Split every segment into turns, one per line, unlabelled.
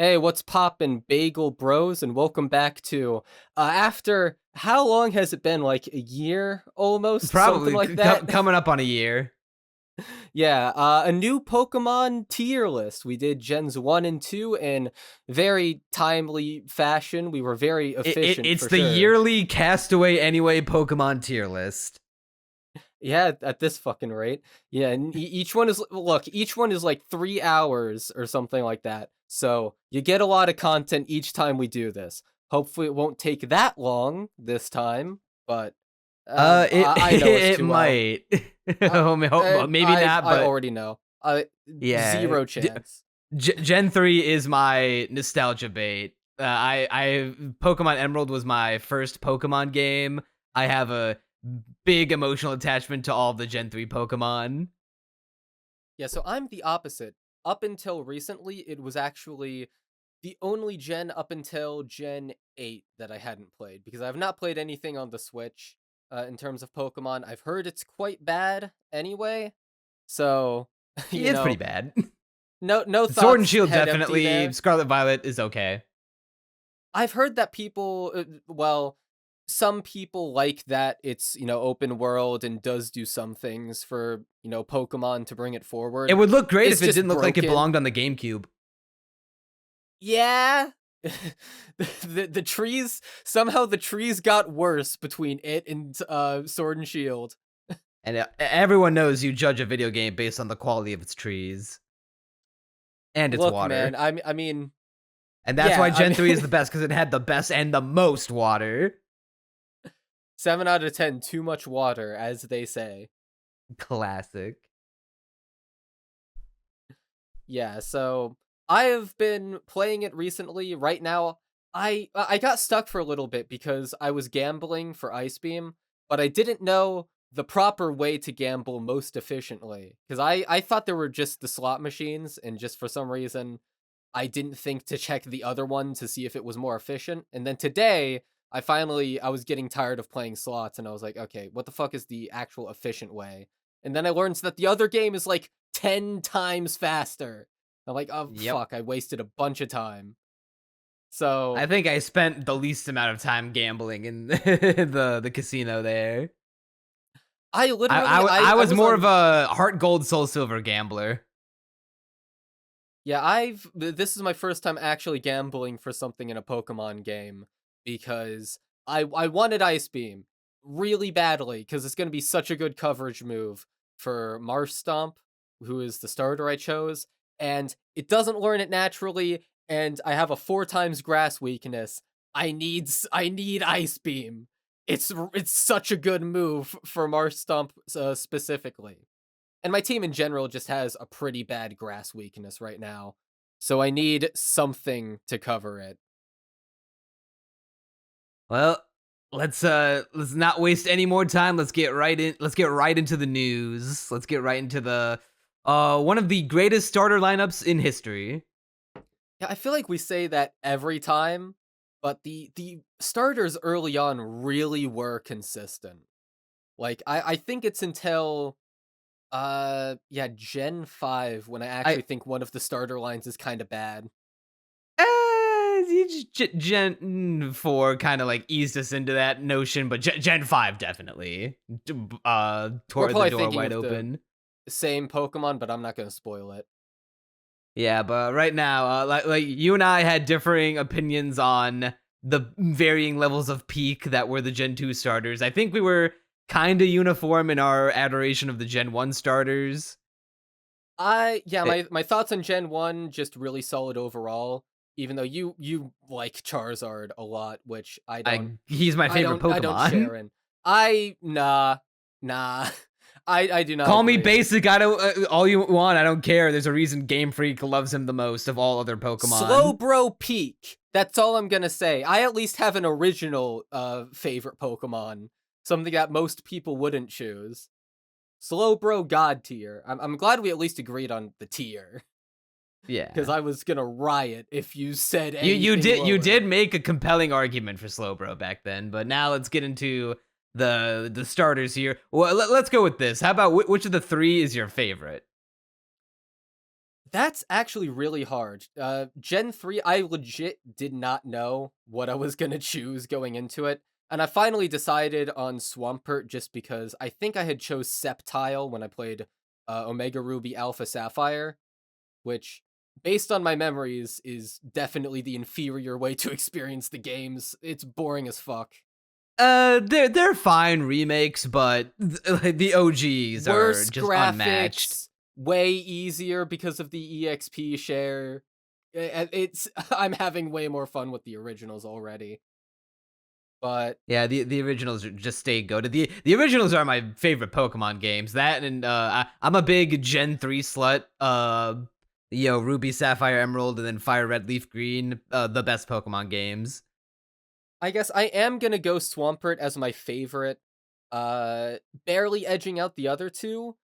Hey, what's poppin', Bagel Bros, and welcome back to after how long has it been? Like a year almost, something
Probably
like that.
coming up on a year.
Yeah, a new Pokemon tier list. We did Gens 1 and 2 in very timely fashion. We were very efficient
It's
for
the
sure.
yearly Castaway Anyway Pokemon tier list.
Yeah, at this fucking rate. Yeah, and each one is look, each one is like 3 hours or something like that. So, you get a lot of content each time we do this. Hopefully it won't take that long this time, but
It
I know us
it
too well.
might. Maybe not,
I
but
already know.
yeah.
Zero chance.
Gen 3 is my nostalgia bait. I Pokemon Emerald was my first Pokemon game. I have a big emotional attachment to all of the Gen 3 Pokemon.
Yeah, so I'm the opposite. Up until recently, it was actually the only gen up until Gen 8 that I hadn't played because I've not played anything on the Switch in terms of Pokemon. I've heard it's quite bad anyway. So, you
It's pretty
know,
bad.
no
Sword and
thoughts
Shield
head empty
definitely.
there.
Scarlet Violet is okay.
I've heard that people well, some people like that it's, open world and does do some things for, Pokemon to bring it
It
forward.
would look great
It's
if it
just
didn't look like it
broken.
belonged on the GameCube.
Yeah. The trees somehow the trees got worse between it and Sword and Shield.
And everyone knows you judge a video game based on the quality of its trees and its
Look, man,
water.
I mean,
And that's why
yeah, I
Gen 3 is
mean
the best, because it had the best and the most water.
7 out of 10 too much water as they say.
Classic.
Yeah, so I have been playing it recently. Right now, I got stuck for a little bit because I was gambling for Ice Beam, but I didn't know the proper way to gamble most efficiently because I thought there were just the slot machines and just for some reason I didn't think to check the other one to see if it was more efficient. And then today, I was getting tired of playing slots and I was like, okay, what the fuck is the actual efficient way? And then I learned that the other game is like 10 times faster. I'm like, oh
Yep.
fuck, I wasted a bunch of time.
I
So
think I spent the least amount of time gambling in the casino there.
I
I,
literally
I, I
I
was
was
more of
on
a heart gold soul silver gambler.
yeah, this is my first time actually gambling for something in a Pokemon game because I wanted Ice Beam really badly because it's going to be such a good coverage move for Marsh Stomp, who is the starter I chose, and it doesn't learn it naturally and I have a 4 times grass weakness. I need Ice Beam. It's such a good move for Marsh Stomp specifically. And my team in general just has a pretty bad grass weakness right now. So I need something to cover it.
Well, let's not waste any more time. Let's get right into the news. Let's get right into the one of the greatest starter lineups in history.
Yeah, I feel like we say that every time, but the starters early on really were consistent. Like I think it's until yeah, Gen 5 when I
I
actually think one of the starter lines is kind of bad.
Gen 4 kind of like eased us into that notion, but Gen 5 definitely
We're
tore the
probably
door
thinking
wide
of the
open.
same Pokemon, but I'm not going to spoil it.
Yeah, but right now, like you and I had differing opinions on the varying levels of peak that were the Gen 2 starters. I think we were kind of uniform in our adoration of the Gen 1 starters.
I yeah,
Eh,
my thoughts on Gen 1 just really solid overall, even though you like Charizard a lot, which
he's my favorite
I don't
Pokemon.
share in. I nah, nah. I do not
Call me
agree.
basic. I don't. All you want. I don't care. There's a reason Game Freak loves him the most of all other
Slow
Pokemon.
Bro peak. That's all I'm gonna say. I at least have an original favorite Pokemon, something that most people wouldn't choose. Slow Bro God tier. I'm glad we at least agreed on the tier because
Yeah.
I was gonna riot if you said
You
anything
did
lower.
make a compelling argument for Slowbro back then, but now let's get into the starters here. Well, let's go with this. How about which of the three is your favorite?
That's actually really hard. Gen 3, I legit did not know what I was gonna choose going into it, and I finally decided on Swampert just because I think I had chose Sceptile when I played, Omega Ruby Alpha Sapphire, which, based on my memories, is definitely the inferior way to experience the games. It's boring as fuck.
They're fine remakes, but the OGs are
Worse
just unmatched.
graphics, way easier because of the EXP share. It's I'm having way more fun with the originals already. But
Yeah, the originals just stay goated. The originals are my favorite Pokemon games. That and I'm a big Gen 3 slut. Ruby, Sapphire, Emerald, and then Fire Red, Leaf Green. The best Pokemon games.
I guess I am gonna go Swampert as my favorite, barely edging out the other two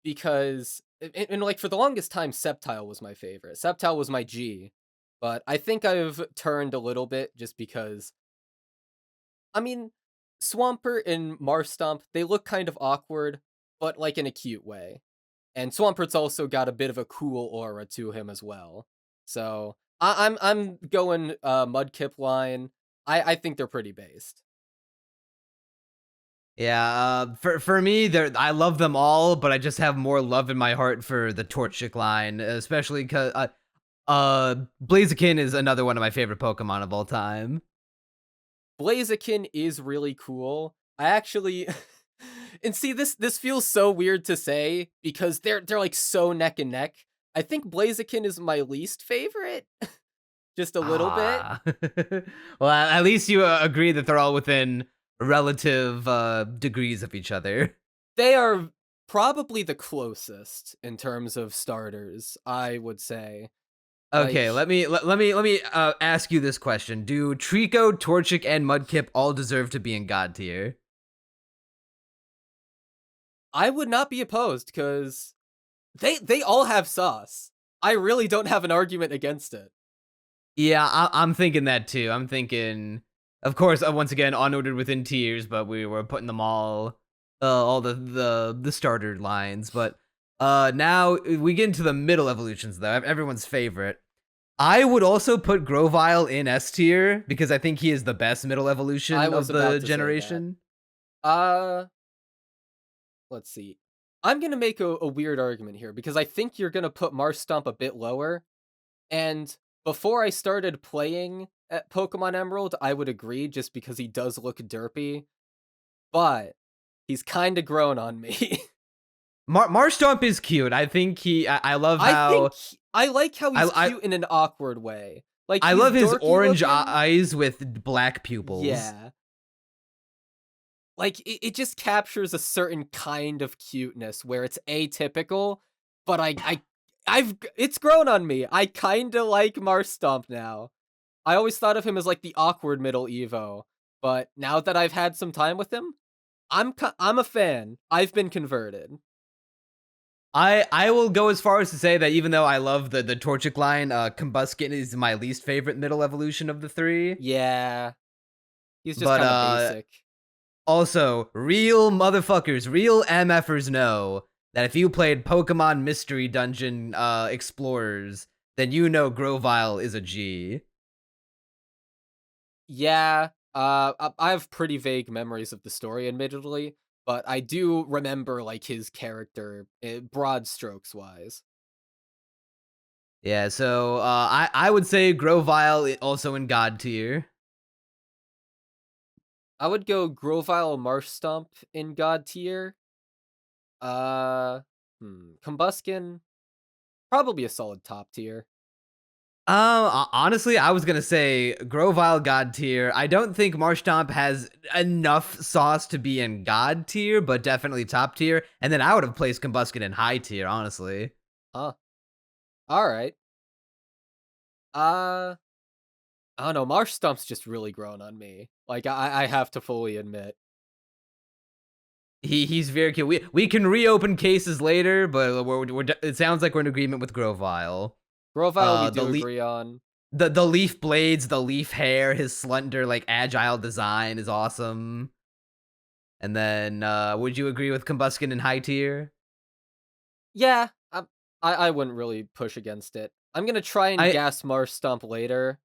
because and like for the longest time, Sceptile was my favorite. Sceptile was my G, but I think I've turned a little bit just because I mean, Swampert and Marstomp, they look kind of awkward, but like in a cute way. And Swampert's also got a bit of a cool aura to him as well. So I'm going Mudkip line. I think they're pretty based.
Yeah, for me, I love them all, but I just have more love in my heart for the Torchic line, especially because Blaziken is another one of my favorite Pokemon of all time.
Blaziken is really cool. I actually and see this feels so weird to say because they're like so neck and neck. I think Blaziken is my least favorite, just a little bit.
Ah, well, at least you agree that they're all within relative degrees of each other.
They are probably the closest in terms of starters, I would say. Like,
Okay, let me ask you this question: do Trico, Torchic, and Mudkip all deserve to be in God tier?
I would not be opposed because they all have sauce. I really don't have an argument against it.
Yeah, I'm thinking that too. I'm thinking, of course, once again, unordered within tiers, but we were putting them all the starter lines. But now we get into the middle evolutions, though. Everyone's favorite. I would also put Grovyle in S tier because I think he is the best middle
I
evolution of
was
the
about to say that.
generation.
Uh, let's see. I'm gonna make a weird argument here because I think you're gonna put Marshtomp a bit lower. And before I started playing at Pokemon Emerald, I would agree just because he does look derpy. But he's kind of grown on me.
Marshtomp is cute. I think I love
I think
how
I like how he's
I
cute in an awkward way. Like
I
he's
love his
dorky
orange
looking.
eyes with black pupils.
Yeah. Like it just captures a certain kind of cuteness where it's atypical, but it's grown on me. I kind of like Marstomp now. I always thought of him as like the awkward middle Evo, but now that I've had some time with him, I'm a fan. I've been converted.
I will go as far as to say that even though I love the Torchic line, Combuskin is my least favorite middle evolution of the three.
Yeah, he's just
But
kind of basic.
also real motherfuckers, real MFers know that if you played Pokemon Mystery Dungeon Explorers, then you know Grovyle is a G.
Yeah, I have pretty vague memories of the story, admittedly, but I do remember like his character, broad strokes wise.
Yeah, so I would say Grovyle also in God tier.
I would go Grovyle Marshtomp in God tier. Uh, Combuskin probably a solid top tier.
Honestly, I was gonna say Grovyle God tier. I don't think Marshtomp has enough sauce to be in God tier, but definitely top tier. And then I would have placed Combuskin in high tier, honestly.
Huh. All right. Uh, I don't know. Marshtomp's just really grown on me. Like I have to fully admit.
He's very cute. We can reopen cases later, but it sounds like we're in agreement with Grovyle.
Grovyle we
Uh, the
do
le-
agree on.
the leaf blades, the leaf hair, his slender like agile design is awesome. And then would you agree with Combuskin in high tier?
Yeah, I wouldn't really push against it. I'm gonna try and
I
gas Marsh Stomp later,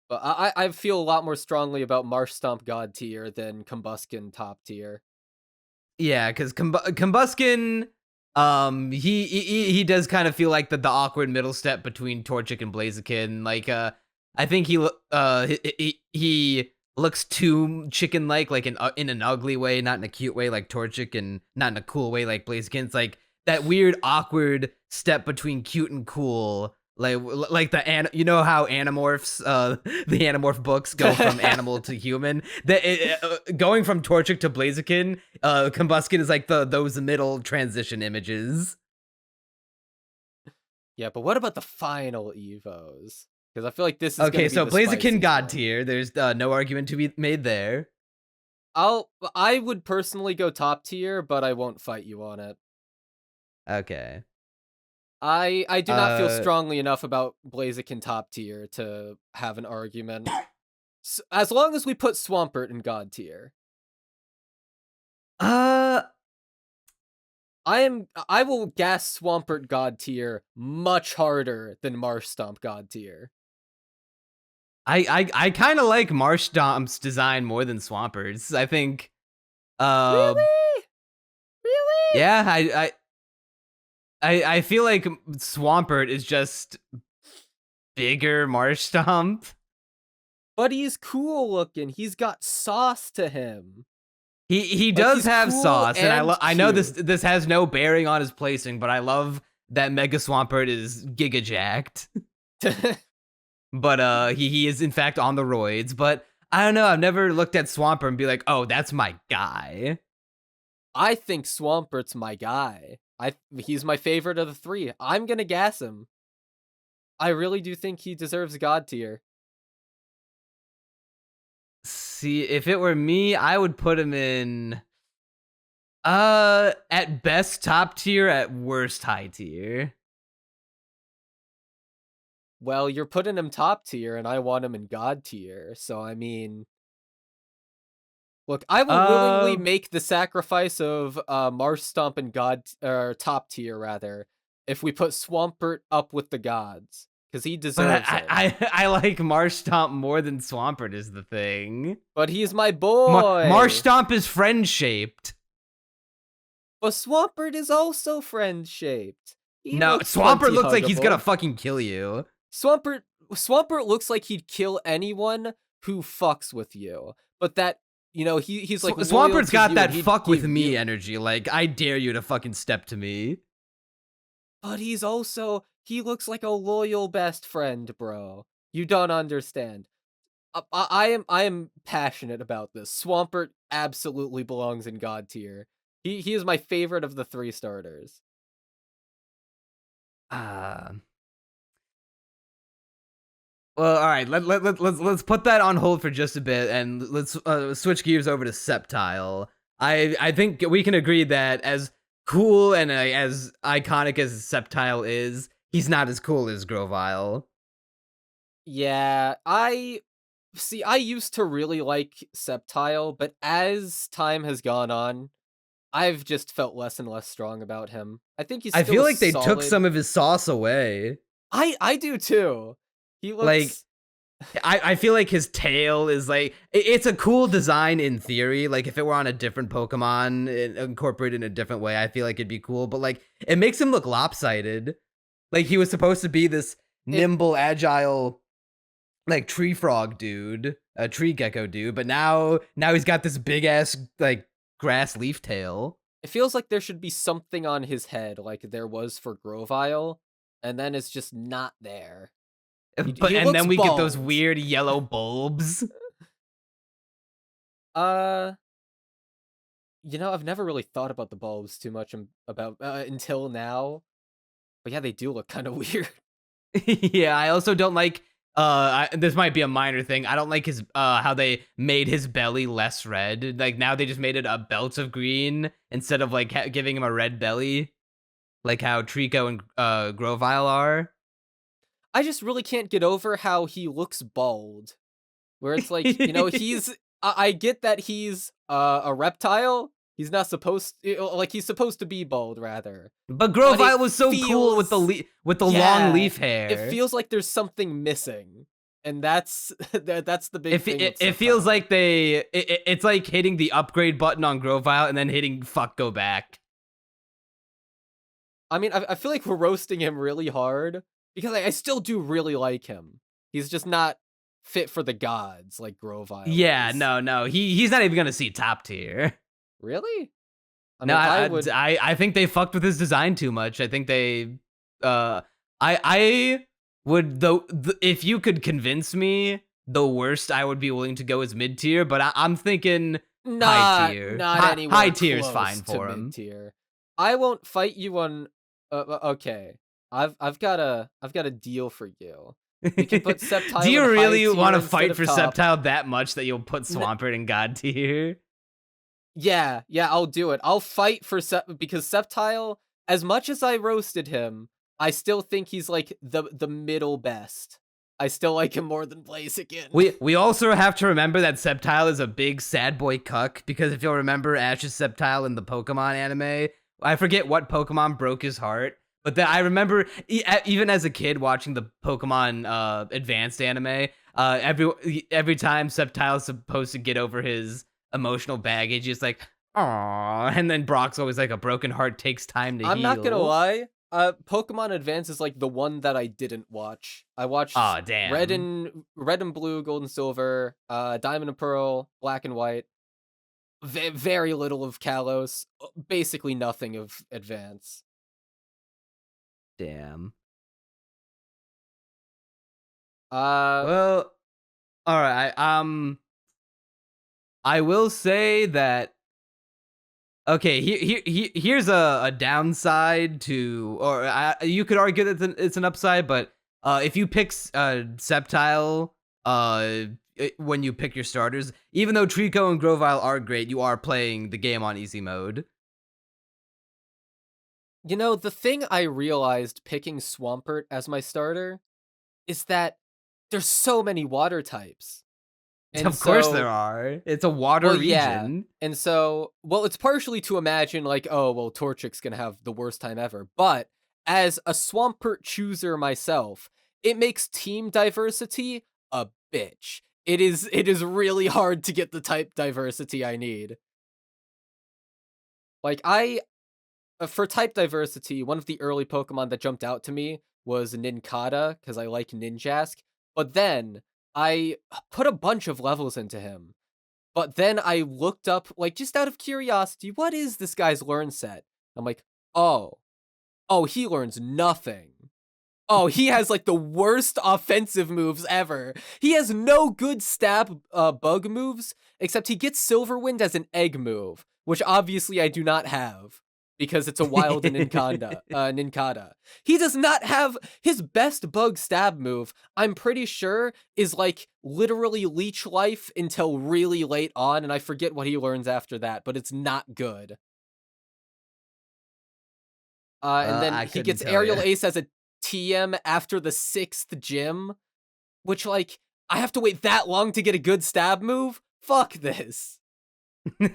but I feel a lot more strongly about Marsh Stomp God tier than Combuskin top tier.
Yeah, because Combuskin, he does kind of feel like the awkward middle step between Torchic and Blaziken. Like, I think he looks too chicken like in an ugly way, not in a cute way like Torchic, and not in a cool way like Blaziken. It's like that weird awkward step between cute and cool. Like you know how Animorphs the Animorph books go from animal to human, going from Torchic to Blaziken, Combuskin is like those middle transition images.
Yeah, but what about the final evos? Because I feel like this is
Okay,
gonna be
so
the
Blaziken
spiciest
God
one.
tier, there's no argument to be made there.
I would personally go top tier, but I won't fight you on it.
Okay.
I do not feel
uh
strongly enough about Blaziken top tier to have an argument. As long as we put Swampert in God tier,
uh
I will gas Swampert God tier much harder than Marsh Stomp God tier.
I kind of like Marshstomp's design more than Swampert's. I think uh
Really? Really?
yeah, I feel like Swampert is just bigger Marshstomp.
But he's cool looking. He's got sauce to him.
He
Like
does
he's
have
cool
sauce, and
and
I know
cute.
this has no bearing on his placing, but I love that Mega Swampert is giga jacked. But he is in fact on the roids. But I don't know. I've never looked at Swampert and be like, oh, that's my guy.
I think Swampert's my guy. He's my favorite of the three. I'm gonna gas him. I really do think he deserves God tier.
See, if it were me, I would put him in at best top tier, at worst high tier.
Well, you're putting him top tier, and I want him in God tier. So I mean, look, I will willingly
Um,
make the sacrifice of Marsh Stomp and God or top tier rather, if we put Swampert up with the gods, because he
but
deserves it.
I like Marshstomp more than Swampert is the thing.
But he's my boy.
Marshstomp is friend shaped.
But Swampert is also friend shaped. He
No,
looks
Swampert
plenty
looks like he's gonna
huggable.
fucking kill you.
Swampert Swampert looks like he'd kill anyone who fucks with you. But that he's like loyal
Swampert's
to
got
you and
that
he'd
fuck with
give
me
you.
energy. Like, I dare you to fucking step to me.
But he looks like a loyal best friend, bro. You don't understand. I am passionate about this. Swampert absolutely belongs in God tier. He is my favorite of the three starters.
Uh, well, all right. Let's put that on hold for just a bit, and let's switch gears over to Sceptile. I think we can agree that as cool and as iconic as Sceptile is, he's not as cool as Grovyle.
Yeah, I used to really like Sceptile, but as time has gone on, I've just felt less and less strong about him. I think he's
I
still
feel
a
like they took
solid.
some of his sauce away.
I do too. He
Like,
looks
I feel like his tail is like it's a cool design in theory. Like if it were on a different Pokemon incorporated in a different way, I feel like it'd be cool. But like it makes him look lopsided. Like he was supposed to be this
it
nimble, agile, like tree frog dude, a tree gecko dude. But now he's got this big ass like grass leaf tail.
it feels like there should be something on his head like there was for Grovyle, and then it's just not there.
But
He
and
looks
then we get those
bald.
weird yellow bulbs.
Uh, I've never really thought about the bulbs too much about until now. But yeah, they do look kind of weird.
Yeah, I also don't like this might be a minor thing. I don't like his how they made his belly less red. Like now they just made it a belt of green instead of like giving him a red belly like how Trico and Grovyle are.
I just really can't get over how he looks bald. Where it's like, he's I get that he's a reptile, He's not supposed like, he's supposed to be bald, rather.
But
But it
Grovyle was so cool with
feels
with the long
yeah,
leaf
it
hair.
feels like there's something missing, and that's that's the big
It,
thing with
it feels
Sceptile.
like it's like hitting the upgrade button on Grovyle and then hitting fuck go back.
I mean, I feel like we're roasting him really hard because I still do really like him. He's just not fit for the gods like Grovyle
Yeah,
is.
no, he's not even gonna see top tier.
Really? I
No,
mean, I would
I think they fucked with his design too much. I think they, I would though if you could convince me, the worst I would be willing to go is mid tier. But I'm thinking high tier.
not
High
anywhere
tier is fine
close to
for
mid
him.
tier. I won't fight you on okay. I've got a deal for you. We can put
Do
Sceptile in
you
high
really want
tier
to
instead
fight
of
for
top.
Sceptile that much that you'll put
N-
Swampert in God tier?
yeah, yeah, I'll do it. I'll fight for because Sceptile, as much as I roasted him, I still think he's like the middle best. I still like him more than Blaziken.
We also have to remember that Sceptile is a big sad boy cuck, because if you'll remember Ash's Sceptile in the Pokemon anime, I forget what Pokemon broke his heart, but I remember even as a kid watching the Pokemon advanced anime, every time Sceptile's supposed to get over his emotional baggage, he's like, "Aww," and then Brock's always like, "A broken heart takes time to
I'm not gonna
heal."
lie. Pokemon Advance is like the one that I didn't watch. I watched
Oh damn.
Red and Blue, Gold and Silver, Diamond and Pearl, Black and White. Very little of Kalos. Basically nothing of Advance.
Damn.
Uh,
Well, all right. I will say that okay. Here's a downside to, or you could argue that it's an upside, but if you pick Sceptile, when you pick your starters, even though Trico and Grovyle are great, you are playing the game on easy mode.
you know, the thing I realized picking Swampert as my starter is that there's so many water types. And
Of course there
so
are. It's a water
well, yeah.
region.
And so, well, it's partially to imagine like, oh, well, Torchic's gonna have the worst time ever. But as a Swampert chooser myself, it makes team diversity a bitch. It is really hard to get the type diversity I need. Like for type diversity, one of the early Pokemon that jumped out to me was Nincada because I like Ninjask. But then I put a bunch of levels into him. But then I looked up, like, just out of curiosity, what is this guy's learn set? I'm like, oh, oh, he learns nothing. Oh, he has like the worst offensive moves ever. He has no good stab bug moves, except he gets Silver Wind as an egg move, which obviously I do not have because it's a wild and Nincada. He does not have his best bug stab move, I'm pretty sure, is like literally leech life until really late on, and I forget what he learns after that, but it's not good. And then
I
he
couldn't
gets
tell you.
Aerial Ace as a TM after the 6th gym, which, like, I have to wait that long to get a good stab move? Fuck this. But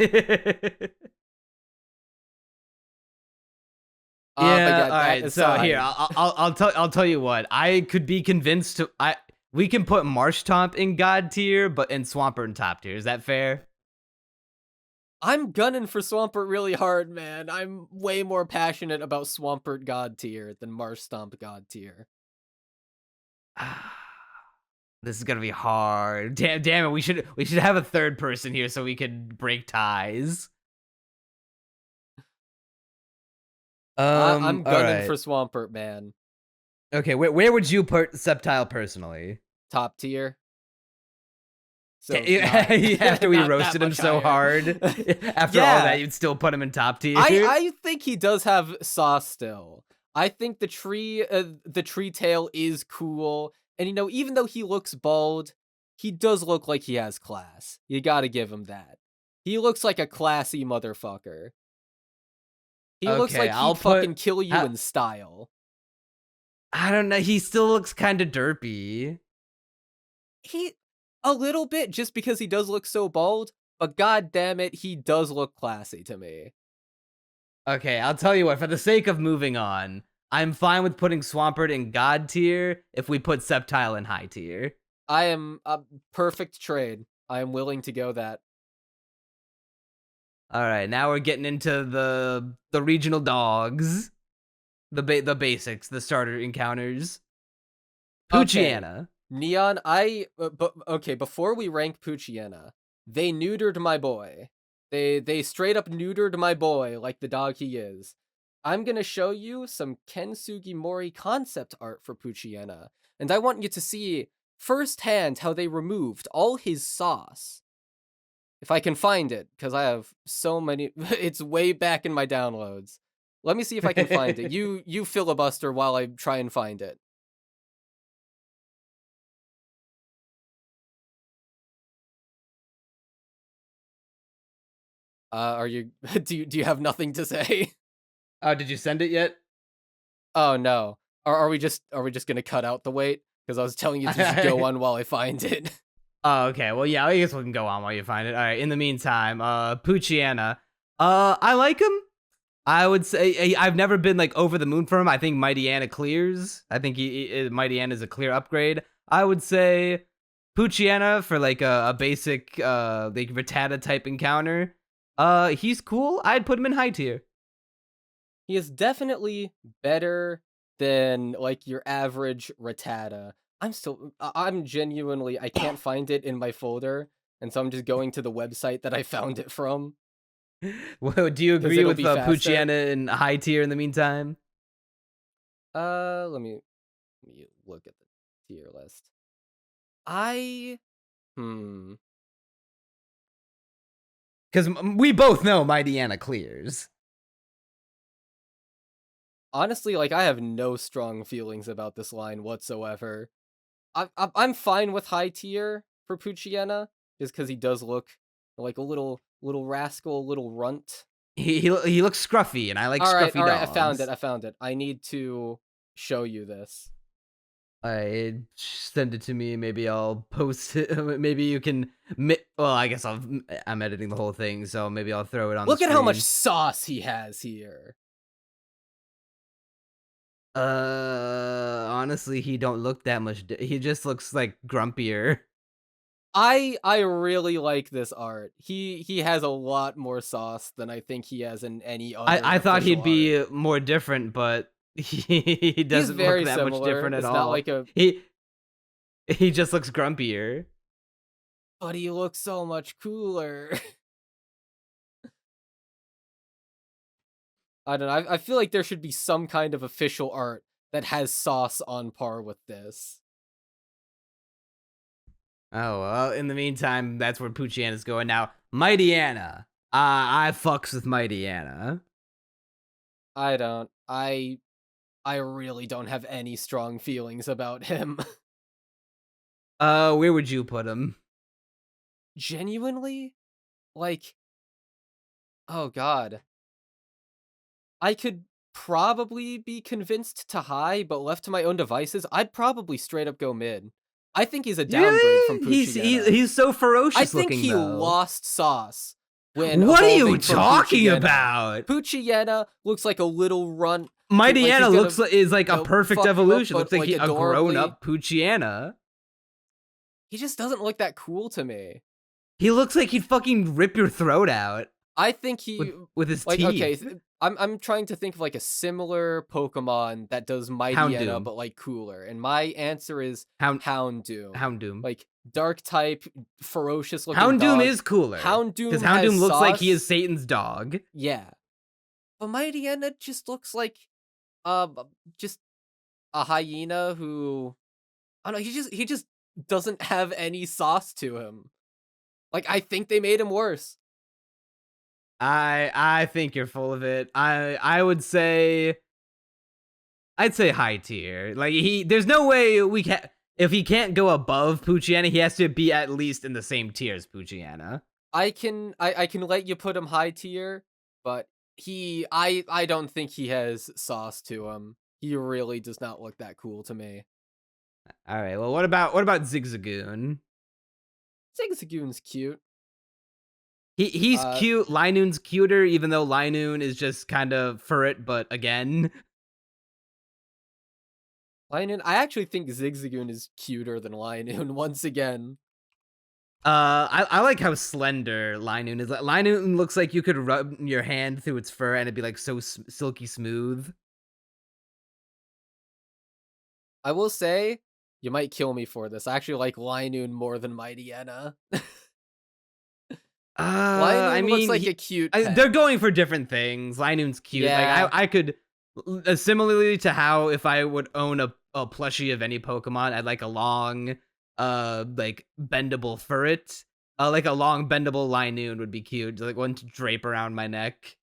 Yeah,
yeah,
all
that
right. So here,
aside,
I'll tell you what. I could be convinced to we can put Marshtomp in God tier, but in Swampert in top tier. Is that fair?
I'm gunning for Swampert really hard, man. I'm way more passionate about Swampert God tier than Marshtomp God tier.
This is gonna be hard. Damn it. We should have a third person here so we could break ties.
I'm
All
gunning
right.
for Swampert, man.
Okay, where would you put Sceptile personally?
Top tier. So not
After we
not that
roasted him
much
so
higher.
hard, after all that,
Yeah,
you'd still put him in top
I
tier.
I think he does have sauce still. I think the tree tail is cool, and you know, even though he looks bald, he does look like he has class. You got to give him that. He looks like a classy motherfucker. He looks
Okay,
like
I'll
he'd
put.
fucking kill you
Ha-
in style.
I don't know. He still looks kind of derpy.
He a little bit just because he does look so bald, but god damn it, he does look classy to me.
Okay, I'll tell you what, for the sake of moving on, I'm fine with putting Swampert in God tier if we put Sceptile in high tier.
I am a perfect trade. I am willing to go that.
All right, now we're getting into the regional dogs, the basics, the starter encounters.
Okay,
Poochyena.
Neon, but okay, before we rank Poochyena, they neutered my boy. They straight up neutered my boy like the dog he is. I'm gonna show you some Ken Sugimori concept art for Poochyena, and I want you to see firsthand how they removed all his sauce. If I can find it, because I have so many, it's way back in my downloads. Let me see if I can find it. You filibuster while I try and find it. Are you do you have nothing to say?
Oh, did you send it yet?
Oh no. Are we just gonna cut out the wait? Because I was telling you to just go on while I find it.
Oh, okay. Well, yeah, I guess we can go on while you find it. All right. In the meantime, Poochyena. I like him. I would say I've never been like over the moon for him. I think Mighty Anna clears. I think Mighty Anna is a clear upgrade. I would say Poochyena for like a basic like Rattata type encounter. He's cool. I'd put him in high tier.
He is definitely better than like your average Rattata. I'm genuinely I can't find it in my folder, and so I'm just going to the website that I found it from
Well, do you
because
agree
it'll
with
be faster.
Poochyena in high tier in the meantime?
Let me look at the tier list. I hmm.
Because we both know Mighty Anna clears.
Honestly, like I have no strong feelings about this line whatsoever. I'm fine with high tier for Pucciana, just because he does look like a little rascal, little runt.
He looks scruffy, and I like
All
scruffy
right, I found it.
dogs.
I found it. I need to show you this.
I send it to me. Maybe I'll post it. Maybe you can. Well, I guess I'm editing the whole thing, so maybe I'll throw it on the
Look at how much
screen.
sauce he has here.
Honestly, he don't look that much. He just looks like grumpier.
I really like this art. He has a lot more sauce than I think he has in any other
I thought
official
he'd
art.
be more different, but he
He's
doesn't look
very
that much
similar.
different at
It's not
all.
like a
He just looks grumpier.
but he looks so much cooler. I don't know. I feel like there should be some kind of official art that has sauce on par with this.
Oh well. In the meantime, that's where Poochyana's going now. Mighty Anna. I fucks with Mighty Anna.
I don't. I really don't have any strong feelings about him.
Where would you put him?
Genuinely? Like, oh god. I could probably be convinced to high, but left to my own devices, I'd probably straight up go mid. I think he's a downgrade from
Really?
Poochyena.
He's so
I
ferocious
think
looking
he
though.
lost sauce when
What are you
evolving from
talking
Poochyena.
about?
Poochyena looks like a little runt,
Mighty
like he's
Anna
gonna,
is like a perfect
fuck you up,
evolution.
but
Looks like
like
a grown
adorably.
up Poochyena.
He just doesn't look that cool to me.
He looks like he'd fucking rip your throat out
I think he
with his
like okay.
teeth.
I'm trying to think of like a similar Pokemon that does Mightyena
Houndoom.
but like cooler, and my answer is
Hound
Houndoom.
Houndoom.
Like dark type, ferocious looking
Houndoom
dog.
is cooler. Because
Houndoom has
Houndoom looks like he is
sauce.
Satan's dog.
Yeah, but Mightyena just looks like uh just a hyena who I don't know. He just doesn't have any sauce to him. Like I think they made him worse.
I think you're full of it. I would say I'd say high tier. Like there's no way we can if he can't go above Poochyena, he has to be at least in the same tier as Poochyena.
I can let you put him high tier, but I don't think he has sauce to him. He really does not look that cool to me.
All right. Well, what about Zigzagoon?
Zigzagoon's cute.
He's
Uh,
cute. Linoon's cuter, even though Linoon is just kind of furret, but again.
Linoon, I actually think Zigzagoon is cuter than Linoon once again.
I like how slender Linoon is. Linoon looks like you could rub your hand through its fur and it'd be like so silky smooth.
I will say, you might kill me for this. I actually like Linoon more than Mightyena.
I
Linoon looks
mean,
like a cute
they're
pet.
going for different things. Linoon's cute. Like
Yeah.
I could similarly to how if I would own a plushie of any Pokemon, I'd like a long, like bendable furret. Like a long bendable Linoon would be cute. Like one to drape around my neck.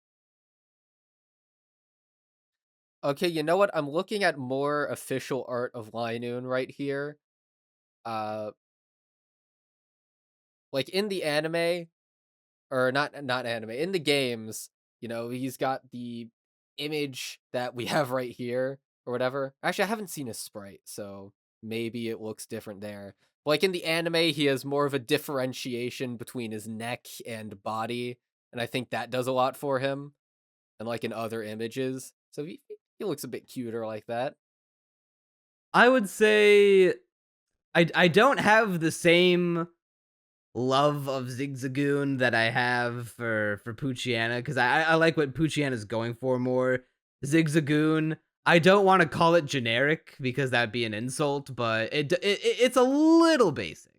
Okay, you know what? I'm looking at more official art of Linoon right here. Uh, like in the anime, or not anime, in the games, he's got the image that we have right here or whatever. Actually, I haven't seen his sprite, so maybe it looks different there. Like in the anime, he has more of a differentiation between his neck and body, and I think that does a lot for him. And like in other images, so he looks a bit cuter like that.
I would say I don't have the same love of Zigzagoon that I have for Poochyena because I like what Poochyena's going for more. Zigzagoon, I don't want to call it generic because that'd be an insult, but it's a little basic.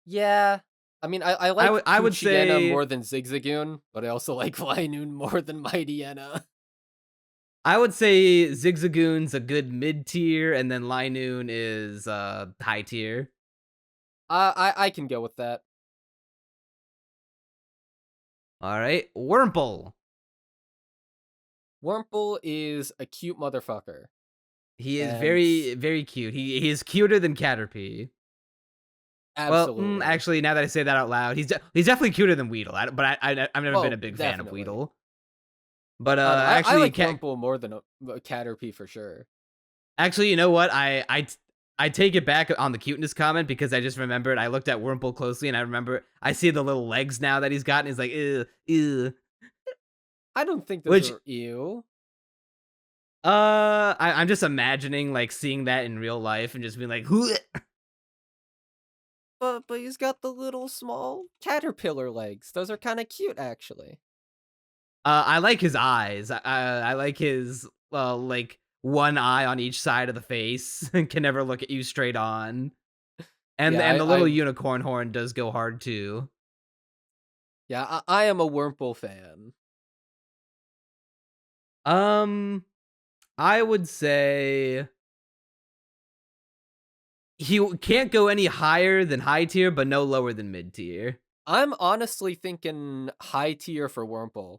Yeah. I mean, I like
I would
Poochyena
say
more than Zigzagoon, but I also like Linoon more than Mightyena.
I would say Zigzagoon's a good mid tier, and then Linoon is high tier.
I can go with that.
All right, Wurmple.
Wurmple is a cute motherfucker,
He is
and
very cute. He is cuter than Caterpie. Well,
absolutely.
actually, now that I say that out loud, he's definitely cuter than Weedle. But I've never been a
Oh,
big fan of
definitely.
Weedle. But
Oh no, I
actually,
like Wurmple more than a Caterpie for sure.
actually, you know what? I take it back on the cuteness comment because I just remembered I looked at Wurmple closely and I remember I see the little legs now that he's gotten. He's like, ew, ew.
I don't think those
Which
are ew.
I'm just imagining like seeing that in real life and just being like, "Hoo."
But he's got the little small caterpillar legs. Those are kind of cute, actually.
I like his eyes. I like his like one eye on each side of the face and can never look at you straight on.
Yeah,
And the little unicorn horn does go hard too.
I am a Wurmple fan.
Um, I would say can't go any higher than high tier, but no lower than mid tier.
I'm honestly thinking high tier for Wurmple.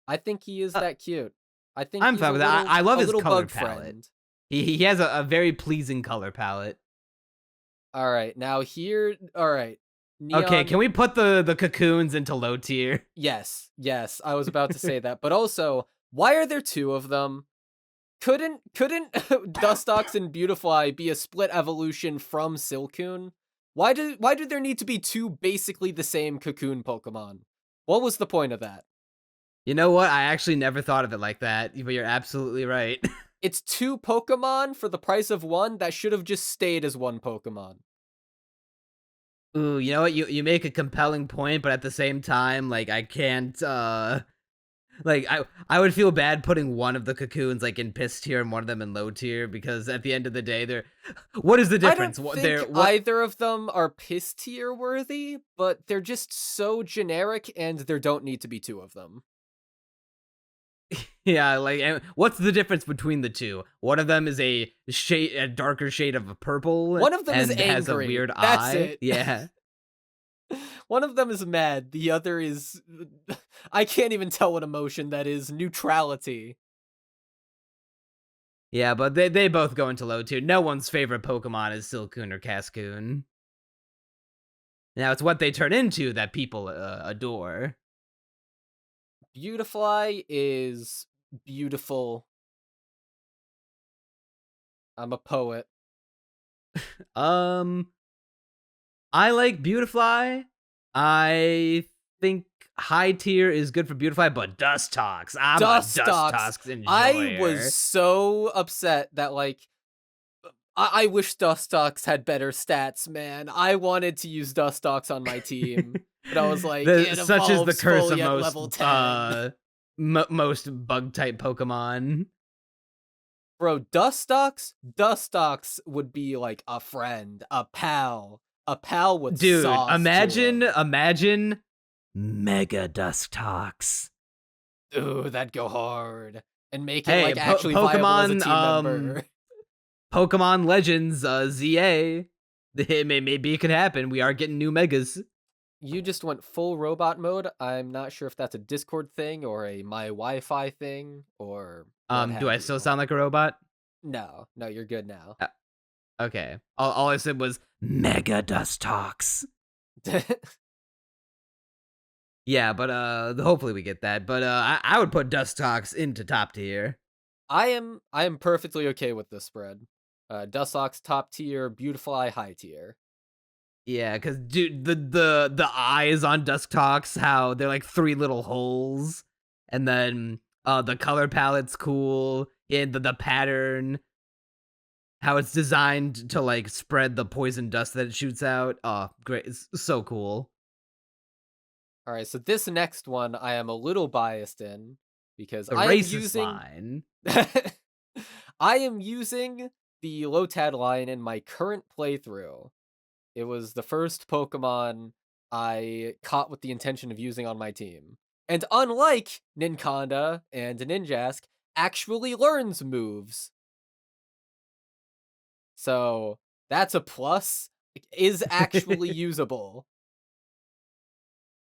I think he is that cute. I think
I'm
he's
fine
a
with that.
little
I love
a
his
little
color
bug
palette.
friend.
He has a very pleasing color palette.
All right, now here. All right,
Okay,
Neon.
can we put the cocoons into low tier?
Yes. I was about to say that, but also, why are there two of them? Couldn't Dustox and Beautifly be a split evolution from Silcoon? Why do there need to be two basically the same cocoon Pokemon? What was the point of that?
You know what? I actually never thought of it like that, but you're absolutely right.
It's two Pokemon for the price of one that should have just stayed as one Pokemon.
Ooh, you know what? You make a compelling point, but at the same time, like I can't like I would feel bad putting one of the cocoons like in piss tier and one of them in low tier because at the end of the day they're what is the
I don't
difference? What
think
they're what
either of them are piss tier worthy, but they're just so generic and there don't need to be two of them.
yeah, like what's the difference between the two? One of them is a darker shade of a purple
One of them is
and has a
angry.
weird
That's
eye.
it.
Yeah.
One of them is mad. The other is I can't even tell what emotion that is. Neutrality.
Yeah, but they both go into low tier. No one's favorite Pokemon is Silcoon or Cascoon. Now it's what they turn into that people adore.
Beautifly is beautiful. I'm a poet.
Um, I like Beautifly. I think high tier is good for Beautify, but Dustox. I'm a
Dustox.
Dustox
I was
enjoyer.
so upset that like I wish Dustox had better stats, man. I wanted to use Dustox on my team, but I was like,
The
it
such is the
evolves
curse of
fully at
most
level 10.
most bug type Pokemon.
Bro, Dustox would be like a friend, a pal with
Dude,
sauce to him.
imagine Mega Dustox.
Ooh, that'd go hard. And make it
Hey,
like actually viable as a
Pokemon
team member.
Pokemon Legends ZA. Maybe it could happen. We are getting new megas.
You just went full robot mode. I'm not sure if that's a Discord thing or a my Wi-Fi thing or what
Do
have
I still
you.
sound like a robot?
No, no, you're good now.
Uh, okay. All I said was Mega Dustox. Yeah, but hopefully we get that. But I would put Dustox into top tier.
I am perfectly okay with this spread. Dustox top tier, Beautifly high tier.
Yeah, because dude, the eyes on Dustox, how they're like three little holes, and then the color palette's cool, and the pattern, how it's designed to like spread the poison dust that it shoots out. Oh, great! It's so cool.
All right, so this next one I am a little biased in because
The
I am
racist
using
line.
I am using the Lotad line in my current playthrough. It was the first Pokemon I caught with the intention of using on my team. And unlike Ninconda and Ninjask, actually learns moves. So that's a plus. It is actually usable.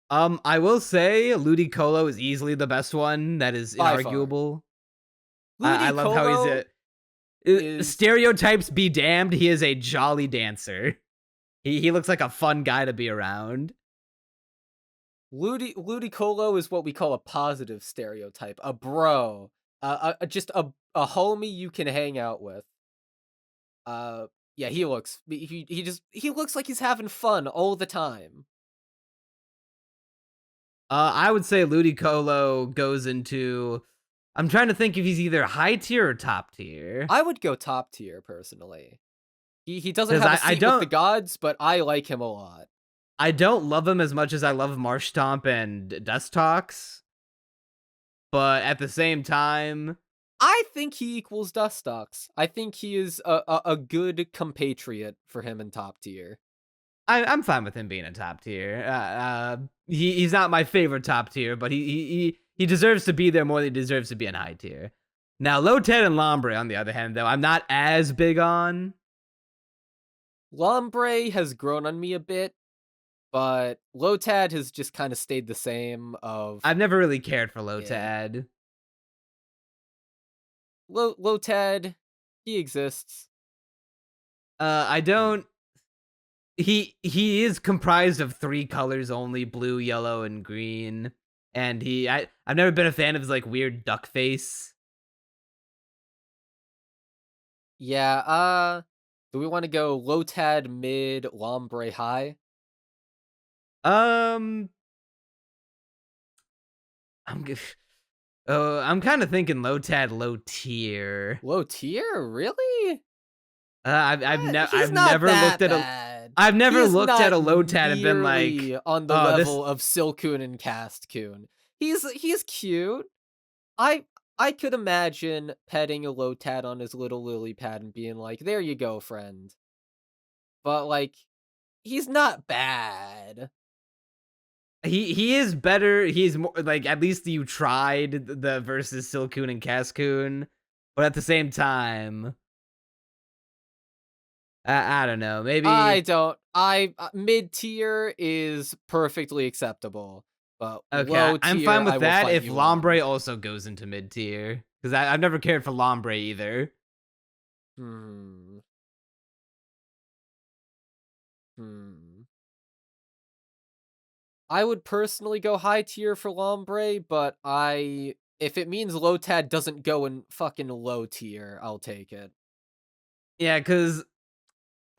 I will say Ludicolo is easily the best one. That is
By far.
inarguable. I love how he's
Ludicolo
a
is
stereotypes be damned. He is a jolly dancer. He looks like a fun guy to be around.
Ludicolo is what we call a positive stereotype, a bro, just a homie you can hang out with. Yeah, he looks like he's having fun all the time.
I would say Ludicolo goes into. I'm trying to think if he's either high tier or top tier.
I would go top tier personally. He doesn't
Because
have a
I
seat with the
don't
gods, but I like him a lot.
I don't love him as much as I love Marshtomp and Dustox. But at the same time,
I think he equals Dustox. I think he is a good compatriot for him in top tier.
I'm fine with him being a top tier. He's not my favorite top tier, but he deserves to be there more than he deserves to be in high tier. Now, Lotad and Lombre, on the other hand, though, I'm not as big on.
Lombre has grown on me a bit, but Lotad has just kind of stayed the same of
I've never really cared for
yeah.
Lotad.
Lotad, he exists.
I
Hmm.
don't. He is comprised of three colors only: blue, yellow, and green. And I've never been a fan of his like weird duck face.
Yeah, do we want to go Lotad mid, Lombre high?
Um, I'm g- I'm kind of thinking Lotad low tier.
Low tier? Really?
I've
He's not
never looked
that
at a
bad.
I've never
He's
looked at
not
a Lotad and been like,
nearly on the
oh, this.
level of Silcoon and Castcoon. He's cute. I I could imagine petting a Lotad on his little lily pad and being like, "There you go, friend." But like, he's not bad.
He is better. He's more like at least you tried the versus Silcoon and Cascoon, but at the same time, I don't know.
I
Maybe
don't. Mid tier is perfectly acceptable, but
okay.
low
I'm
tier
fine
I
with
will
that
fight
if
you on.
Lombre also goes into mid tier because I've never cared for Lombre either.
Hmm. Hmm. I would personally go high tier for Lombre, but if it means Lotad doesn't go in fucking low tier, I'll take it.
Yeah, because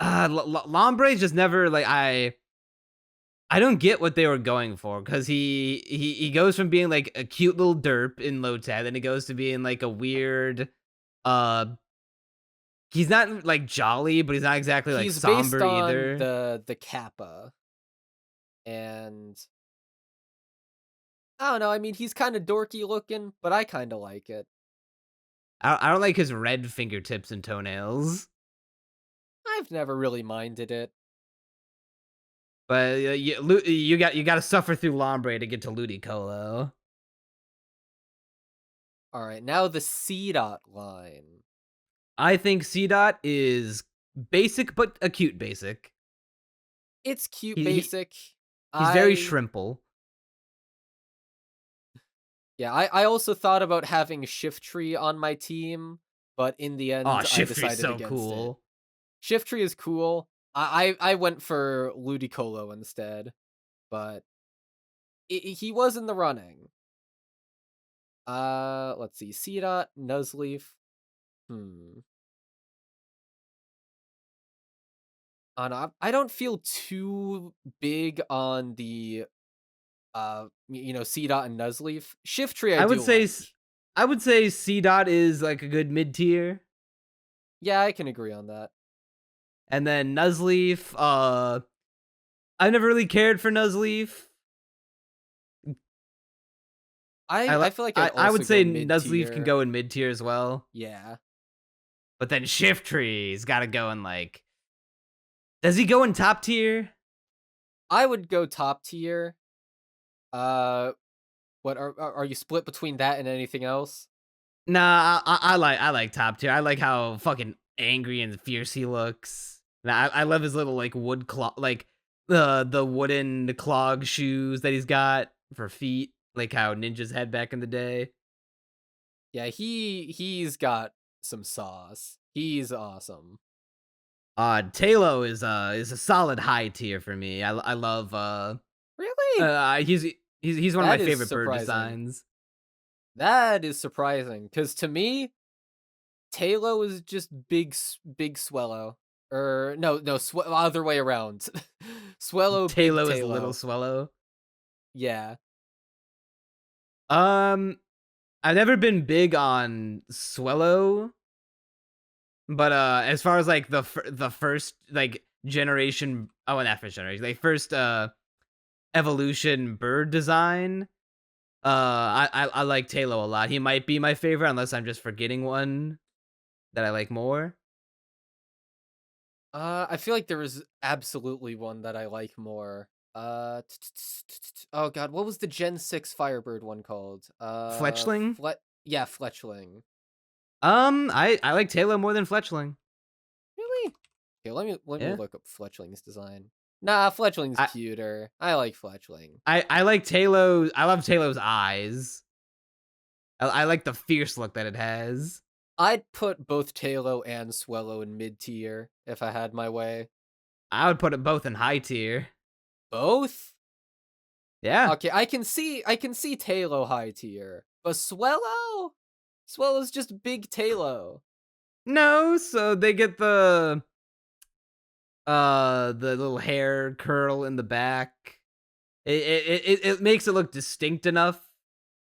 Lombre's just never like I don't get what they were going for because he goes from being like a cute little derp in low tech, then it goes to being like a weird. Uh, he's not like jolly, but he's not exactly like
He's based
somber
on
either.
the Kappa, and I don't know, I mean, he's kinda dorky looking, but I kinda like it.
I don't like his red fingertips and toenails.
I've never really minded it.
But you got to suffer through Lombre to get to Ludicolo.
Alright, now the C dot line.
I think C dot is basic, but a cute basic.
It's cute
He, he
basic.
he's very
I
shrimple.
Yeah, I also thought about having Shift Tree on my team, but in the
Oh,
end, I
Shiftry's
decided
so
against it.
cool.
Shift Tree is cool. I went for Ludicolo instead, but he was in the running. Let's see. C dot, Nuzleaf. Hmm. No, I don't feel too big on the C dot and Nuzleaf. Shift Tree I
I would
do
say
like.
I would say C dot is like a good mid tier,
Yeah, I can agree on that.
and then Nuzleaf. I never really cared for Nuzleaf.
I feel like I'd
I
also
would
go
say
mid
Nuzleaf can
tier.
go in mid tier as well,
Yeah.
but then Shifttree's got to go in like. Does he go in top tier?
I would go top tier. Uh, what are you split between that and anything else?
Nah, I like top tier. I like how fucking angry and fierce he looks. Nah, I love his little like wood claw, like the wooden clog shoes that he's got for feet, like how ninjas had back in the day.
Yeah, he's got some sauce. He's awesome.
Talo is a solid high tier for me. I love
Really?
he's he's one of my
That is
favorite bird
surprising.
designs.
That is surprising because to me, Talo is just big Swellow. Or no, other way around. Swellow, big
Talo is a little
Talo.
swallow.
Yeah.
Um, I've never been big on Swellow. But as far as like the first like generation, oh, not first generation, like first evolution bird design, I like Talo a lot. He might be my favorite unless I'm just forgetting one that I like more.
I feel like there was absolutely one that I like more. Oh god, what was the Gen 6 Firebird one called?
Fletchling.
Yeah, Fletchling.
I like Talo more than Fletchling.
Really? Okay, let me
Yeah,
look up Fletchling's design. Nah, Fletchling's
I
cuter. I like Fletchling.
I like Talo. I love Talo's eyes. I like the fierce look that it has.
I'd put both Talo and Swellow in mid tier if I had my way.
I would put it both in high tier.
Both?
Yeah.
Okay, I can see Talo high tier, but Swellow's just big Talo.
No, so they get the little hair curl in the back. It makes it look distinct enough,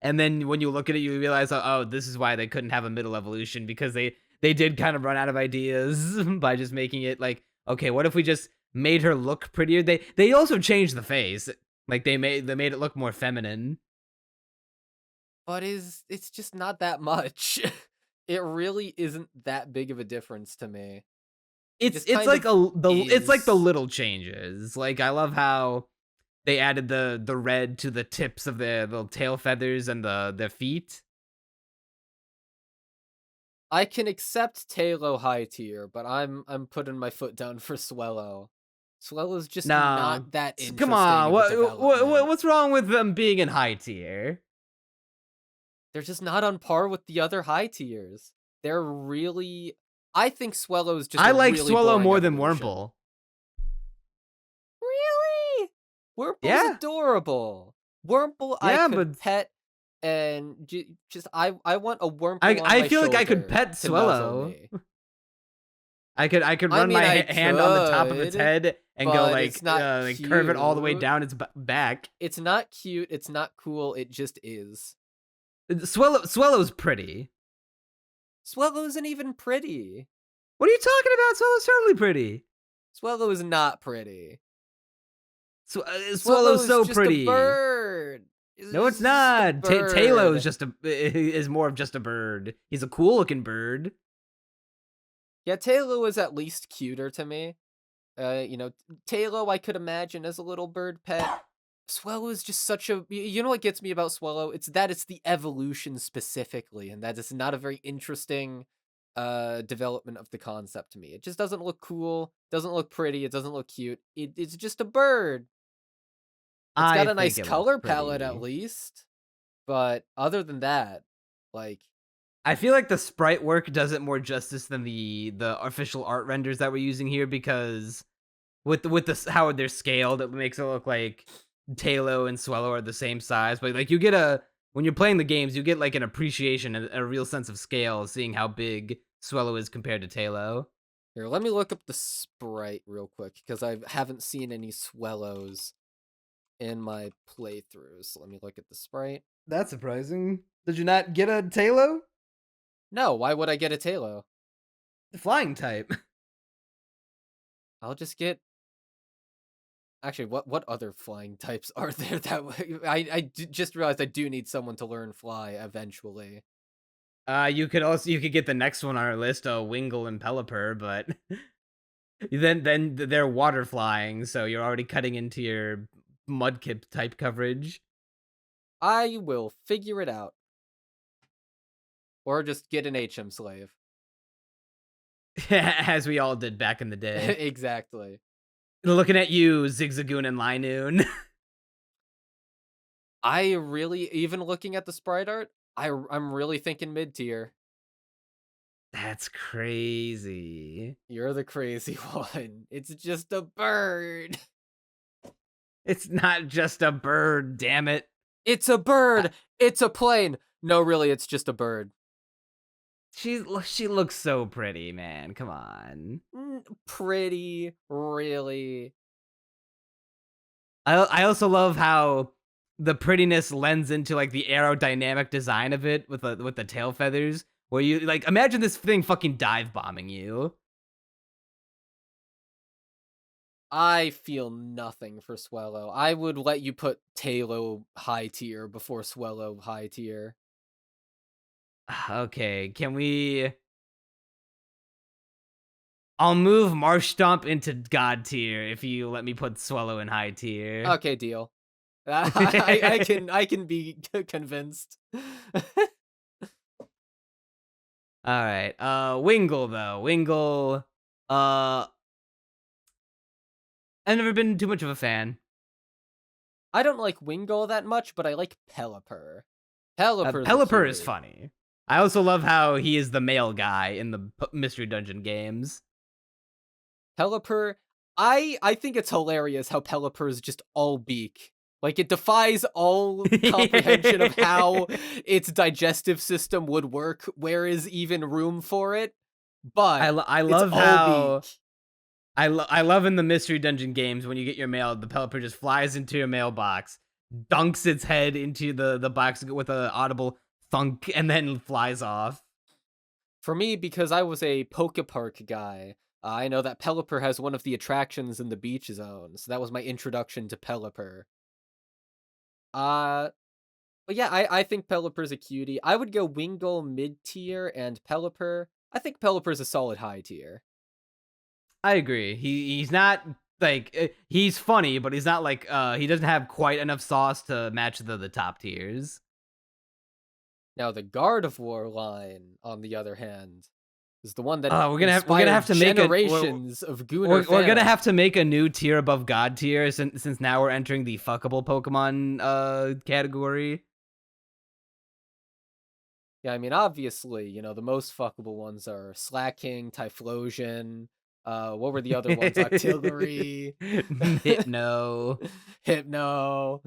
and then when you look at it you realize, oh, this is why they couldn't have a middle evolution, because they did kind of run out of ideas by just making it like, okay, what if we just made her look prettier. They also changed the face, like they made it look more feminine.
But it's just not that much. It really isn't that big of a difference to me. It just
It's
kind
like
of
it's like the
is.
little changes. Like I love how they added the red to the tips of the little tail feathers and the feet.
I can accept Talo high tier, but I'm putting my foot down for Swellow. Swellow's just
Nah,
not that
come
interesting
on.
of a development.
What's wrong with them being in high tier?
They're just not on par with the other high tiers. They're really I think Swellow is just
I
a
like
really
Swallow
boring
more than
evolution.
Wurmple.
Really? Wurmple's
Yeah,
adorable. Wurmple I
yeah,
could
but
pet and just I want a Wurmple on
I
my
feel like I could
shoulder
pet
to nuzzle
Swallow.
me.
I could
I
run
mean,
my
I
hand on the top of its
could,
head and go
but it's not
like curve it all the way
cute.
down its back.
It's not cute, it's not cool, it just is.
Swallow's pretty.
Swallow isn't even pretty.
What are you talking about? Swallow's totally pretty.
Swallow is not pretty. Swallow
Swallow's
is
so
just a
pretty.
bird.
No, it's
It's just a
not. Taylor
bird.
is more of just a bird. He's a cool looking bird.
Yeah, Taylor is at least cuter to me. Taylor I could imagine as a little bird pet. Swallow is just such a you know what gets me about Swallow? It's that it's the evolution specifically, and that it's not a very interesting development of the concept to me. It just doesn't look cool, doesn't look pretty, it doesn't look cute. It's just a bird. It's
I
got a
think
nice
it looks
color palette at
pretty.
least, but other than that, like
I feel like the sprite work does it more justice than the official art renders that we're using here because how they're scaled, it makes it look like Talo and Swellow are the same size. But like you get a when you're playing the games, you get like an appreciation and a real sense of scale, seeing how big Swellow is compared to Talo.
here, let me look up the sprite real quick because I haven't seen any Swellows in my playthroughs. Let me look at the sprite.
That's surprising. Did you not get a Talo?
No, why would I get a Talo?
The flying type.
I'll just get. Actually, what other flying types are there that way? Just realized I do need someone to learn fly eventually.
You could get the next one on our list, Wingle and Pelipper, but then they're water flying, so you're already cutting into your Mudkip type coverage.
I will figure it out. Or just get an HM slave.
As we all did back in the day.
Exactly.
Looking at you, Zigzagoon and Linoon.
I really, even looking at the sprite art, I'm really thinking mid tier.
That's crazy.
You're the crazy one. It's just a bird.
It's not just a bird, damn it.
It's a
Uh,
bird. It's a plane. No, really, it's just a bird.
she looks so pretty, man. Come on.
Pretty, really.
I also love how the prettiness lends into like the aerodynamic design of it with the tail feathers. Where you like imagine this thing fucking dive bombing you.
I feel nothing for Swellow. I would let you put Talo high tier before Swellow high tier.
Okay, can we? I'll move Marshtomp into God tier if you let me put Swallow in high tier.
Okay, deal. I can be convinced.
All right. Wingle though. Wingle. Uh, I've never been too much of a fan.
I don't like Wingull that much, but I like Pelipper. Pelipper's a
Pelipper is
cutie.
funny. I also love how he is the male guy in the Mystery Dungeon games.
Pelipper, I think it's hilarious how Pelipper is just all beak. Like it defies all comprehension of how its digestive system would work. Where is even room for it? But
I
it's
love
all beak.
how I love in the Mystery Dungeon games when you get your mail, the Pelipper just flies into your mailbox, dunks its head into the box with a audible thunk, and then flies off.
For me, because I was a Poke Park guy, I know that Pelipper has one of the attractions in the beach zone. So that was my introduction to Pelipper. Uh, but yeah, I think Pelipper's a cutie. I would go Wingull mid tier and Pelipper. I think Pelipper's a solid high tier.
I agree. He's not like he's funny, but he's not like he doesn't have quite enough sauce to match the top tiers.
Now the Gardevoir line, on the other hand, is the one that
We're gonna have
inspired
to make a
generations of Gooner
we're gonna have
fans.
to make a new tier above God tier since now we're entering the fuckable Pokemon category.
Yeah, I mean, obviously, the most fuckable ones are Slacking, Typhlosion. What were the other ones? Octillery,
Hypno.
Hypno.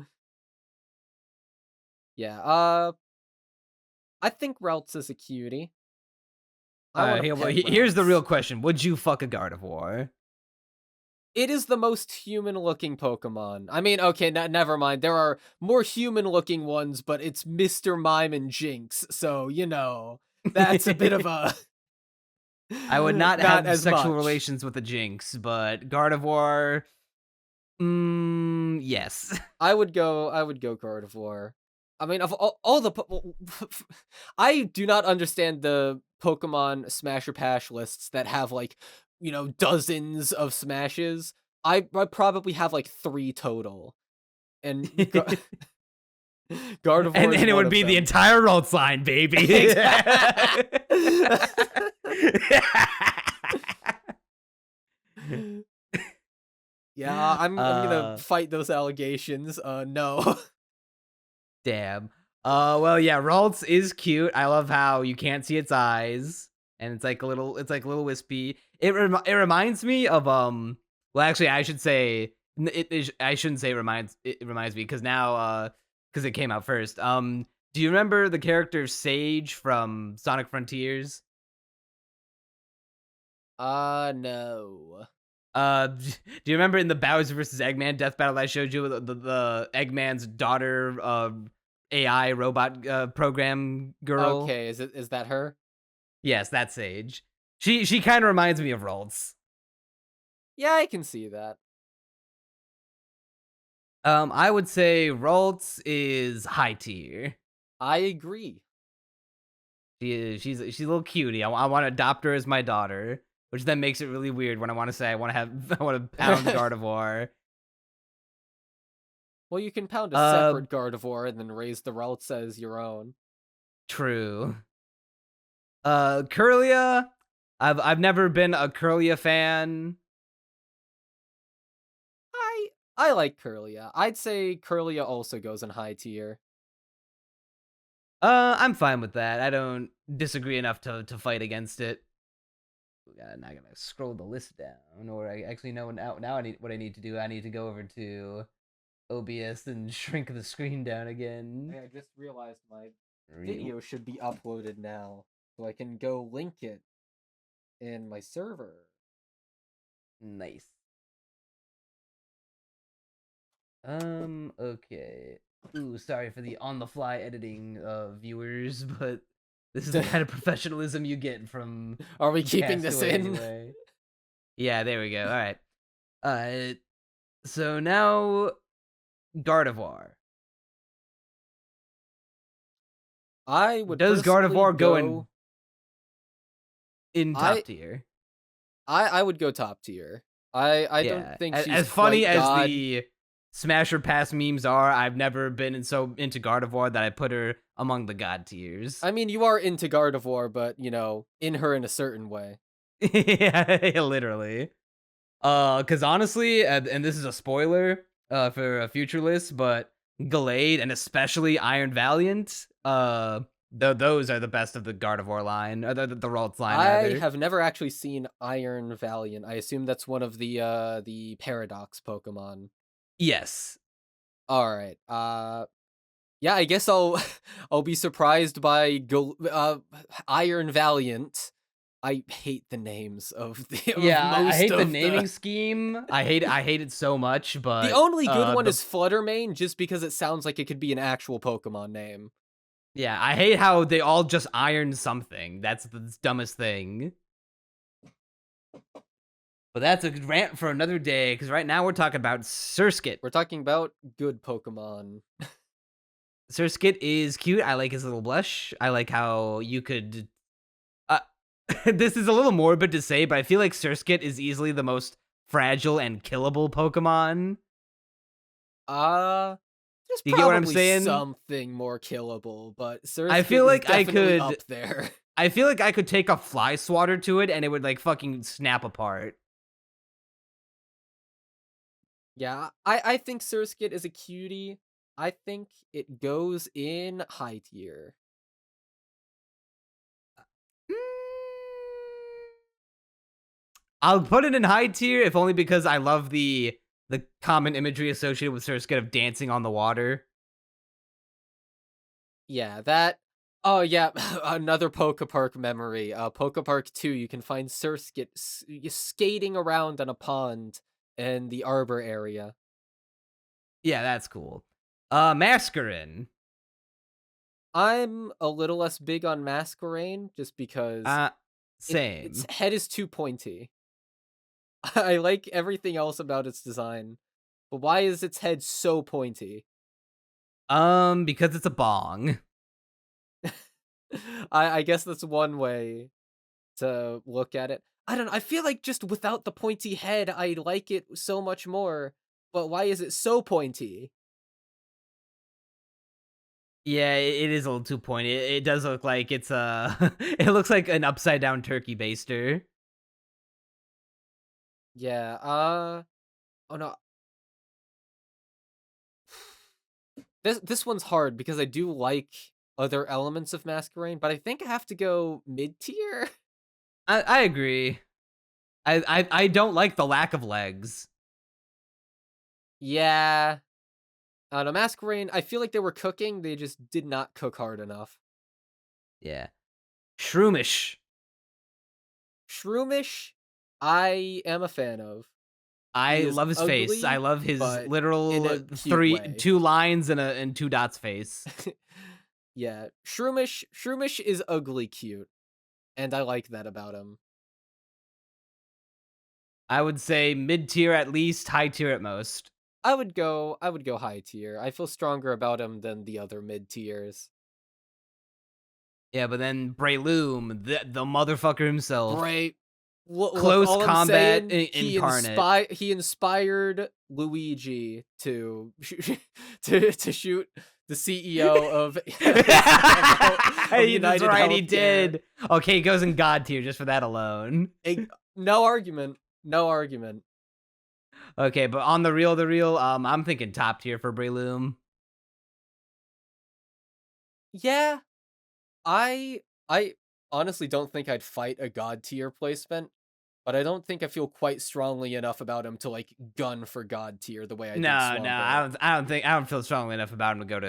Yeah. I think Ralts is a cutie. I want a
Well,
pet
here's the real
Ralts.
question: would you fuck a Gardevoir?
It is the most human-looking Pokemon. I mean, okay, never mind. There are more human-looking ones, but it's Mr. Mime and Jinx, so, that's a bit of a
I would not
not
have
as
sexual
much.
relations with a Jinx, but Gardevoir, yes.
I would go Gardevoir. I mean, of all the I do not understand the Pokemon Smash or Pash lists that have, like, dozens of smashes. I probably have, like, 3 total, and Gardevoir is
And it
one
would
of
be the
them.
entire Ralt line, baby.
Yeah, I'm gonna
uh,
fight those allegations, no.
Damn. Well, yeah, Ralts is cute. I love how you can't see its eyes, and it's like a little wispy. It reminds me of Well, actually, I should say I shouldn't say it reminds me because now because it came out first. Do you remember the character Sage from Sonic Frontiers?
No.
Do you remember in the Bowser versus Eggman death battle I showed you the Eggman's daughter AI robot program girl?
Okay, is that her?
Yes, that's Sage. She kind of reminds me of Ralts.
Yeah, I can see that.
I would say Ralts is high tier.
I agree.
She's a little cutie. I want to adopt her as my daughter, which then makes it really weird when I want to say I want to have I want to pound Gardevoir.
Well, you can pound a
Uh,
separate Gardevoir and then raise the Ralts as your own.
True. Curlia. I've never been a Curlia fan.
I like Curlia. I'd say Curlia also goes in high tier.
I'm fine with that. I don't disagree enough to fight against it. I'm not gonna scroll the list down, or I actually know now. I need what I need to do. I need to go over to OBS and shrink the screen down again.
Hey, I just realized my
Real
video should be uploaded now, so I can go link it in my server.
nice. Okay. Ooh, sorry for the on the fly editing viewers, but this is the kind of professionalism you get from
Are we keeping this
Castaway
in?
anyway. Yeah, there we go. All right. So now Gardevoir.
I would
Does
personally
Gardevoir go
go.
in
I
top tier?
I would go top tier. I don't
Yeah.
think she's
As funny
quite
as
God.
the Smasher Pass memes are, I've never been so into Gardevoir that I put her among the god tiers.
I mean, you are into Gardevoir, but in her in a certain way.
Yeah, literally. Cause honestly, and this is a spoiler, for a future list, but Gallade and especially Iron Valiant, those are the best of the Gardevoir line, or the Ralts line
I
rather.
have never actually seen Iron Valiant. I assume that's one of the Paradox Pokemon.
Yes.
All right. Yeah, I guess I'll I'll be surprised by Iron Valiant. I hate the names of the of
Yeah, I
most
hate the
of
naming
the.
scheme. I hate it so much,
The
but
only good one
the
is Fluttermane, just because it sounds like it could be an actual Pokemon name.
yeah, I hate how they all just iron something. That's the dumbest thing. But that's a rant for another day, because right now we're talking about Surskit.
We're talking about good Pokemon.
Surskit is cute. I like his little blush. I like how you could. Uh, this is a little morbid to say, but I feel like Surskit is easily the most fragile and killable Pokemon.
Uh, there's
Do you get what I'm
probably
saying?
something more killable, but
I
Surskit
feel
is
like I
definitely
could.
up there.
I feel like I could take a fly swatter to it and it would like fucking snap apart.
Yeah, I think Surskit is a cutie. I think it goes in high tier.
I'll put it in high tier if only because I love the common imagery associated with Surskit of dancing on the water.
Yeah, that. Oh yeah, another Poke Park memory. Poke Park 2, you can find Surskit skating around on a pond in the arbor area.
Yeah, that's cool. Mascarin.
I'm a little less big on Masquerain just because
Uh,
its
same.
head is too pointy. I like everything else about its design, but why is its head so pointy?
Because it's a bong.
I guess that's one way to look at it. I don't know. I feel like just without the pointy head, I like it so much more. But why is it so pointy?
Yeah, it is a little too pointy. It does look like it's it looks like an upside down turkey baster.
Yeah. Oh no. This one's hard because I do like other elements of Masquerain, but I think I have to go mid tier.
I agree. I don't like the lack of legs.
Yeah. I don't know. Masquerain. I feel like they were cooking. They just did not cook hard enough.
Yeah. Shroomish.
Shroomish. I am a fan of. He
I
is
love his face. I
ugly,
love his
but in a
literal
cute
three
way.
two lines and two dots face.
Yeah, Shroomish is ugly cute, and I like that about him.
I would say mid tier at least, high tier at most.
I would go high tier. I feel stronger about him than the other mid tiers.
Yeah, but then Breloom, the motherfucker himself,
Bray, look,
close
all I'm
combat
saying,
incarnate.
he inspired Luigi to to shoot the CEO of of
That's
United
right, he
Healthcare.
did. Okay, he goes in god tier just for that alone.
No argument, no argument.
Okay, but on the real, I'm thinking top tier for Breloom.
Yeah, I honestly don't think I'd fight a god tier placement, but I don't think I feel quite strongly enough about him to like gun for god tier the way I did
No,
Swampert.
I don't feel strongly enough about him to go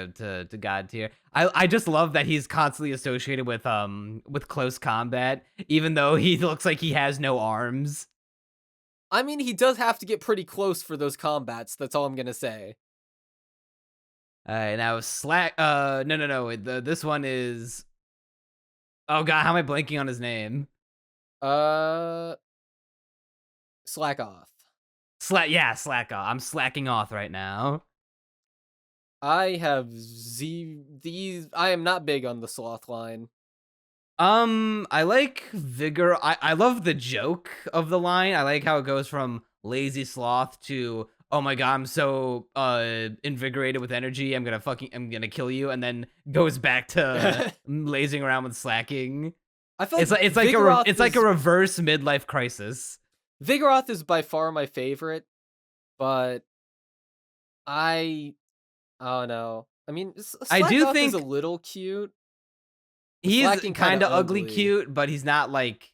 to god tier. I just love that he's constantly associated with close combat, even though he looks like he has no arms.
I mean, he does have to get pretty close for those combats. That's all I'm gonna say.
Now Slack. No. This one is. Oh god, how am I blanking on his name?
Uh, slack off.
Yeah, slack off. I'm slacking off right now.
I have these. I am not big on the sloth line.
I like vigor. I love the joke of the line. I like how it goes from lazy sloth to oh my god, I'm so invigorated with energy. I'm gonna kill you, and then goes back to
I
lazing around with slacking.
feel like
It's like a reverse midlife crisis.
Vigoroth is by far my favorite, but I oh no. I mean,
I do
Slackoff is a
think
little cute.
he's
Slacking kind
kind
of
of ugly
ugly.
cute, but he's not like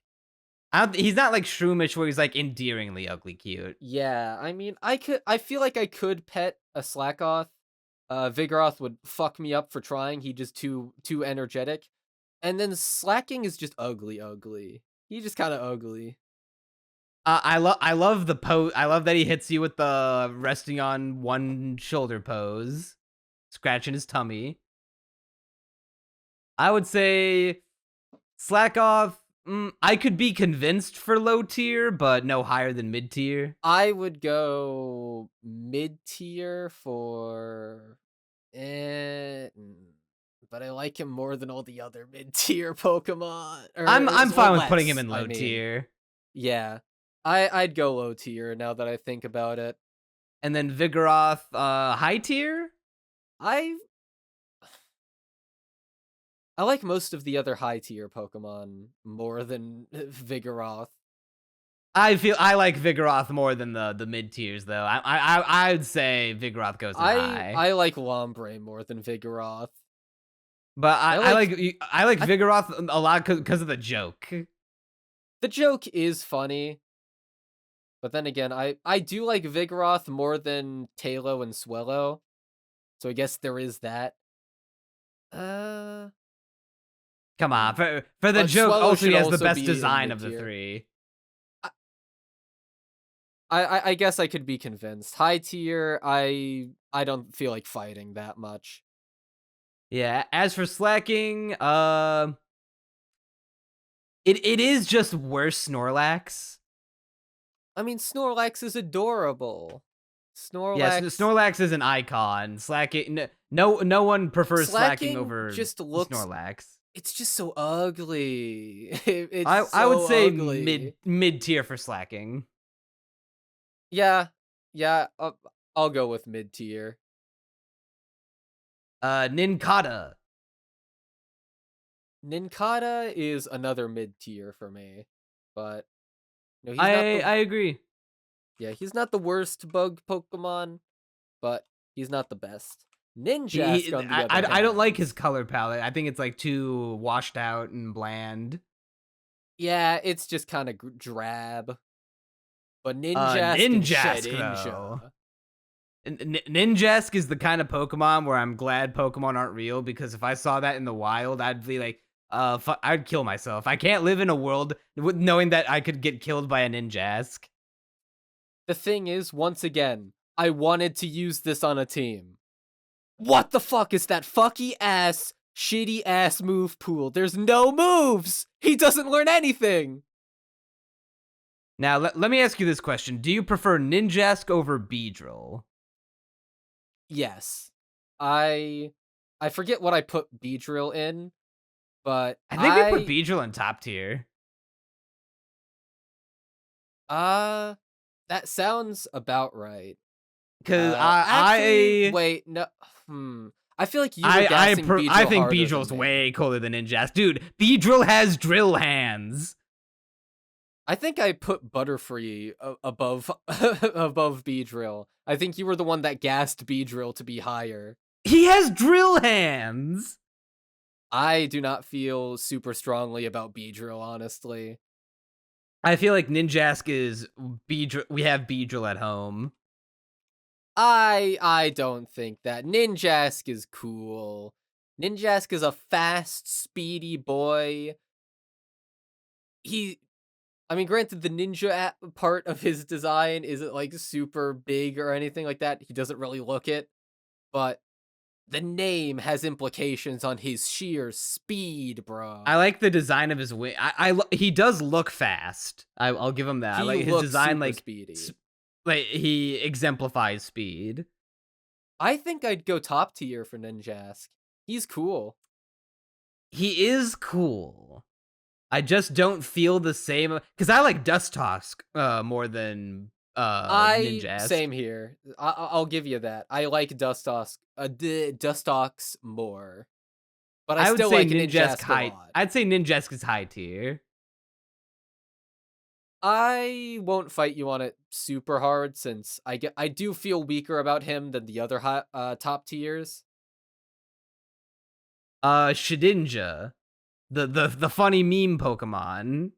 he's not like Shroomish where he's like endearingly ugly cute.
Yeah, I mean, I feel like I could pet a Slackoth. Vigoroth would fuck me up for trying. He just too energetic. And then Slacking is just ugly, ugly. He just kind of ugly.
I love the pose. I love that he hits you with the resting on one shoulder pose, scratching his tummy. I would say slack off. I could be convinced for low tier, but no higher than mid tier.
I would go mid tier for but I like him more than all the other mid tier Pokemon.
I'm
Or
fine with putting him
less,
in
I
low
mean.
tier.
Yeah. I'd go low tier now that I think about it.
And then Vigoroth, high tier.
I I like most of the other high tier Pokemon more than Vigoroth.
I like Vigoroth more than the mid tiers though. I'd say Vigoroth goes in high,
I like Lombre more than Vigoroth.
but
I like
I like
I
Vigoroth a lot because of the joke.
the joke is funny, but then again, I do like Vigoroth more than Talo and Swellow. So I guess there is that. Uh
Come on,
Hmm.
for the
But
joke,
Swellow
also
should
he has the
also
best
be in
design
mid
of the
tier.
three.
I guess I could be convinced. High tier, I don't feel like fighting that much.
Yeah. As for slacking, it is just worse Snorlax.
I mean, Snorlax is adorable.
Yes,
Snorlax
Snorlax is an icon. Slacking, no one prefers slacking
slacking
over
just looks
Snorlax.
it's just so ugly. It's
I would
so
say
ugly.
mid tier for slacking.
Yeah. Yeah, I'll go with mid tier.
Nincada.
Nincada is another mid tier for me, but no, he's not
I
the
I agree.
yeah, he's not the worst bug Pokemon, but he's not the best. Ninjask,
He
on the other
I don't like his
hand,
color palette. I think it's like too washed out and bland.
yeah, it's just kind of drab. But Ninjask and
Ninjask though.
Shedinja.
Ninjask is the kind of Pokemon where I'm glad Pokemon aren't real, because if I saw that in the wild, I'd be like, I'd kill myself. I can't live in a world with knowing that I could get killed by a Ninjask.
The thing is, once again, I wanted to use this on a team. What the fuck is that fucky ass, shitty ass move pool? There's no moves! He doesn't learn anything!
Now, let me ask you this question. Do you prefer Ninjask over Beedrill?
Yes. I I forget what I put Beedrill in, but
I think we put Beedrill in top tier.
uh that sounds about right.
Because
Actually, wait, no, hmm. I feel like you were
I
gassing
I
Beedrill
think
harder than
Beedrill's
me.
way cooler than Ninjask. Dude, Beedrill has drill hands.
I think I put Butterfree above above Beedrill. I think you were the one that gassed Beedrill to be higher.
He has drill hands.
I do not feel super strongly about Beedrill, honestly.
I feel like Ninjask is Beedrill. We have Beedrill at home.
I don't think that. Ninjask is cool. Ninjask is a fast, speedy boy. He I mean, granted, the part of his design isn't like super big or anything like that. He doesn't really look it, but the name has implications on his sheer speed,
I
bro.
like the design of his wing. He does look fast. I'll give him that. I
He
like his
looks
design.
super speedy.
Like he exemplifies speed.
I think I'd go top tier for Ninjask. He's cool.
He is cool. I just don't feel the same because I like Dustosk more than
I
Ninjask.
same here. I'll give you that. I like Dustox more, but I
I would
still
say
like
Ninjask
Ninjask a
high.
lot.
I'd say Ninjask is high tier.
I won't fight you on it super hard since I do feel weaker about him than the other top tiers.
Shedinja, the funny meme Pokemon.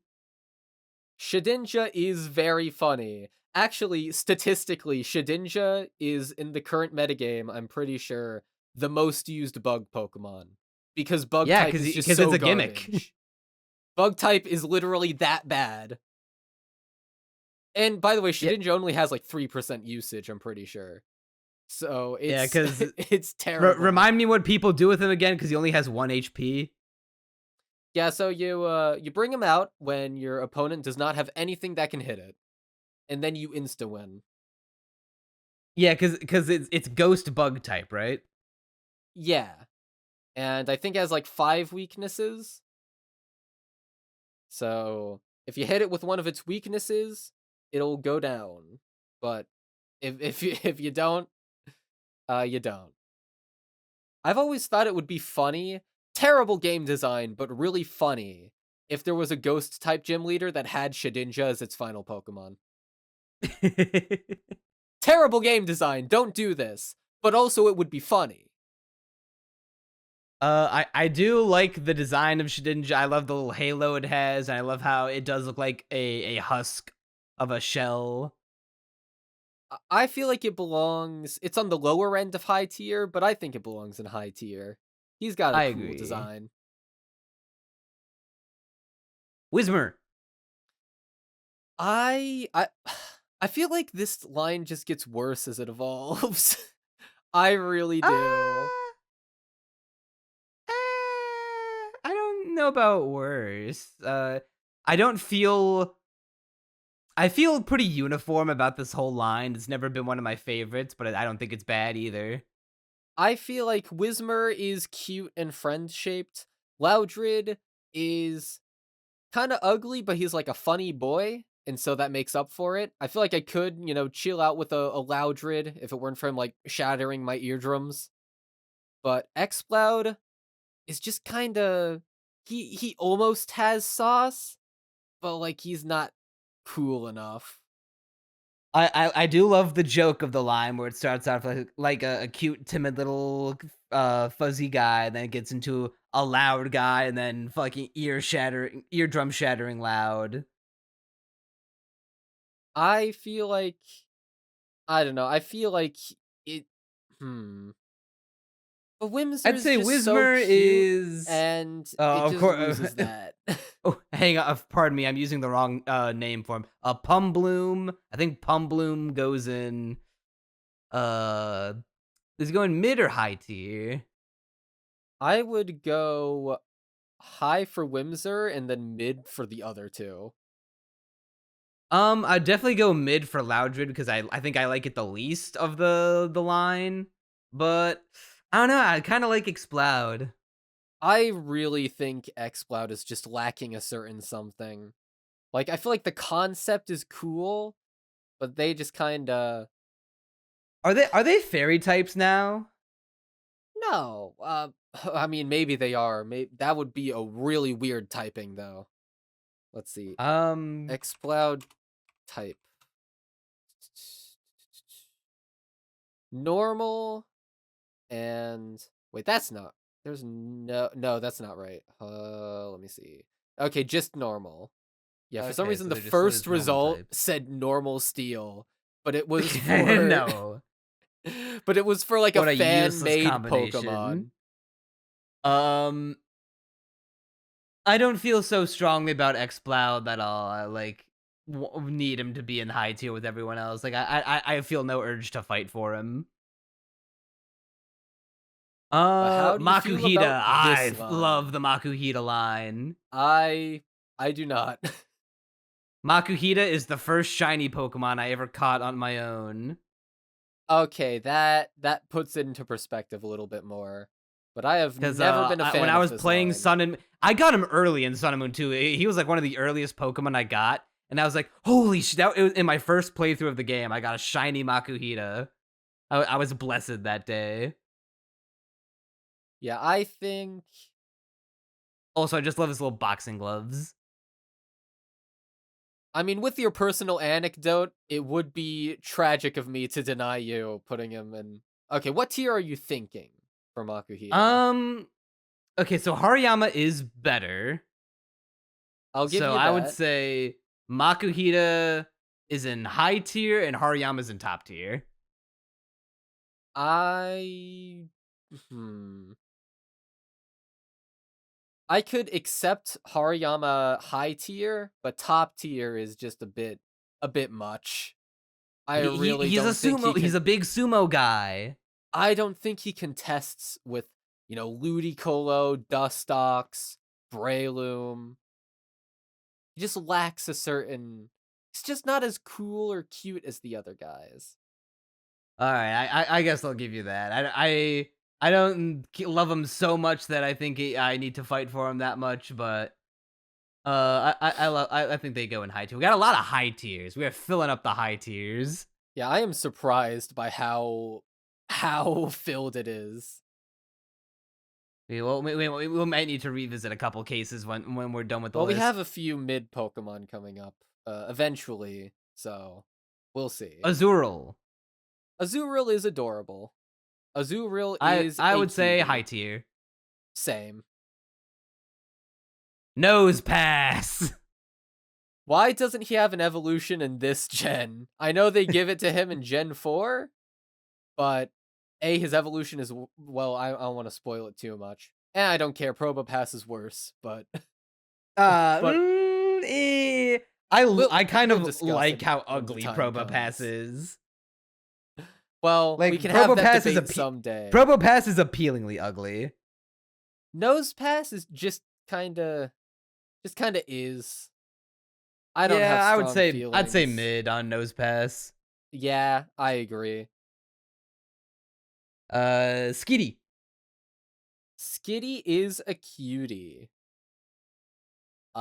Shedinja is very funny. Actually, statistically, Shedinja is in the current metagame, I'm pretty sure, the most used bug Pokemon. Because bug
Yeah,
type is just
because it's
so
a gimmick.
garbage. Bug type is literally that bad. And by the way,
Yeah,
Shedinja only has like 3% usage, I'm pretty sure. So
yeah.
it's
Because
it's terrible.
remind me what people do with him again, because he only has 1 HP.
Yeah, so you bring him out when your opponent does not have anything that can hit it, and then you insta win.
Yeah, because it's ghost bug type, right?
Yeah, and I think it has like 5 weaknesses. So if you hit it with one of its weaknesses, it'll go down. But if you if you don't, you don't. I've always thought it would be funny, terrible game design, but really funny if there was a ghost type gym leader that had Shedinja as its final Pokemon. Terrible game design, don't do this. But also it would be funny.
I do like the design of Shedinja. I love the little halo it has, and I love how it does look like a husk of a shell.
I feel like it belongs it's on the lower end of high tier, but I think it belongs in high tier. He's got a
I
cool
agree.
design.
Whismer.
I I feel like this line just gets worse as it evolves. I really do.
Ah, I don't know about worse. I don't feel. I feel pretty uniform about this whole line. It's never been one of my favorites, but I don't think it's bad either.
I feel like Whismer is cute and friend-shaped. Loudred is kinda ugly, but he's like a funny boy, and so that makes up for it. I feel like I could, chill out with a Loudred if it weren't for him, like, shattering my eardrums. But Xcloud is just kinda he almost has sauce, but, like, he's not cool enough.
I do love the joke of the line where it starts off like a cute, timid little fuzzy guy, then it gets into a loud guy, and then fucking eardrum shattering loud.
I feel like I don't know, I feel like it hmm. But Whimsir
I'd
is
say
just so
Whismer
cute,
is,
and it
of
just
course.
loses that.
Oh, hang on. Pardon me. I'm using the wrong name for him. Pumbloom. I think Pumbloom goes in. Uh, is he going mid or high tier?
I would go high for Whimsir and then mid for the other 2.
I'd definitely go mid for Loudred because I think I like it the least of the line. But I don't know. I kind of like Explode.
I really think Xploud is just lacking a certain something. Like, I feel like the concept is cool, but they just kinda
Are they fairy types now?
no, I mean, maybe they are, that would be a really weird typing, though. Let's see,
Um,
Xploud type. Normal and wait, that's not there's no, that's not right. Let me see. Okay, just normal. Yeah, for some
okay,
reason
so
the
they're
first
just normal
result
types.
said normal steel, but it was for
No.
but it was for like a
What a useless
fan-made
combination.
Pokemon.
Um, I don't feel so strongly about Xploud that I'll like need him to be in high tier with everyone else. Like I feel no urge to fight for him.
How do you feel about
Makuhita.
this
I
line?
love the Makuhita line.
I I do not.
Makuhita is the first shiny Pokemon I ever caught on my own.
Okay, that puts it into perspective a little bit more. But I have
Because
never been a
when
fan
I
of
was
this
playing
line.
Sun and I got him early in Sun and Moon too. He was like one of the earliest Pokemon I got, and I was like, "Holy shit!" That it was in my first playthrough of the game. I got a shiny Makuhita. I was blessed that day.
Yeah, I think
Also, I just love his little boxing gloves.
I mean, with your personal anecdote, it would be tragic of me to deny you putting him in. Okay, what tier are you thinking for Makuhita?
Um, okay, so Hariyama is better.
I'll give
So
you
I would
that.
say Makuhita is in high tier and Hariyama's in top tier.
I hmm. I could accept Hariyama high tier, but top tier is just a bit much. I really
He's a
don't think he
sumo. He's
can
a big sumo guy.
I don't think he contests with, Ludicolo, Dustox, Breloom. He just lacks a certain he's just not as cool or cute as the other guys.
All right, I guess I'll give you that. I don't love him so much that I think I need to fight for him that much, but I think they go in high tier. We got a lot of high tiers. We are filling up the high tiers.
Yeah, I am surprised by how filled it is.
We might need to revisit a couple cases when we're done with the
Well, we have
list.
a few mid Pokemon coming up eventually, so we'll see.
Azurill.
Azurill is adorable. Azurill
I
is
I
a
would say high
cutie.
tier.
Same.
Nose pass.
Why doesn't he have an evolution in this gen? I know they give it to him in Gen 4, but A, his evolution is, well, I don't want to spoil it too much. And I don't care, Probopass is worse, but, but
I kind
We'll
of
discuss
like
it
how
when the
ugly
time
Probopass
comes.
is.
Well, we
Like
can have that
Probopass is
debate someday.
Probopass is appealingly ugly.
Nose pass is just kinda is. I don't have
Yeah,
strong
I'd say
feelings.
mid on Nosepass.
Yeah, I agree.
Skitty.
Skitty is a cutie.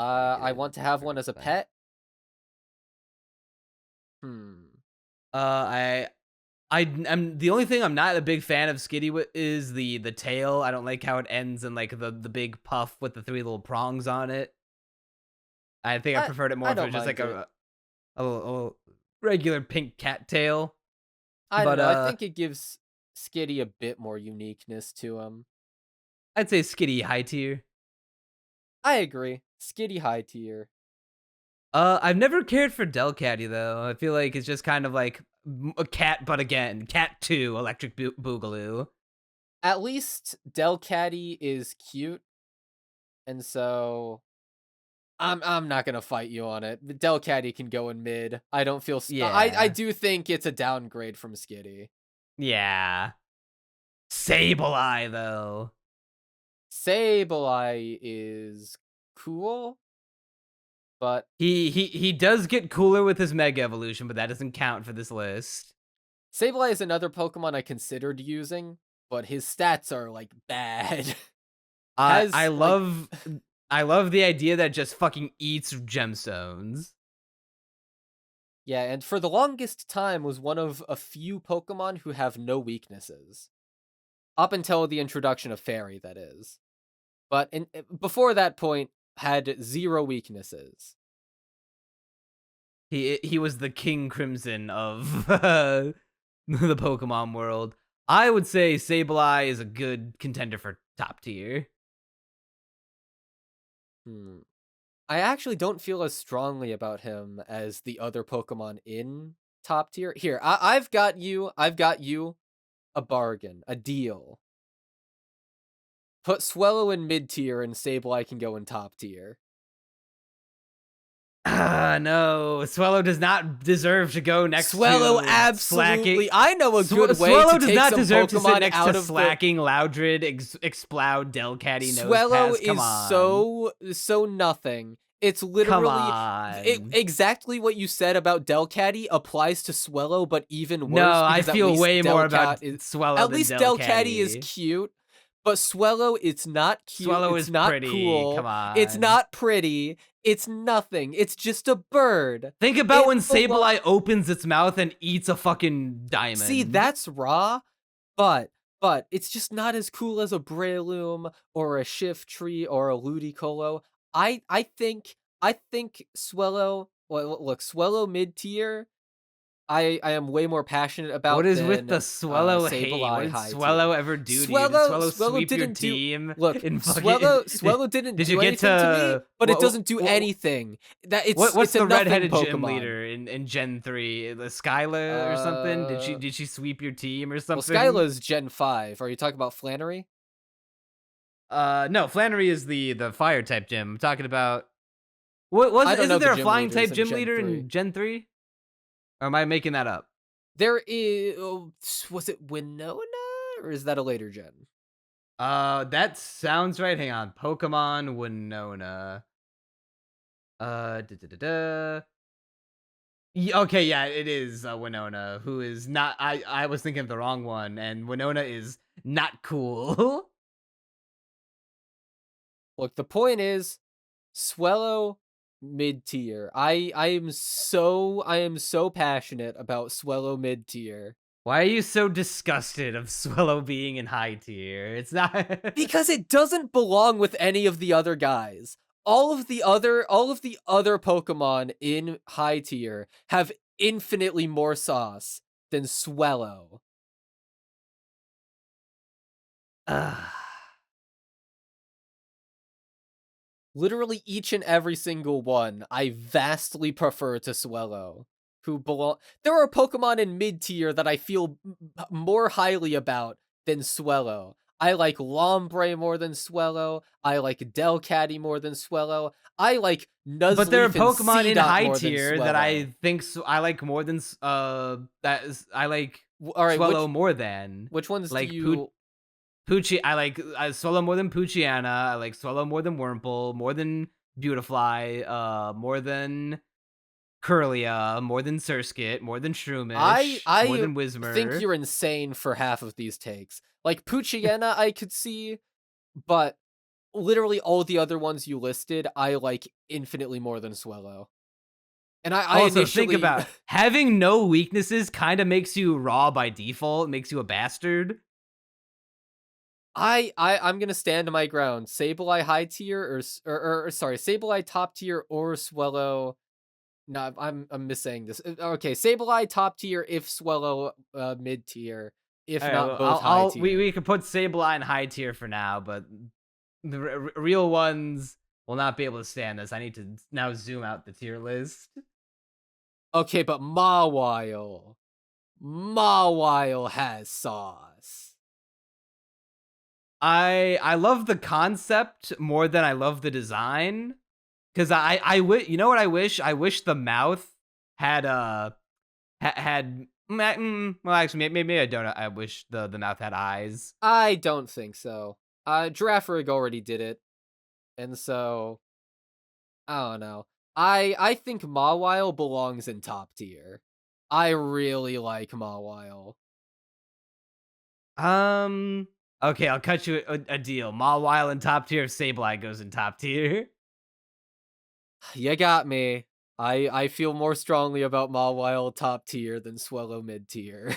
Like it
I
is.
want to have one as a
Fine.
pet. Hmm.
I am the only thing I'm not a big fan of Skitty is the tail. I don't like how it ends in like the big puff with the three little prongs on it. I think I
I
preferred it more
I
if it
don't
was just like
mind it.
a regular pink cat tail.
I don't
But
know, I think it gives Skitty a bit more uniqueness to him.
I'd say Skitty high tier.
I agree. Skitty high tier.
I've never cared for Delcatty though. I feel like it's just kind of like a cat, but again, Cat 2, Electric Boogaloo.
At least Delcatty is cute, and so I'm not gonna fight you on it. Delcatty can go in mid. I don't feel I
Yeah.
do think it's a downgrade from Skitty.
Yeah. Sableye though.
Sableye is cool, but
He does get cooler with his Mega Evolution, but that doesn't count for this list.
Sableye is another Pokemon I considered using, but his stats are like bad.
I I
Has like
love I love the idea that it just fucking eats gemstones.
yeah, and for the longest time was one of a few Pokemon who have no weaknesses. Up until the introduction of Fairy, that is. But before that point, had zero weaknesses.
He was the King Crimson of the Pokemon world. I would say Sableye is a good contender for top tier.
Hmm. I actually don't feel as strongly about him as the other Pokemon in top tier. Here, I've got you a bargain, a deal. Put Swellow in mid tier and Sableye can go in top tier.
Ah, no. Swallow does not deserve to go next
Swellow
to Slacking.
absolutely. I know a good way to
Swallow does
take
not
some
deserve to sit
Pokemon
next to
out of the
Slacking, Loudred, Exploud, Delcatty,
Swellow
Nosepass. Come
is
on.
so nothing. It's
Come
literally
on.
exactly what you said about Delcatty applies to Swellow, but even
No,
worse
I
because
feel way more about Swallow
At
than
least Delcatty is
Delcatty.
cute, but Swellow it's not cute,
Swallow
it's
is
not
pretty. Come
cool, it's
on.
not pretty, it's nothing. It's just a bird.
Think about
It
when
belongs.
Sableye opens its mouth and eats a fucking
See,
diamond.
that's raw, but it's just not as cool as a Breloom or a Shiftry or a Ludicolo. I think Swellow. Well, look, Swellow mid tier. I am way more passionate
What
about
is with the
than
Swallow hate? What
Sableye
did
high tier.
Swallow ever do to you? Did Swallow
Swellow
sweep your
didn't do.
team
Look,
in fucking?
Swellow didn't
Did you
do
get
anything to me,
to
but it doesn't do anything. That
what's
it's a
the
nothing
redheaded gym
Pokemon.
leader in Gen 3? The Skyla or something?
Uh,
Did she sweep your team or
well,
something?
Skyla's Gen 5. Are you talking about Flannery?
No, Flannery is the fire type gym. I'm talking about
I don't know
isn't
the
there a
gym
flying
leaders
type
in
gym
Gen
leader
3.
in Gen 3? Or am I making that up?
There is was it Winona or is that a later gen?
That sounds right. Hang on. Pokemon Winona. Da, da, da, da. Okay, yeah, it is Winona, who is not. I was thinking of the wrong one, and Winona is not cool.
Look, the point is Swellow mid tier. I am so passionate about Swellow mid tier
Why are you so disgusted of Swallow being in high tier? It's not.
because it doesn't belong with any of the other guys. All of the other Pokemon in high tier have infinitely more sauce than Swellow.
Ugh.
Literally each and every single one, I vastly prefer to Swellow. Who belong? There are Pokemon in mid tier that I feel more highly about than Swellow. I like Lombre more than Swellow. I like Delcatty more than Swellow. I like
But there are
Nuzleaf and
Pokemon in
Seedot
high
more than
tier that
Swellow.
I think I like more than I like
All right,
Swellow more than
which ones do
like
you?
I like Swallow more than Poochiana. I like Swallow more than Wurmple, more than Beautifly, more than Curlia, more than Surskit, more than
I
Shroomish, more
I
than
think
Whismur.
you're insane for half of these takes. Like Poochyena, I could see, but literally all the other ones you listed, I like infinitely more than Swellow. And I
Also, think
initially
about having no weaknesses kind of makes you raw by default, makes you a bastard.
I'm gonna stand my ground. Sableye high tier or sorry, Sableye top tier or Swellow. No, I'm missaying this. Okay, Sableye top tier if Swellow mid tier, if
All right,
not
well,
both high
we
tier.
could put Sableye in high tier for now, but the real ones will not be able to stand this. I need to now zoom out the tier list.
Okay, but Mawile has sauce.
I love the concept more than I love the design. Cause you know what I wish? I wish the mouth had well actually maybe I don't. I wish the mouth had eyes.
I don't think so. Girafarig already did it, and so I don't know. I think Mawile belongs in top tier. I really like Mawile.
Um. Okay, I'll cut you a deal. Mawile in top tier. Sableye goes in top tier.
You got me. I feel more strongly about Mawile top tier than Swellow mid tier.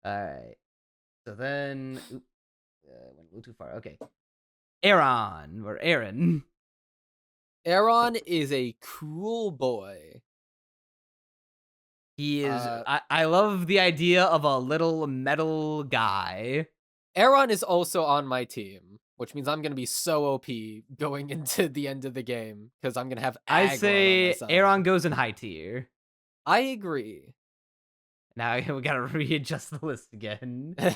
All right. So then, went a little too far. Okay, Aaron or Aaron.
Aron is a cool boy.
He is.
Uh,
I love the idea of a little metal guy.
Aron is also on my team, which means I'm gonna be so OP going into the end of the game because I'm gonna have
I
Aggron on my
say Aaron
side.
goes in high tier.
I agree.
Now we gotta readjust the list again. I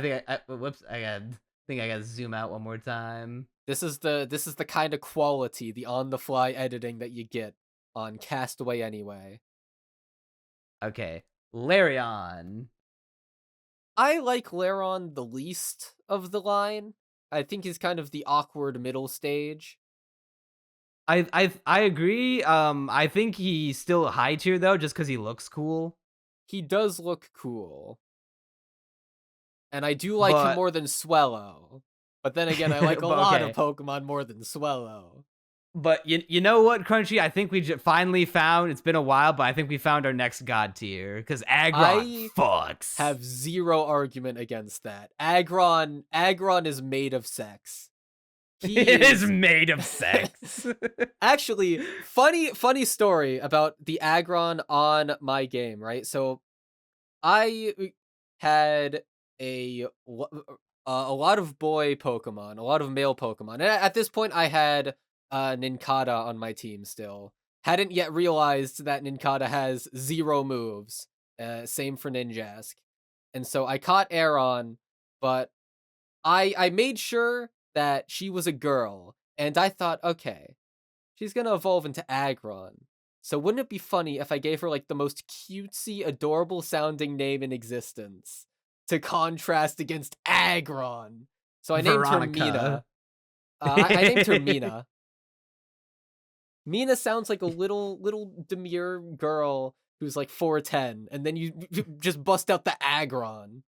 think whoops. Think I gotta zoom out one more time.
This is the kind of quality, the on the fly editing that you get on Castaway anyway.
Okay, Larion.
I like Laron the least of the line. I think he's kind of the awkward middle stage.
I agree. I think he's still high tier though, just because he looks cool.
He does look cool, and I do like him
But
more than Swellow. But then again, I like a
but
lot of
okay.
Pokemon more than Swellow.
But you know what, Crunchy? I think we finally found. It's been a while, but I think we found our next god tier because Aggron
I
fucks.
have zero argument against that. Aggron is made of sex. He
It is
is
made of sex.
actually funny story about the Aggron on my game, right? So I had a lot of boy Pokemon, a lot of male Pokemon. And at this point, I had Nincada on my team still. Hadn't yet realized that Nincada has 0 moves. Same for Ninjask. And so I caught Aeron, but I made sure that she was a girl, and I thought, okay, she's gonna evolve into Aggron. So wouldn't it be funny if I gave her like the most cutesy, adorable sounding name in existence to contrast against Aggron? So I named her
Veronica.
Mina. I named her Mina. Mina sounds like a little demure girl who's like 4'10, and then you just bust out the Aggron.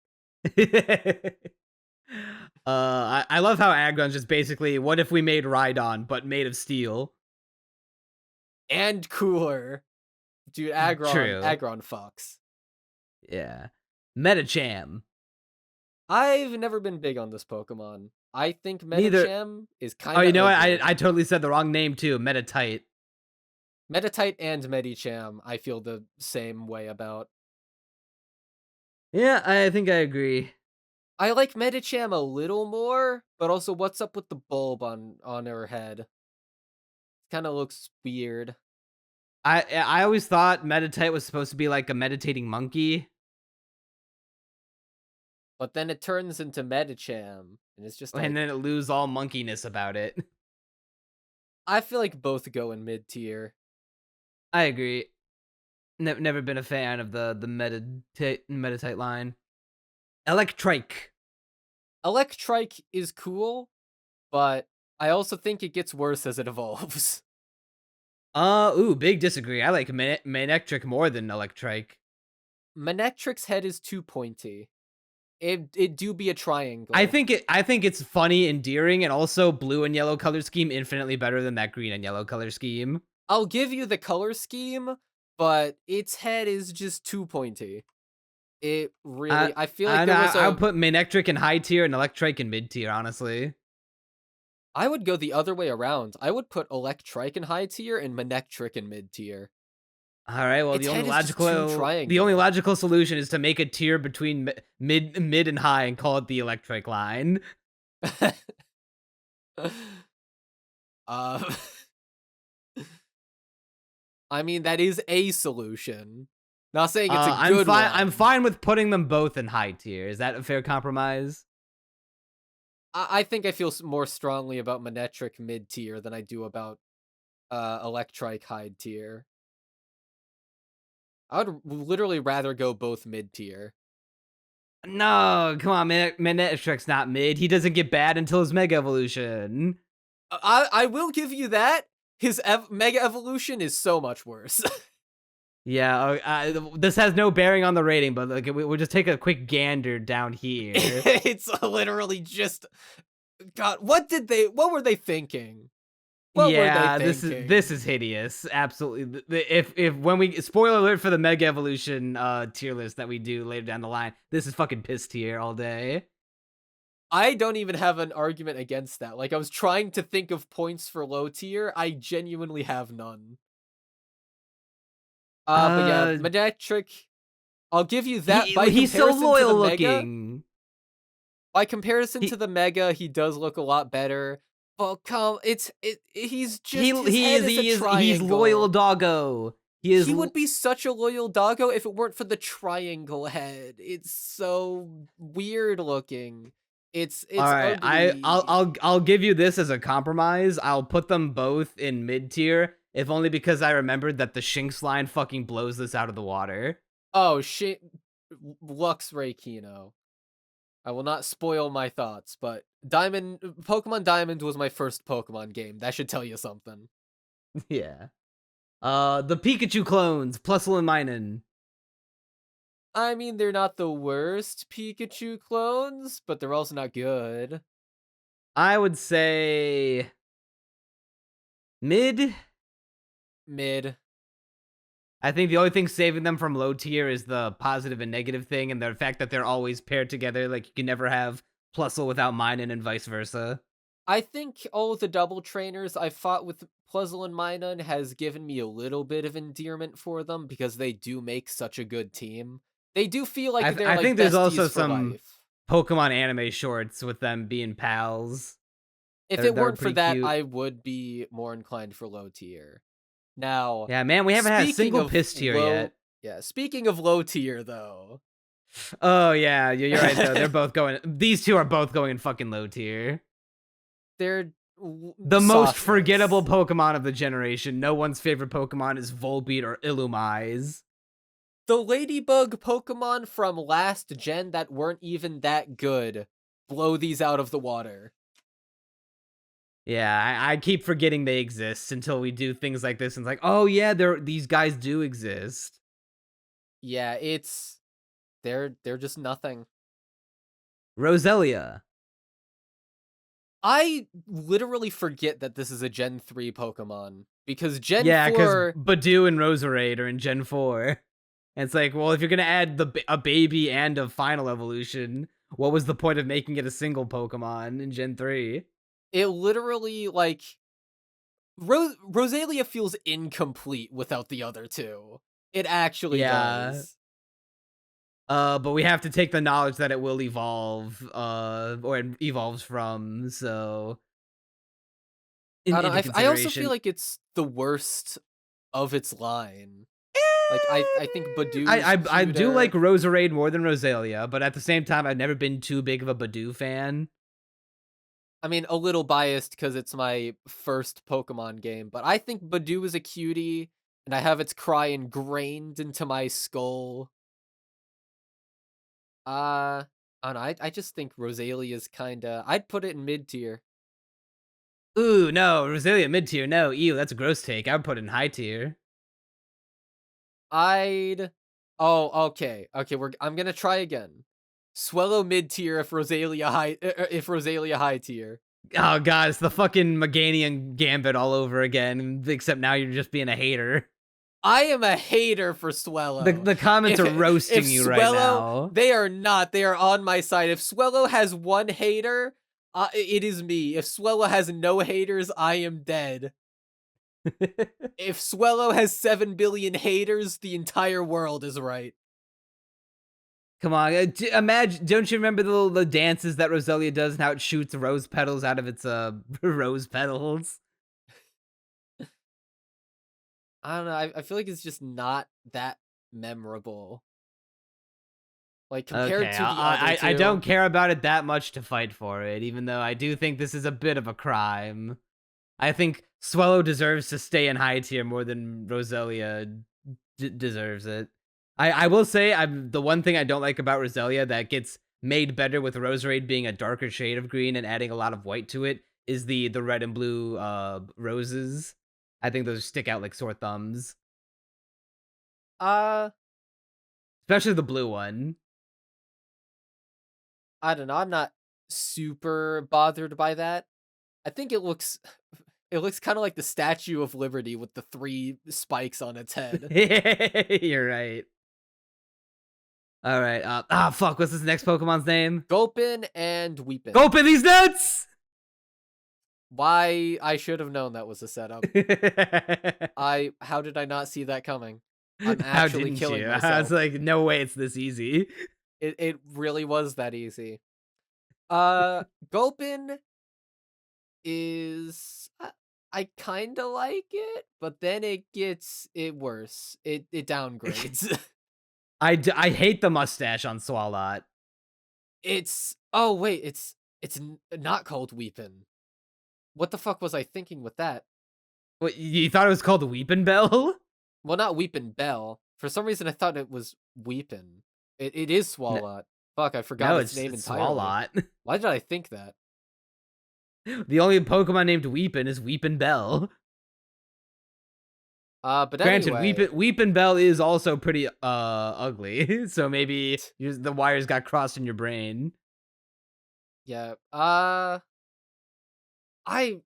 I love how Aggron's just basically what if we made Rhydon but made of steel.
And cooler. Dude,
True.
Aggron fucks.
Yeah. Metacham.
I've never been big on this Pokemon. I think
Neither.
Metacham is
Oh,
kind
you
of
know what?
ugly.
I totally said the wrong name too. Metatite.
Metatite and Medicham, I feel the same way about.
Yeah, I think I agree.
I like Medicham a little more, but also what's up with the bulb on her head? Kind of looks weird.
I always thought Metatite was supposed to be like a meditating monkey.
but then it turns into Medicham, and it's just
And
like
then it lose all monkeyness about it.
I feel like both go in mid tier.
I agree. Never been a fan of the Meditite line. Electrike.
Electrike is cool, but I also think it gets worse as it evolves.
Ooh, big disagree. I like Manectric more than Electrike.
Manectric's head is too pointy. It do be a
I
triangle.
think it's funny, endearing, and also blue and yellow color scheme infinitely better than that green and yellow color scheme.
I'll give you the color scheme, but its head is just too pointy. It
I
really I feel like there was
I'll
a
put Manectric in high tier and Electrike in mid tier, honestly.
I would go the other way around. I would put Electrike in high tier and Manectric in mid tier.
All right, well,
Its head is just too
the only
triangle.
logical solution is to make a tier between mid and high and call it the Electric line.
uh, I mean that is a solution. Not saying it's a good
I'm
one.
fine with putting them both in high tier. Is that a fair compromise?
I think I feel more strongly about Manectric mid tier than I do about Electrike high tier. I would literally rather go both mid tier.
No, come on, Manectric's not mid. He doesn't get bad until his Mega Evolution.
I will give you that. His Mega Evolution is so much worse.
Yeah, this has no bearing on the rating, but like we'll just take a quick gander down here.
It's literally just God. What were they thinking? What were they
Yeah, this
thinking?
is hideous. Absolutely. If when we spoiler alert for the Mega Evolution tier list that we do later down the line, this is fucking piss tier all day.
I don't even have an argument against that. Like I was trying to think of points for low tier. I genuinely have none. But yeah,
Uh,
Manectric. I'll give you that by
he's so
comparison to the
loyal
Mega.
looking.
By comparison to
He
the Mega, he does look a lot better. But come, he's just his
he
head
is
is a
he's loyal
triangle.
doggo. He is.
He would be such a loyal doggo if it weren't for the triangle head. It's so weird looking.
All
It's
right,
ugly.
I'll give you this as a compromise. I'll put them both in mid tier, if only because I remembered that the Shinx line fucking blows this out of the water.
Oh shit, Lux Ray Kino. I will not spoil my thoughts, but Pokemon Diamond was my first Pokemon game. That should tell you something.
Yeah. The Pikachu clones, Plusle and Minun.
I mean, they're not the worst Pikachu clones, but they're also not good.
I would say mid.
Mid.
I think the only thing saving them from low tier is the positive and negative thing, and the fact that they're always paired together. Like you can never have Plusle without Minun, and vice versa.
I think all the double trainers I fought with Plezzle and Minun has given me a little bit of endearment for them because they do make such a good team. They do feel like they're
I
like
think there's
besties
also
for
some
life.
Pokemon anime shorts with them being pals.
If it
That are
weren't for
pretty
that,
cute.
I would be more inclined for low tier. Now,
Yeah, man, we haven't had a
speaking
single
of
piss tier yet.
speaking of low tier though,
Oh yeah, you're right though. They're both going. These two are both going in fucking low tier.
they're
The most forgettable
sauceless.
Pokemon of the generation. No one's favorite Pokemon is Volbeat or Illumise.
The Ladybug Pokemon from last gen that weren't even that good blow these out of the water.
Yeah, I keep forgetting they exist until we do things like this, and it's like, oh yeah, these guys do exist.
Yeah, they're just nothing.
Roselia.
I literally forget that this is a Gen 3 Pokemon because Gen
Yeah, because
4
Badoo and Roserade are in Gen 4. And it's like, well, if you're gonna add a baby and a final evolution, what was the point of making it a single Pokemon in Gen 3?
it literally like Rosalia feels incomplete without the other two. It actually
Yeah.
does.
But we have to take the knowledge that it will evolve, or it evolves from, so
I don't
into
I also feel
consideration.
like it's the worst of its line. Like, I think Badoo's
I do like
cuter.
Roserade more than Roselia, but at the same time, I've never been too big of a Badoo fan.
I mean, a little biased because it's my first Pokemon game, but I think Badoo is a cutie, and I have its cry ingrained into my skull. I don't know, I just think Rosalia's kinda I'd put it in mid tier.
Ooh, no, Roselia mid tier. No, ew, that's a gross take. I would put it in high tier.
I'd Oh, okay. Okay, I'm gonna try again. Swellow mid tier if Rosalia high tier.
Oh god, it's the fucking Meganium Gambit all over again. Except now you're just being a hater.
I am a hater for
The
Swellow.
the comments are
If
roasting you right
Swellow,
now.
they are not. They are on my side. If Swellow has one hater, it is me. If Swellow has no haters, I am dead. If Swellow has 7 billion haters, the entire world is right.
Come on, imagine! Don't you remember the dances that Roselia does and how it shoots rose petals out of its rose petals?
I don't know. I feel like it's just not that memorable. Like compared
Okay,
to the other
I don't
two.
care about it that much to fight for it, even though I do think this is a bit of a crime. I think Swallow deserves to stay in high tier more than Roselia deserves it. I will say I'm the one thing I don't like about Roselia that gets made better with Roserade being a darker shade of green and adding a lot of white to it is the red and blue roses. I think those stick out like sore thumbs,
Uh,
especially the blue one.
I don't know. I'm not super bothered by that. I think it looks kind of like the Statue of Liberty with the 3 spikes on its head.
You're right. All right. Fuck. What's this next Pokemon's name?
Gulpin and Weepin.
Open these nuts!
Why I should have known that was a setup. How did I not see that coming? I'm
How
actually
didn't
killing
you? I was
myself.
like, no way, it's this easy.
It really was that easy. Gulpin is I kind of like it, but then it gets it worse. It downgrades.
I hate the mustache on Swalot.
It's oh wait, not called Weepin. What the fuck was I thinking with that?
What, you thought it was called Weepin' Bell?
Well, not Weepin Bell. For some reason, I thought it was Weepin. It is
N-
Swalot. Fuck, I forgot
no,
its name
it's
entirely.
Swalot.
Why did I think that?
The only Pokemon named Weepin is Weepin' Bell.
But
Granted,
anyway,
Weepin' Bell is also pretty ugly, so maybe the wires got crossed in your brain.
yeah. I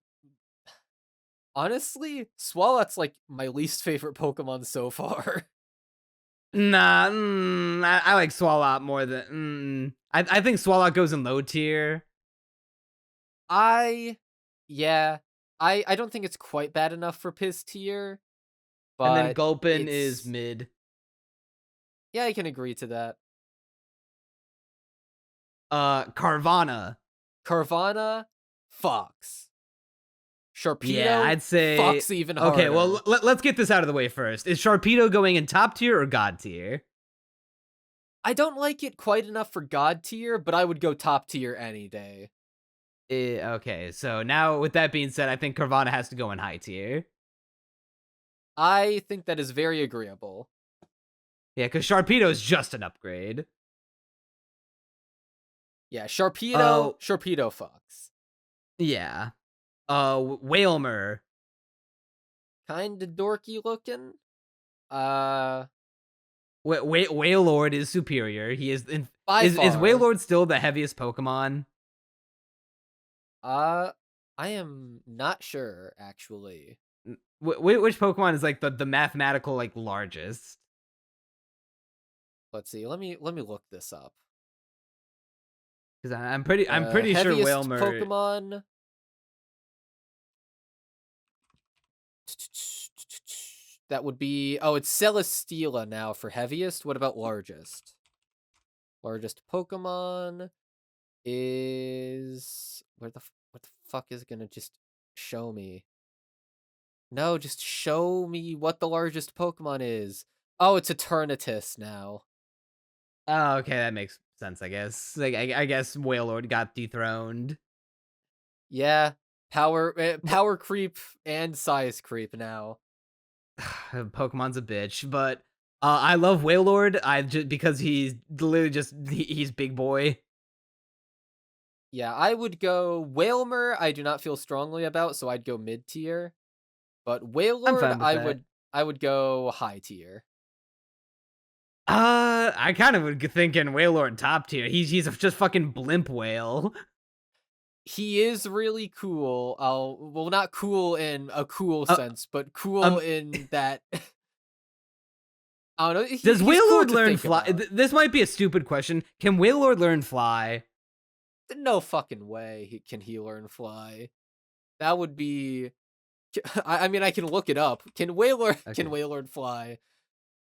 honestly, Swalot's like my least favorite Pokemon so far.
Nah, I like Swalot more than. I think Swalot goes in low tier,
I, yeah, I don't think it's quite bad enough for Piss tier,
and then
but
Gulpin is
it's
mid.
yeah, I can agree to that.
Carvana.
Carvana, Fox.
Yeah,
Sharpedo,
I'd say.
Fox even
Okay, well,
harder.
let's get this out of the way first. Is Sharpedo going in top tier or god tier?
I don't like it quite enough for God tier, but I would go top tier any day.
Okay, so now with that being said, I think Carvana has to go in high tier.
I think that is very agreeable.
Yeah, because Sharpedo is just an upgrade.
Yeah,
Uh,
Sharpedo Fox.
yeah. Whalmer.
Kinda dorky looking. Uh,
Wailord is superior. He is
by
is
far.
Wailord still the heaviest Pokemon?
Uh, I am not sure actually.
Which Pokemon is like the mathematical like largest?
Let's see. Let me look this up.
Because I'm pretty sure
Heaviest
Wailmer.
Pokemon. That would be it's Celesteela now for heaviest. What about largest? Largest Pokemon is what the fuck is gonna just show me? No, just show me what the largest Pokemon is. Oh, it's Eternatus now.
Oh, okay, that makes sense, I guess. Like, I guess Wailord got dethroned.
Yeah,
But
power creep and size creep now.
Pokemon's a bitch, but I love Wailord. I just because he's literally just he's big boy.
Yeah, I would go Wailmer, I do not feel strongly about, so I'd go mid tier. But
I'm
Wailord,
fine with that.
I would go high tier.
I kind of would thinking Wailord top tier. He's just fucking blimp whale.
He is really cool. Well, not cool in a cool
Uh,
sense, but cool
um,
in that I don't know.
does
He's cool
Wailord
to
learn
think
fly?
about.
This might be a stupid question. Can Wailord learn fly?
No fucking way can he learn fly. That would be. I mean, I can look it up. Can
Okay.
Wailord fly?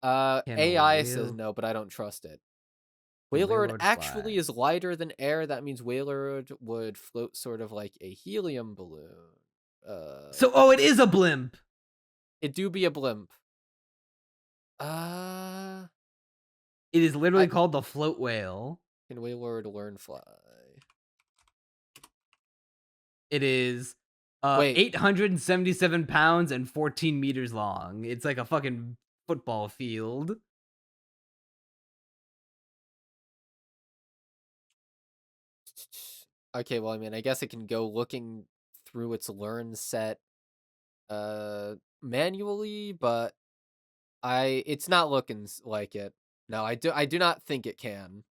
Can
AI says
Wail
no, but I don't trust it.
can
Wailord
Wailord
actually
fly?
is lighter than air. That means Wailord would float sort of like a helium balloon.
So, oh, it is a blimp.
It do be a blimp. Uh,
It is literally
I
called the float whale.
can Wailord learn fly?
It is
Wait,
877 pounds and 14 meters long. It's like a fucking football field.
okay. Well, I mean, I guess it can go looking through its learn set manually, but it's not looking like it. No, I do not think it can.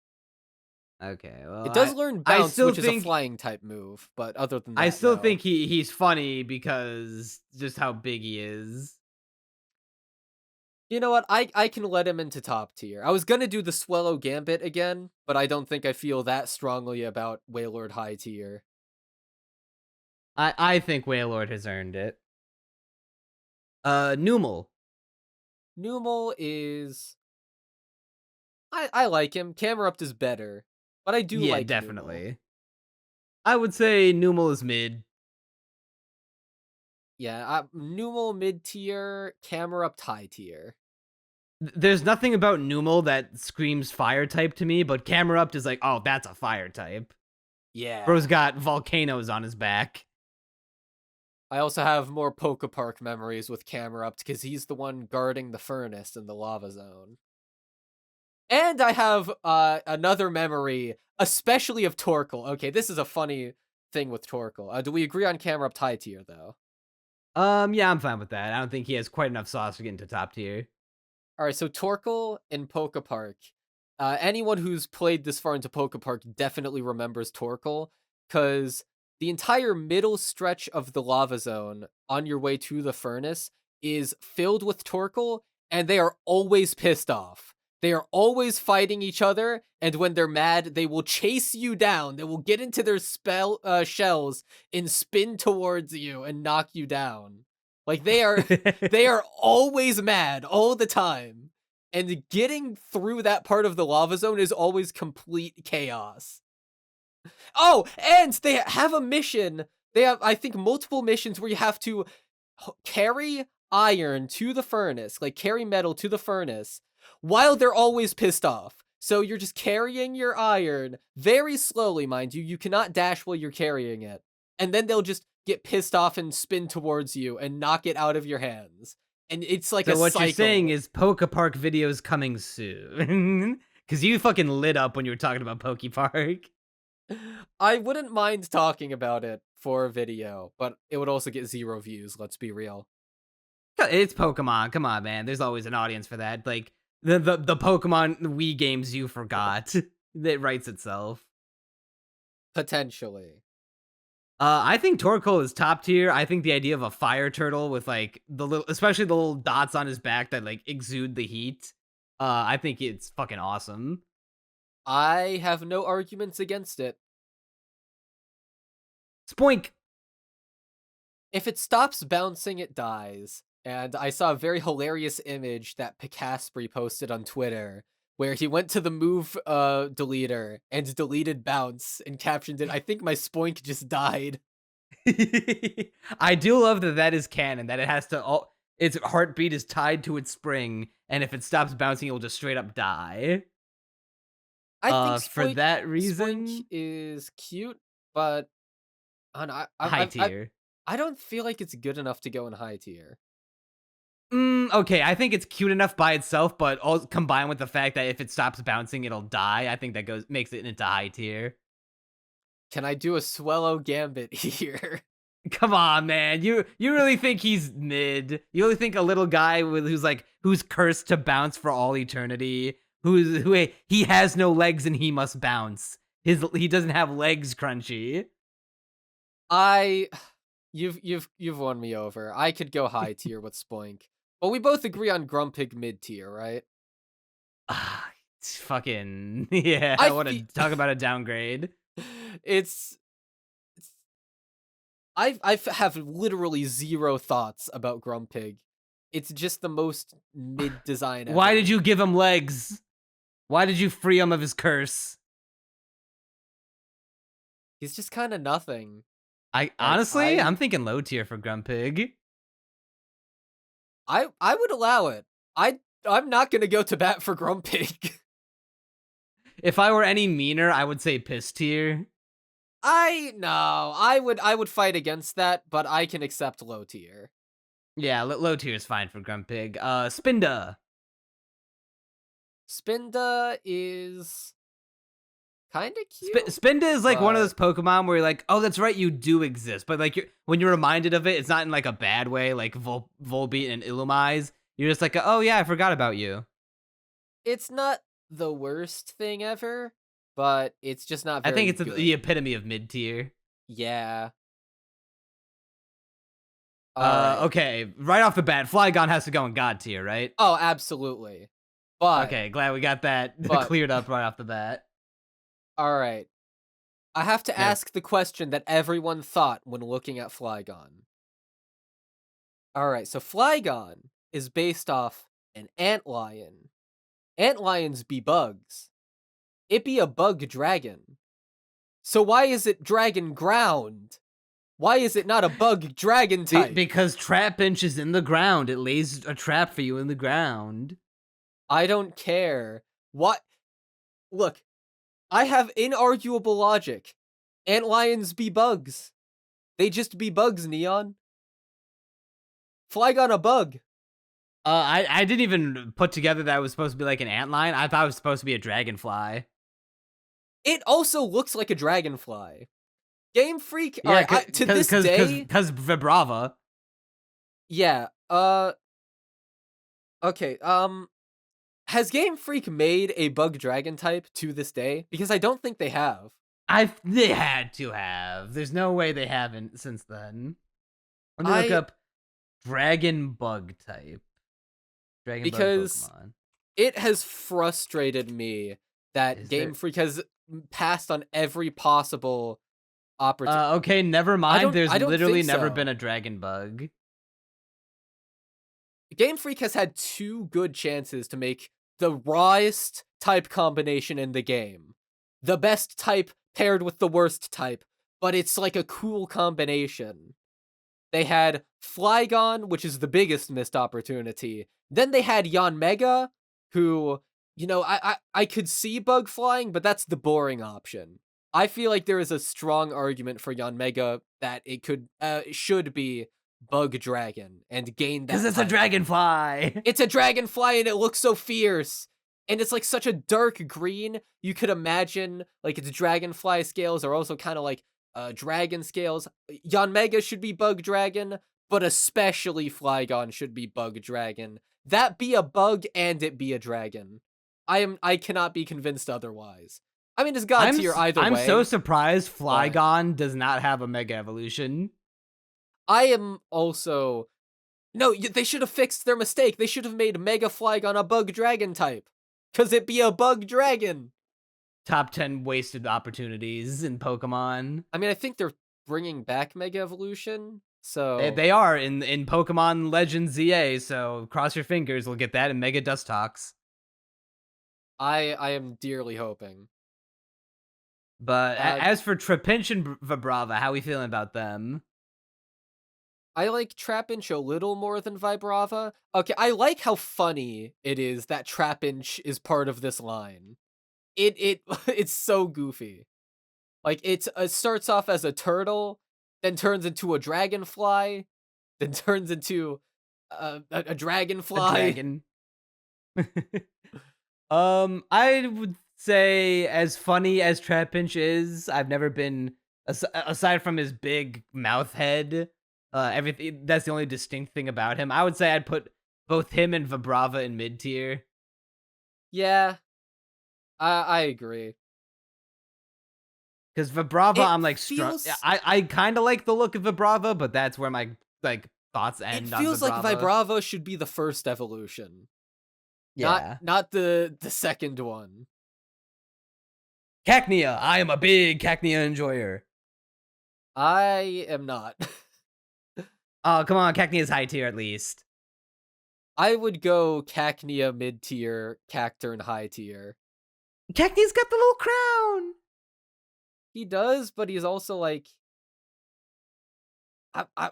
Okay, well,
It does learn
I
bounce,
still
which is a
think
flying type move, but other than
I
that,
still
no.
think he's funny because just how big he is.
You know what? I can let him into top tier. I was gonna do the Swallow Gambit again, but I don't think I feel that strongly about Wailord high tier.
I think Wailord has earned it. Numel.
Numel is I like him. Camerupt is better, but I do
Yeah,
like Numel.
definitely. I would say Numel is mid.
Yeah, Numel mid tier, Camerupt high tier.
There's nothing about Numel that screams fire type to me, but Camerupt is like, oh, that's a fire type. Bro's
Yeah.
got volcanoes on his back.
I also have more Pokepark memories with Camerupt because he's the one guarding the furnace in the lava zone. And I have another memory, especially of Torkoal. Okay, this is a funny thing with Torkoal. Do we agree on Camerupt high tier though?
Yeah, I'm fine with that. I don't think he has quite enough sauce to get into top tier.
All right, so Torkoal in Pokepark. Anyone who's played this far into Pokepark definitely remembers Torkoal because the entire middle stretch of the lava zone on your way to the furnace is filled with Torkoal, and they are always pissed off. They are always fighting each other, and when they're mad, they will chase you down. They will get into their shells and spin towards you and knock you down. Like they are always mad all the time. And getting through that part of the lava zone is always complete chaos. Oh, and they have a mission. They have, I think, multiple missions where you have to carry iron to the furnace, like carry metal to the furnace, while they're always pissed off. So you're just carrying your iron very slowly, mind you. You cannot dash while you're carrying it. And then they'll just get pissed off and spin towards you and knock it out of your hands. And it's like a
So what you're saying
cycle.
is Pokepark videos coming soon. Cause you fucking lit up when you were talking about Pokepark.
I wouldn't mind talking about it for a video, but it would also get 0 views, let's be real.
It's Pokemon. Come on, man. There's always an audience for that. Like the Pokemon Wii games you forgot. It writes itself.
Potentially.
I think Torkoal is top tier. I think the idea of a fire turtle with like especially the little dots on his back that like exude the heat. I think it's fucking awesome.
I have no arguments against it.
Spoink.
If it stops bouncing, it dies. And I saw a very hilarious image that Picaspri posted on Twitter where he went to the move deleter and deleted bounce and captioned it, I think my spoink just died.
I do love that that is canon. That it has to all. its heartbeat is tied to its spring, and if it stops bouncing, it will just straight up die.
I think
For that
Spoink
reason,
is cute, but
high tier.
I don't feel like it's good enough to go in high tier.
Okay, I think it's cute enough by itself, but all combined with the fact that if it stops bouncing, it'll die. I think that goes makes it into high tier.
Can I do a Swellow Gambit here?
Come on, man. You really think he's mid? You really think a little guy who's cursed to bounce for all eternity, he has no legs and he must bounce. He doesn't have legs, Crunchy.
I you've won me over. I could go high tier with Spoink. But we both agree on Grumpig mid tier, right?
Ah, it's fucking yeah.
I
I want to
feel
talk about a downgrade.
it's have literally zero thoughts about Grumpig. It's just the most mid design
Why
ever.
did you give him legs? Why did you free him of his curse?
He's just kind of nothing.
I
Like
honestly, I'm thinking low tier for Grumpig.
I would allow it. I'm not gonna go to bat for Grumpig.
If I were any meaner, I would say piss tier.
I would fight against that, but I can accept low tier.
Yeah, low tier is fine for Grumpig. Spinda.
Spinda is kind of cute,
Spinda is like one of
but
those Pokemon where you're like, oh, that's right, you do exist. But like, when you're reminded of it, it's not in like a bad way, like Volbeat and Illumise. You're just like, oh yeah, I forgot about you.
it's not the worst thing ever, but it's just not
I think
very
it's the
good.
epitome of mid tier.
Yeah. All right.
Okay, right off the bat, Flygon has to go in God tier, right?
Oh, absolutely. But
Okay, glad we got that
but
cleared up right off the bat.
all right. I have to
Now,
ask the question that everyone thought when looking at Flygon. All right, so Flygon is based off an antlion. Antlions be bugs. It be a bug dragon. So why is it dragon ground? Why is it not a bug dragon type?
because Trapinch is in the ground. It lays a trap for you in the ground.
I don't care. What? Look, I have inarguable logic. Antlions be bugs. They just be bugs, Neon. Flygon a bug.
I didn't even put together that it was supposed to be like an antlion. I thought it was supposed to be a dragonfly.
It also looks like a dragonfly. Game Freak,
Yeah,
alright, to this day,
because Vibrava.
yeah, okay, has Game Freak made a bug dragon type to this day? Because I don't think they have.
They had to have. There's no way they haven't since then. Let me look
I
up dragon bug type. Dragon bug
because
Pokemon.
it has frustrated me that
Is
Game
there?
Freak has passed on every possible opportunity.
Okay, never mind. There's
I don't
literally
think
never
so.
been a dragon bug.
Game Freak has had two good chances to make the rawest type combination in the game. The best type paired with the worst type, but it's like a cool combination. They had Flygon, which is the biggest missed opportunity. Then they had Yanmega, who, I could see bug flying, but that's the boring option. I feel like there is a strong argument for Yanmega that should be Bug Dragon and gain
Because
that
it's a
title.
dragonfly.
It's a dragonfly and it looks so fierce. And it's like such a dark green. You could imagine like its dragonfly scales are also kind of like dragon scales. Yanmega should be bug dragon, but especially Flygon should be bug dragon. That be a bug and it be a dragon. I cannot be convinced otherwise. I mean, it's god tier either
I'm so
way.
surprised
But
Flygon does not have a Mega Evolution.
I am also no. They should have fixed their mistake. They should have made Mega Flygon a bug dragon type, cause it be a bug dragon.
Top 10 wasted opportunities in Pokemon.
I mean, I think they're bringing back Mega Evolution, so
They are in Pokemon Legends ZA, so cross your fingers, we'll get that in Mega Dustox.
I am dearly hoping.
But
Uh,
as for Trapinch and Vibrava, how we feeling about them?
I like Trapinch a little more than Vibrava. Okay, I like how funny it is that Trapinch is part of this line. It it's so goofy. Like it starts off as a turtle, then turns into a dragonfly, then turns into a
A
dragonfly.
dragon. I would say as funny as Trapinch is, I've never been aside from his big mouth head. Everything that's the only distinct thing about him. I would say I'd put both him and Vibrava in mid tier
Yeah, I agree.
because Vibrava,
It
I'm like strong.
feels
I kind of like the look of Vibrava, but that's where my like thoughts
it
end on
feels like
Vibrava.
Vibrava should be the first evolution,
Yeah,
not the second one.
Cacnea. I am a big Cacnea enjoyer.
I am not.
Oh, come on, Cacnea's high tier at least.
I would go Cacnea mid tier, Cacturn high tier.
Cacnea's got the little crown.
He does, but he's also like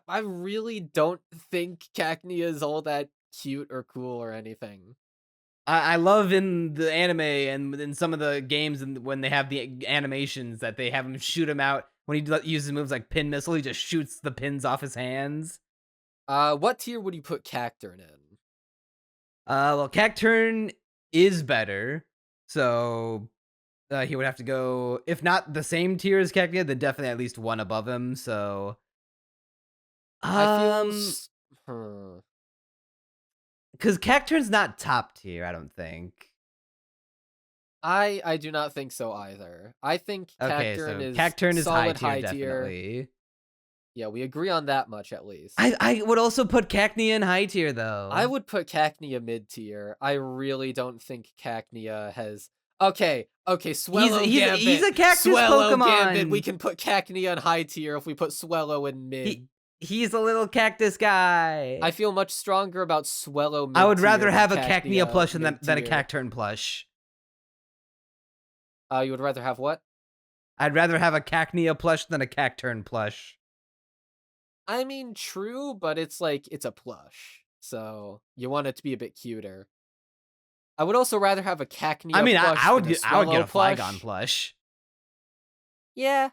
I really don't think Cacnea is all that cute or cool or anything.
I love in the anime and in some of the games and when they have the animations that they have him shoot him out when he uses moves like pin missile, he just shoots the pins off his hands.
What tier would you put Cacturn in?
Well, Cacturn is better, so he would have to go if not the same tier as Cacnea, then definitely at least one above him. So,
I feel
um,
s- hmm.
because Cacturn's not top tier, I don't think.
I do not think so either. I think
Okay,
Cacturn
so
is
Cacturn is high
solid
tier
high tier.
definitely.
Yeah, we agree on that much at least.
I would also put Cacnea in high tier
I
though.
would put Cacnea mid tier. I really don't think Cacnea has. Okay, Swellow
He's
Gambit.
a cactus
Swellow Gambit. We
Pokemon.
can put Cacnea in high tier if we put Swellow in
He
mid.
he's a little cactus
I
guy.
feel much stronger about Swellow
I
mid
would
tier
rather
than
have a Cacnea
Cacnea
plush
mid
than a
tier.
Cacturn plush.
You would rather have what?
I'd rather have a Cacnea plush than a Cacturn plush.
I mean, true, but it's like it's a plush, so you want it to be a bit cuter. I would also rather have a
I
Cacnea
mean,
plush than a
I would get
Swellow
a Flygon
plush.
plush.
Yeah,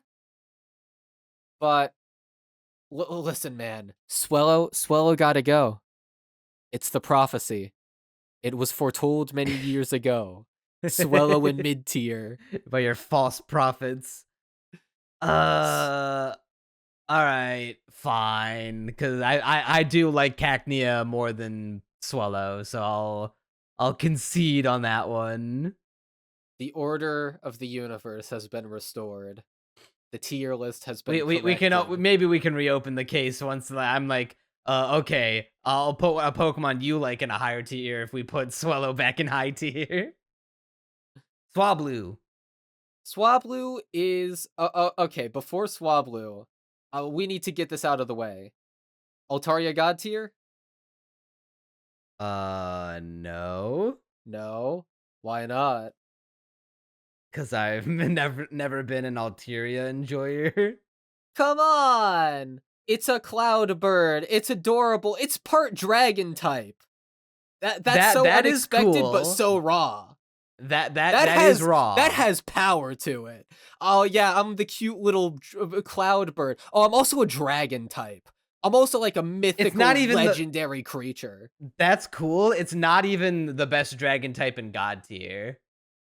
but listen, man, Swellow gotta go. It's the prophecy. It was foretold many years ago. Swellow in mid tier.
By your false prophets. Uh all right, fine. Cause I do like Cacnea more than Swallow, so I'll concede on that one.
The order of the universe has been restored. The tier list has been
We can
corrected.
maybe we can reopen the case once I'm like, okay, I'll put a Pokemon you like in a higher tier if we put Swallow back in high tier. Swablu.
Swablu is okay. Before Swablu, we need to get this out of the way. Altaria God tier?
No,
No. Why not?
because I've never been an Altaria enjoyer.
Come on! It's a cloud bird. It's adorable. It's part dragon type. That's so
That is
unexpected but
cool.
so raw.
That is
That
raw.
has power to it. Oh yeah, I'm the cute little cloud bird. Oh, I'm also a dragon type. I'm also like a
It's
mythical
not even the
legendary creature.
That's cool. It's not even the best dragon type in God tier.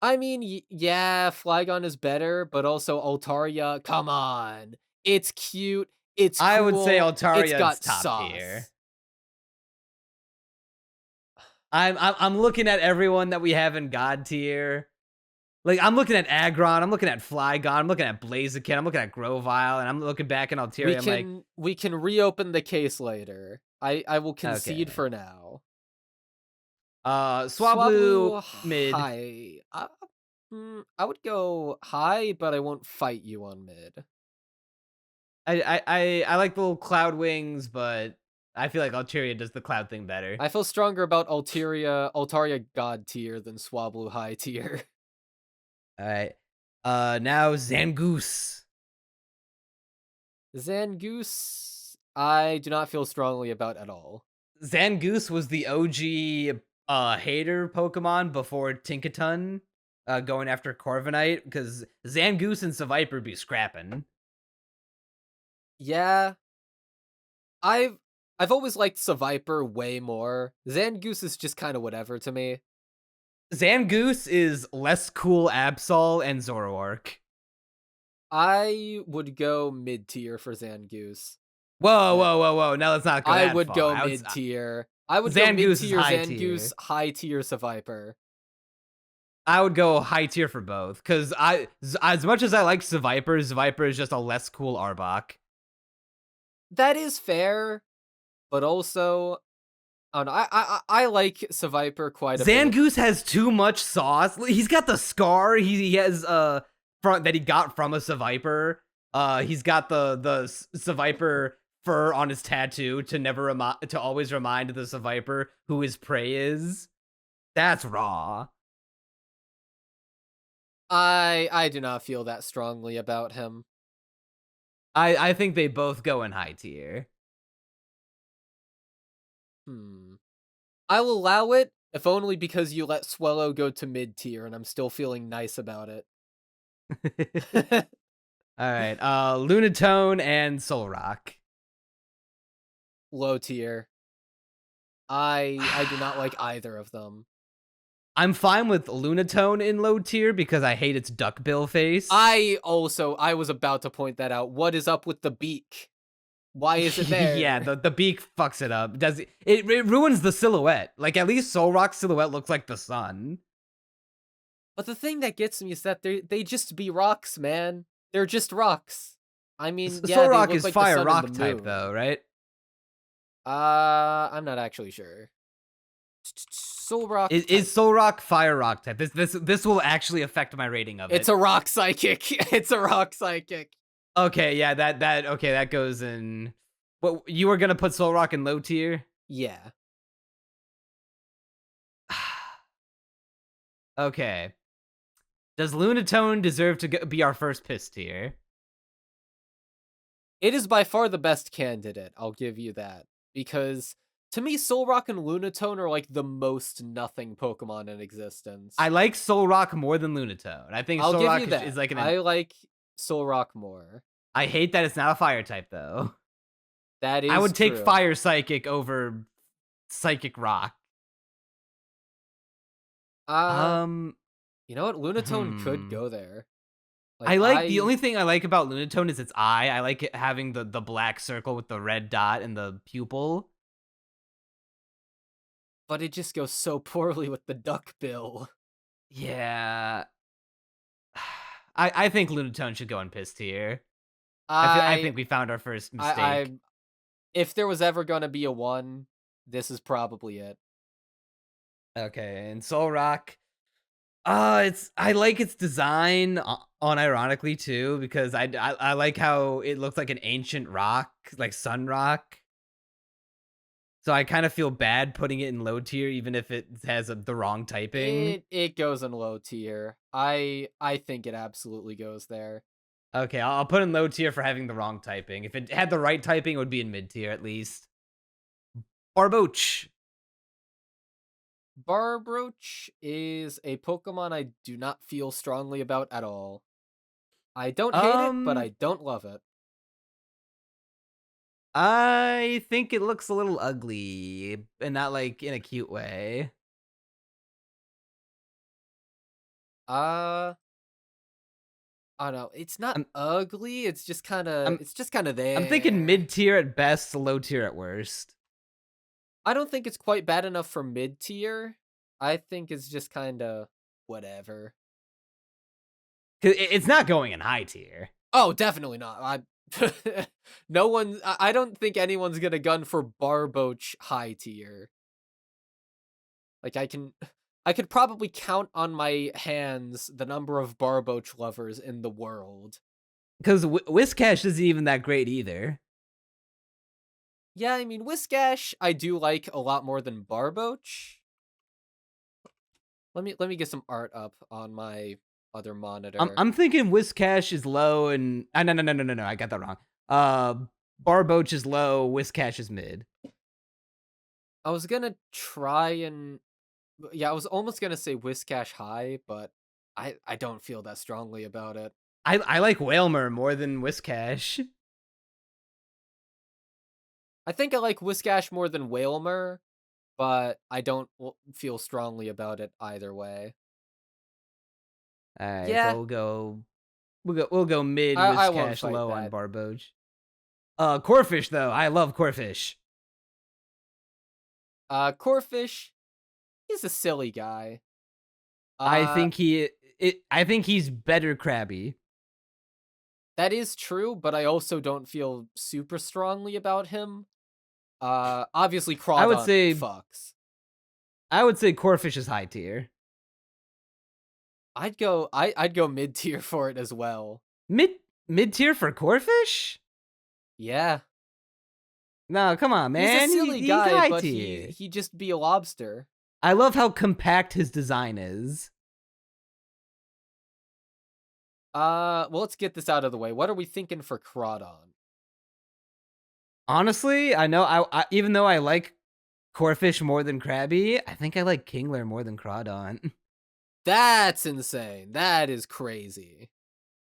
I mean, yeah, Flygon is better, but also Altaria, come on. It's cute, it's
I would say
cool, it's
Altaria is
got
top tier.
sauce.
I'm looking at everyone that we have in God tier. Like I'm looking at Aggron, I'm looking at Flygon, I'm looking at Blaziken, I'm looking at Grovyle, and I'm looking back in Altaria. I'm like,
We can reopen the case later. I will concede
okay.
for now.
Swablu
Swablu
mid.
high. I would go high, but I won't fight you on mid.
I like the little cloud wings, but I feel like Altaria does the cloud thing better.
I feel stronger about Altaria God tier than Swablu high tier.
All right. Now Zangoose.
Zangoose I do not feel strongly about at all.
Zangoose was the OG hater Pokemon before Tinkaton going after Corviknight because Zangoose and Seviper be scrapping.
Yeah, I've I've always liked Seviper way more. Zangoose is just kind of whatever to me.
Zangoose is less cool Absol and Zoroark.
I would go mid tier for Zangoose.
Whoa,
Uh,
whoa, whoa, whoa. Now let's not go
I
that
would
far.
go mid tier. I would go mid
Zangoose is
tier
high
Zangoose,
tier.
high tier Seviper.
I would go high tier for both because as much as I like Seviper is just a less cool Arbok.
That is fair, but also I don't know. I like Seviper quite a bit.
Zangoose has too much sauce. He's got the scar. He has front that he got from a Seviper. He's got the Seviper fur on his tattoo to to always remind the Seviper who his prey is. That's raw.
I do not feel that strongly about him.
I think they both go in high tier.
Hmm. I'll allow it, if only because you let Swellow go to mid tier and I'm still feeling nice about it.
All right. Lunatone and Solrock.
Low tier. I do not like either of them.
I'm fine with Lunatone in low tier because I hate its duckbill face.
I was about to point that out. What is up with the beak? Why is it
Yeah,
there?
the beak fucks it up. It ruins the silhouette. Like at least Solrock's silhouette looks like the sun.
But the thing that gets me is that they just be rocks, man. They're just rocks. I mean, yeah, they
Solrock
look
is
like the
fire
sun and the
rock type
moon.
though, right?
I'm not actually sure. Soul Rock
Is
type.
Solrock fire rock type? This will actually affect my rating of
It's
it.
a rock psychic. It's a rock psychic.
Okay, yeah, that goes in. What you were gonna put Solrock in low tier?
Yeah.
Okay. Does Lunatone deserve to be our first piss tier?
It is by far the best candidate, I'll give you that. Because to me, Solrock and Lunatone are like the most nothing Pokemon in existence.
I like Solrock more than Lunatone. I think
I'll give you
Solrock is
that.
like
I like Solrock more.
I hate that it's not a fire type though.
That
I
is
would take
true.
Fire Psychic over Psychic Rock.
Uh,
Um,
you know what? Lunatone could
hmm.
go there. Like
I like the only thing I like about Lunatone is its eye. I like it having the black circle with the red dot and the pupil.
but it just goes so poorly with the duck bill.
Yeah. I think Lunatone should go in piss tier. I
I
think we found our first
I
mistake.
if there was ever gonna be a one, this is probably it.
Okay, and Solrock. It's I like its design unironically too because I like how it looks like an ancient rock, like sun rock. So I kind of feel bad putting it in low tier even if it has the wrong typing.
It goes in low tier. I think it absolutely goes there.
Okay, I'll put in low tier for having the wrong typing. If it had the right typing, it would be in mid tier at least. Barboach.
Barbroach is a Pokemon I do not feel strongly about at all. I don't hate it, but
Um,
I don't love it.
I think it looks a little ugly and not like in a cute way.
Uh, I don't know. It's not
I'm
ugly.
I'm
It's just kind of
I'm thinking
there.
mid tier at best, low tier at worst.
I don't think it's quite bad enough for mid tier. I think it's just kind of whatever.
'Cause it's not going in high tier.
Oh, definitely not. No one. I don't think anyone's gonna gun for Barboach high tier. Like I could probably count on my hands the number of Barboach lovers in the world.
Because Whiscash isn't even that great either.
Yeah, I mean Whiskash I do like a lot more than Barboach. Let me get some art up on my other monitor.
I'm thinking Whiscash is low and no, I got that wrong. Barboach is low, Whiscash is mid.
I was gonna try and yeah, I was almost gonna say Whiscash high, but I don't feel that strongly about it.
I like Whalmer more than Whiscash.
I think I like Whiscash more than Whalmer, but I don't feel strongly about it either way.
All right, so
Yeah,
we'll go mid
I won't
Whiscash,
fight
low on
that.
Barboach. Corfish though, I love Corfish.
Corfish, he's a silly guy.
I
Uh,
think I think he's better Krabby.
that is true, but I also don't feel super strongly about him. Obviously
I would
Crawdon
say
fucks.
I would say Corfish is high tier.
I'd go mid tier for it as well.
Mid mid tier for Corfish?
Yeah.
No, come on,
He's a
man.
silly
He's
guy,
high
but
tier.
he just be a lobster.
I love how compact his design is.
Well, let's get this out of the way. What are we thinking for Crawdon?
Honestly, I know even though I like Corfish more than Krabby, I think I like Kingler more than Crawdon.
That's insane. That is crazy.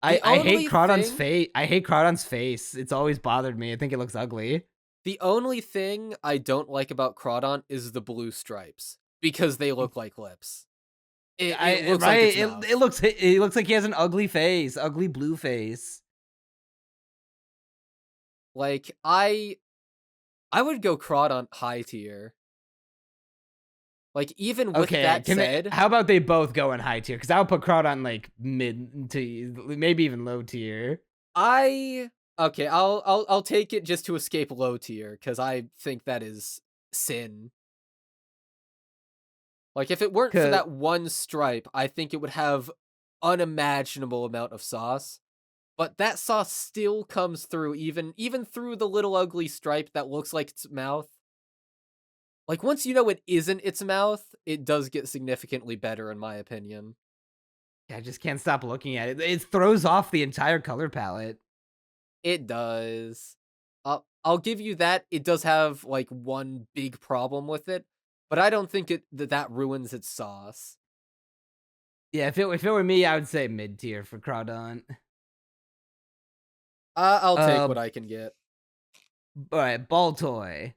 I
The
I hate
only
Crawdon's
thing
face. I hate Crawdon's face. It's always bothered me. I think it looks ugly.
the only thing I don't like about Crawdon is the blue stripes because they look like lips. It looks like
Right?
its mouth.
It looks like he has an ugly face, ugly blue face.
Like I would go Crawdon high tier. Like even with
Okay,
that said,
how about they both go in high tier? Because I'll put Crawdon like mid to maybe even low tier.
I okay, I'll take it just to escape low tier because I think that is sin. Like if it weren't for
Cause
that one stripe, I think it would have unimaginable amount of sauce. But that sauce still comes through even through the little ugly stripe that looks like its mouth. Like once you know it isn't its mouth, it does get significantly better in my opinion.
I just can't stop looking at it. It throws off the entire color palette.
It does. I'll give you that. It does have like one big problem with it, but I don't think that ruins its sauce.
Yeah, if it were me, I would say mid tier for Crawdon.
I'll take
Uh,
what I can get.
all right, Ball Toy.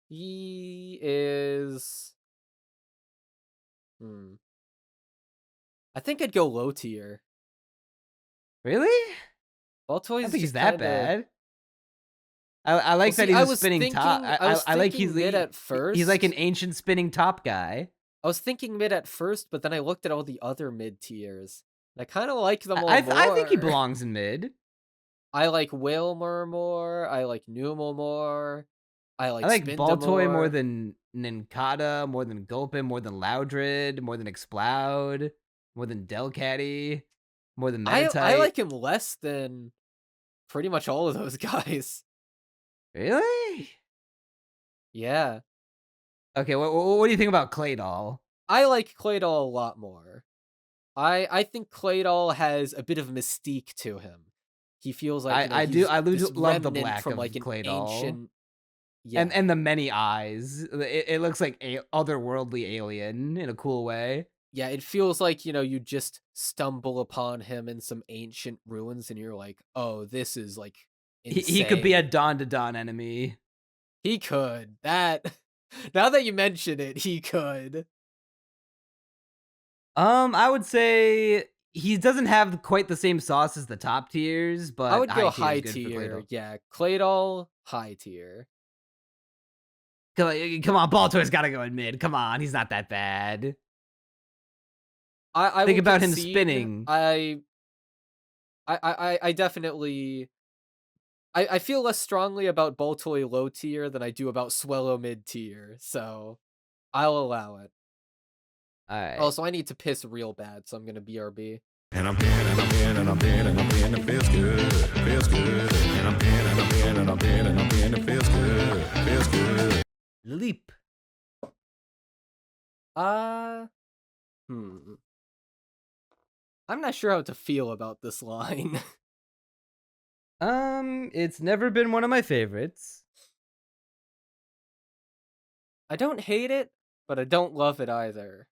He is. Hmm. I think I'd go low tier.
Really? I don't
Baltoy's
think he's
just
that
kind of.
bad. I
Well,
like that
see,
he's a spinning top.
I was
I like
thinking mid at
he's like an
first.
ancient spinning top guy.
I was thinking mid at first, but then I looked at all the other mid tiers. I kind of like them all
I think he
more.
belongs in mid.
I like Wilmer more. I like Numel more. I
I
like
like
Spinda
Baltoy more
more.
than Ninkata, more than Gulpin, more than Loudred, more than Exploud, more than Delcatty, more than
I
Meditite.
like him less than pretty much all of those guys.
Really?
Yeah.
Okay, what do you think about Claydol?
I like Claydol a lot more. I think Claydol has a bit of mystique to him. He feels like, he's
I do
this
love the
remnant
black
from
of
like an
Claydol.
ancient yeah.
And the many eyes. It looks like a otherworldly alien in a cool way.
Yeah, it feels like, you just stumble upon him in some ancient ruins and you're like, "Oh, this is like
He could be a
insane."
Dawn to Dawn enemy.
He could. That now that you mention it, he could.
I would say he doesn't have quite the same sauce as the top tiers,
I
but
would go
high tier
high
is good for
tier.
Claydol.
Yeah, Claydol, high tier.
Come on, Baltoy's got to go in mid. Come on, he's not that bad.
I
Think
will
about him
concede.
spinning.
I definitely I feel less strongly about Boltoy low tier than I do about Swellow mid tier, so I'll allow it.
All right.
Also, I need to piss real bad, so I'm gonna BRB.
And I'm in and I'm in and I'm in and I'm in, it feels good, feels good. And I'm in and I'm in and I'm in and I'm in, it feels good, feels good.
Leap.
Uh, hmm. I'm not sure how to feel about this line.
It's never been one of my favorites.
I don't hate it, but I don't love it either.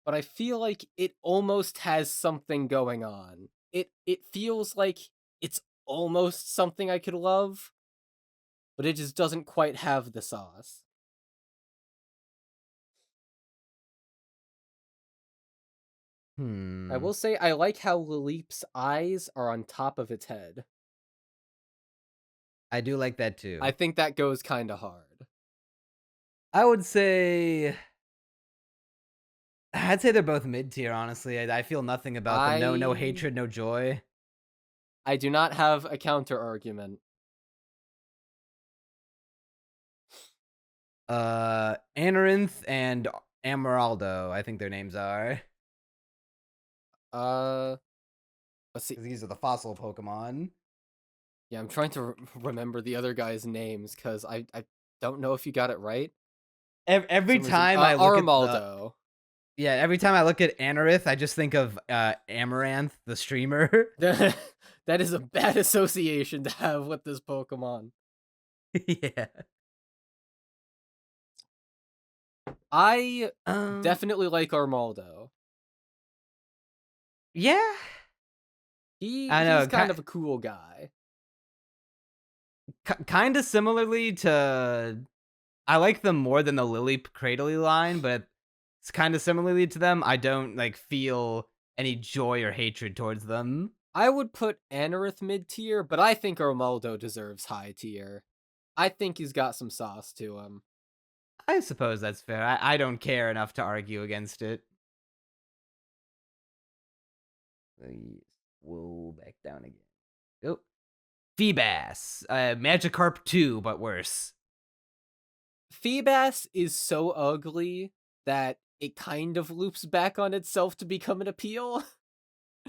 But I feel like it almost has something going on. It feels like it's almost something I could love, but it just doesn't quite have the sauce. I
Hmm.
will say I like how Lilip's eyes are on top of its head.
I do like that
I
too.
think that goes kind of hard.
I would say I'd say they're both mid tier, honestly. I feel nothing about them. No
I
hatred, no joy.
I do not have a counter argument.
Amaranth and Emeraldo, I think their names are.
Uh, let's see.
'Cause these are the fossil Pokemon.
Yeah, I'm trying to remember the other guys' names because I don't know if you got it right. For
Every
some reason,
time I look at the
Armaldo.
yeah, every time I look at Anorith, I just think of Amaranth, the streamer.
That is a bad association to have with this Pokemon.
Yeah.
I
Um.
definitely like Armaldo.
Yeah. I
He's
know.
kind of a cool guy.
Kind of similarly to, I like them more than the Lily Cradley line, but it's kind of similarly to them. I don't like feel any joy or hatred towards them.
I would put Anorith mid tier, but I think Armaldo deserves high tier. I think he's got some sauce to him.
I suppose that's fair. I don't care enough to argue against it. Whoa, back down again. Oh, Feebas, Magikarp 2, but worse.
Feebas is so ugly that it kind of loops back on itself to become an appeal,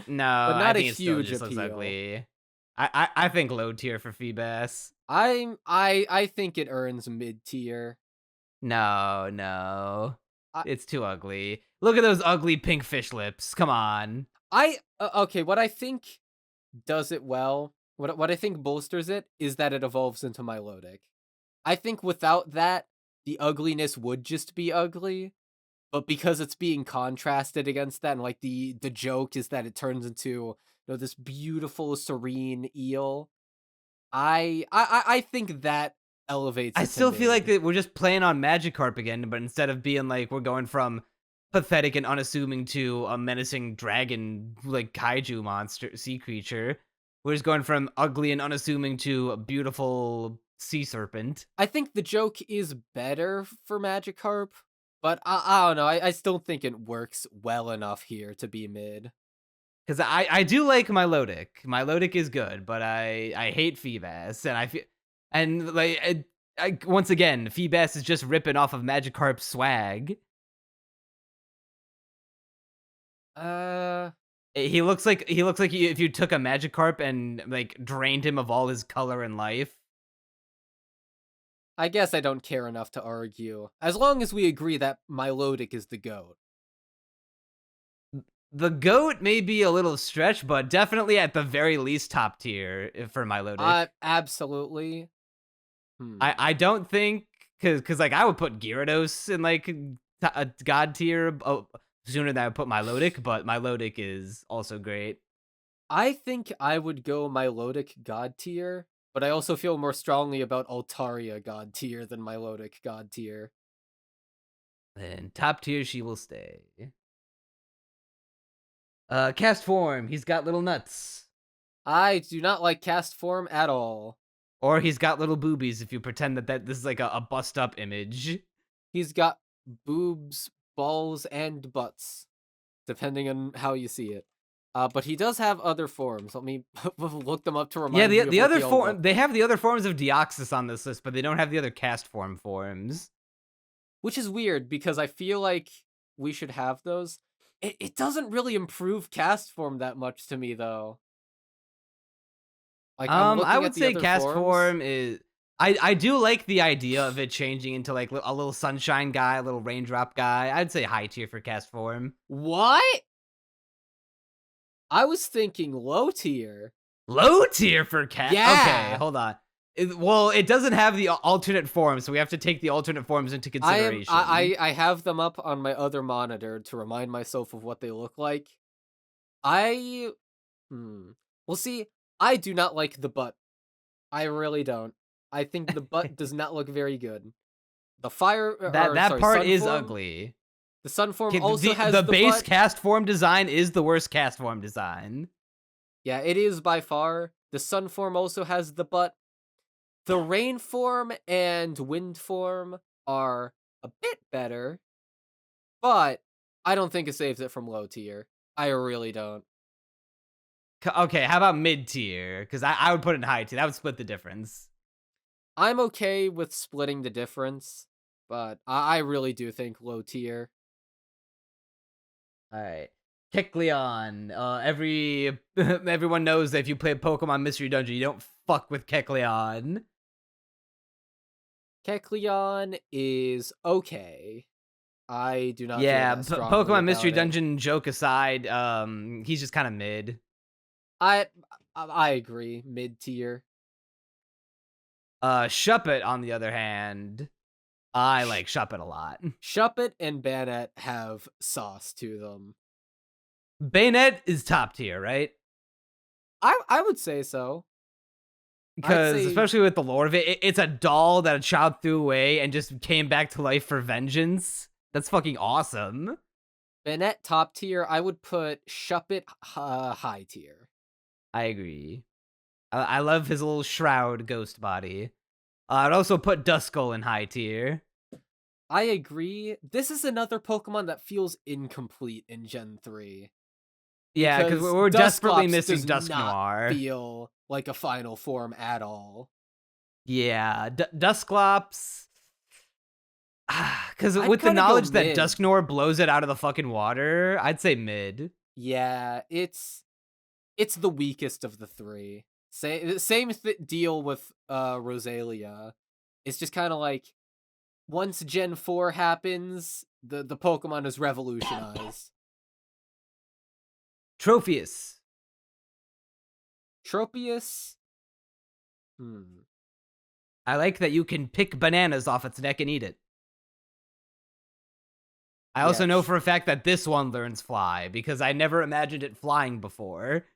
No,
but
I
not a
think it still
huge
just looks
appeal.
ugly. I think low tier for Feebas.
I think it earns mid tier.
No.
I
It's too ugly. Look at those ugly pink fish lips. Come on.
okay, what I think does it well, what I think bolsters it is that it evolves into Milotic. I think without that, the ugliness would just be ugly, but because it's being contrasted against that, and like the joke is that it turns into, this beautiful serene eel. I think that elevates
I
it to
still feel like
mid.
that we're just playing on Magikarp again, but instead of being like we're going from pathetic and unassuming to a menacing dragon like kaiju monster sea creature, we're just going from ugly and unassuming to a beautiful sea serpent.
I think the joke is better for Magikarp, but I don't know. I still think it works well enough here to be mid.
Because I do like Milotic. Milotic is good, but I hate Feebas, and I feel, and like once again, Feebas is just ripping off of Magikarp's swag.
Uh,
He looks like if you took a Magikarp and like drained him of all his color and life.
I guess I don't care enough to argue. As long as we agree that Milotic is the GOAT.
The goat may be a little stretch, but definitely at the very least top tier for Milotic.
Absolutely.
I don't think, because like I would put Gyarados in like a god tier sooner than I would put Milotic, but Milotic is also great.
I think I would go Milotic God tier, but I also feel more strongly about Altaria God tier than Milotic God tier.
And top tier she will stay. Cast form, he's got little nuts.
I do not like cast form at all.
Or he's got little boobies if you pretend that this is like a bust up image.
He's got boobs, balls, and butts, depending on how you see it. But he does have other forms. Let me look them up to
Yeah,
remind me of
the
what
other
they all
form,
look.
they have the other forms of Deoxys on this list, but they don't have the other cast form forms.
Which is weird because I feel like we should have those. It doesn't really improve cast form that much to me though. Like I'm
I
looking at
would
the
say
other
cast
forms.
form is. I do like the idea of it changing into like a little sunshine guy, a little raindrop guy. I'd say high tier for cast form.
What? I was thinking low tier.
Low tier for cat. Okay,
Yeah.
hold on. Well, it doesn't have the alternate forms, so we have to take the alternate forms into consideration.
I have them up on my other monitor to remind myself of what they look like. I hmm. Well, see, I do not like the butt. I really don't. I think the butt does not look very good. The fire or
That
sorry,
part
sun
is
form.
ugly.
The sun form
Okay,
also has
the
the
base
butt.
cast form design is the worst cast form design.
Yeah, it is by far. The sun form also has the butt. The rain form and wind form are a bit better, but I don't think it saves it from low tier. I really don't.
Okay, how about mid tier? Because I would put it in high tier. That would split the difference.
I'm okay with splitting the difference, but I really do think low tier.
All right. Kecleon. Everyone knows that if you play Pokemon Mystery Dungeon, you don't fuck with Kecleon.
Kecleon is okay. I do not feel
Yeah,
that strongly
Pokemon Mystery
about it.
Dungeon joke aside, he's just kind of mid.
I I agree, mid tier.
Shuppet, on the other hand, I like Shuppet a lot.
Shuppet and Banette have sauce to them.
Bayonet is top tier, right?
I would say so. I'd
Because
say
especially with the lore of it, it's a doll that a child threw away and just came back to life for vengeance. That's fucking awesome.
Banette top tier. I would put Shuppet high tier.
I agree. I love his little shroud ghost body. I'd also put Duskull in high tier.
I agree. This is another Pokemon that feels incomplete in Gen 3.
Yeah, because we're desperately
Dusclops
missing
does
Dusk
not
Noir.
feel like a final form at all.
Yeah, Dusclops. Because
I'd
with the
kinda go
knowledge that
mid.
Dusknoir blows it out of the fucking water, I'd say mid.
Yeah, it's the weakest of the three. Same deal with Rosalia. It's just kind of like once Gen 4 happens, the Pokemon is revolutionized.
Trophius.
Tropius. Hmm.
I like that you can pick bananas off its neck and eat it. I
Yeah.
also know for a fact that this one learns fly, because I never imagined it flying before.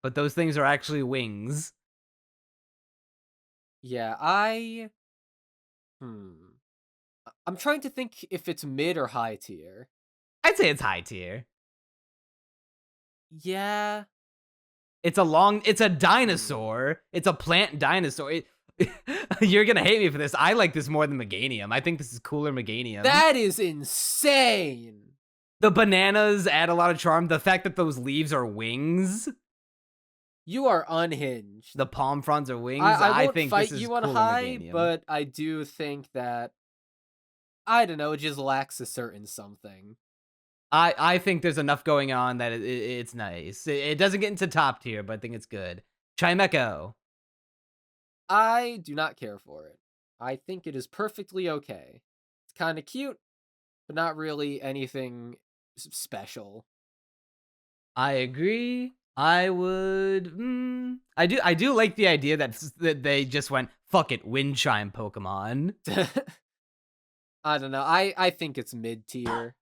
But those things are actually wings.
Yeah, hmm. I'm trying to think if it's mid or high tier.
I'd say it's high tier.
Yeah.
It's a dinosaur. It's a plant dinosaur. You're gonna hate me for this. I like this more than Meganium. I think this is cooler Meganium.
That is insane.
The bananas add a lot of charm. The fact that those leaves are wings.
You are unhinged.
The palm fronds are wings.
I won't
think
fight
this is
you on
cooler
high,
Meganium.
but I do think that I don't know, it just lacks a certain something.
I think there's enough going on that it's nice. It doesn't get into top tier, but I think it's good. Chimecho.
I do not care for it. I think it is perfectly okay. It's kind of cute, but not really anything special.
I agree. I would. I do like the idea that they just went fuck it, wind chime Pokemon.
I don't know. I think it's mid tier.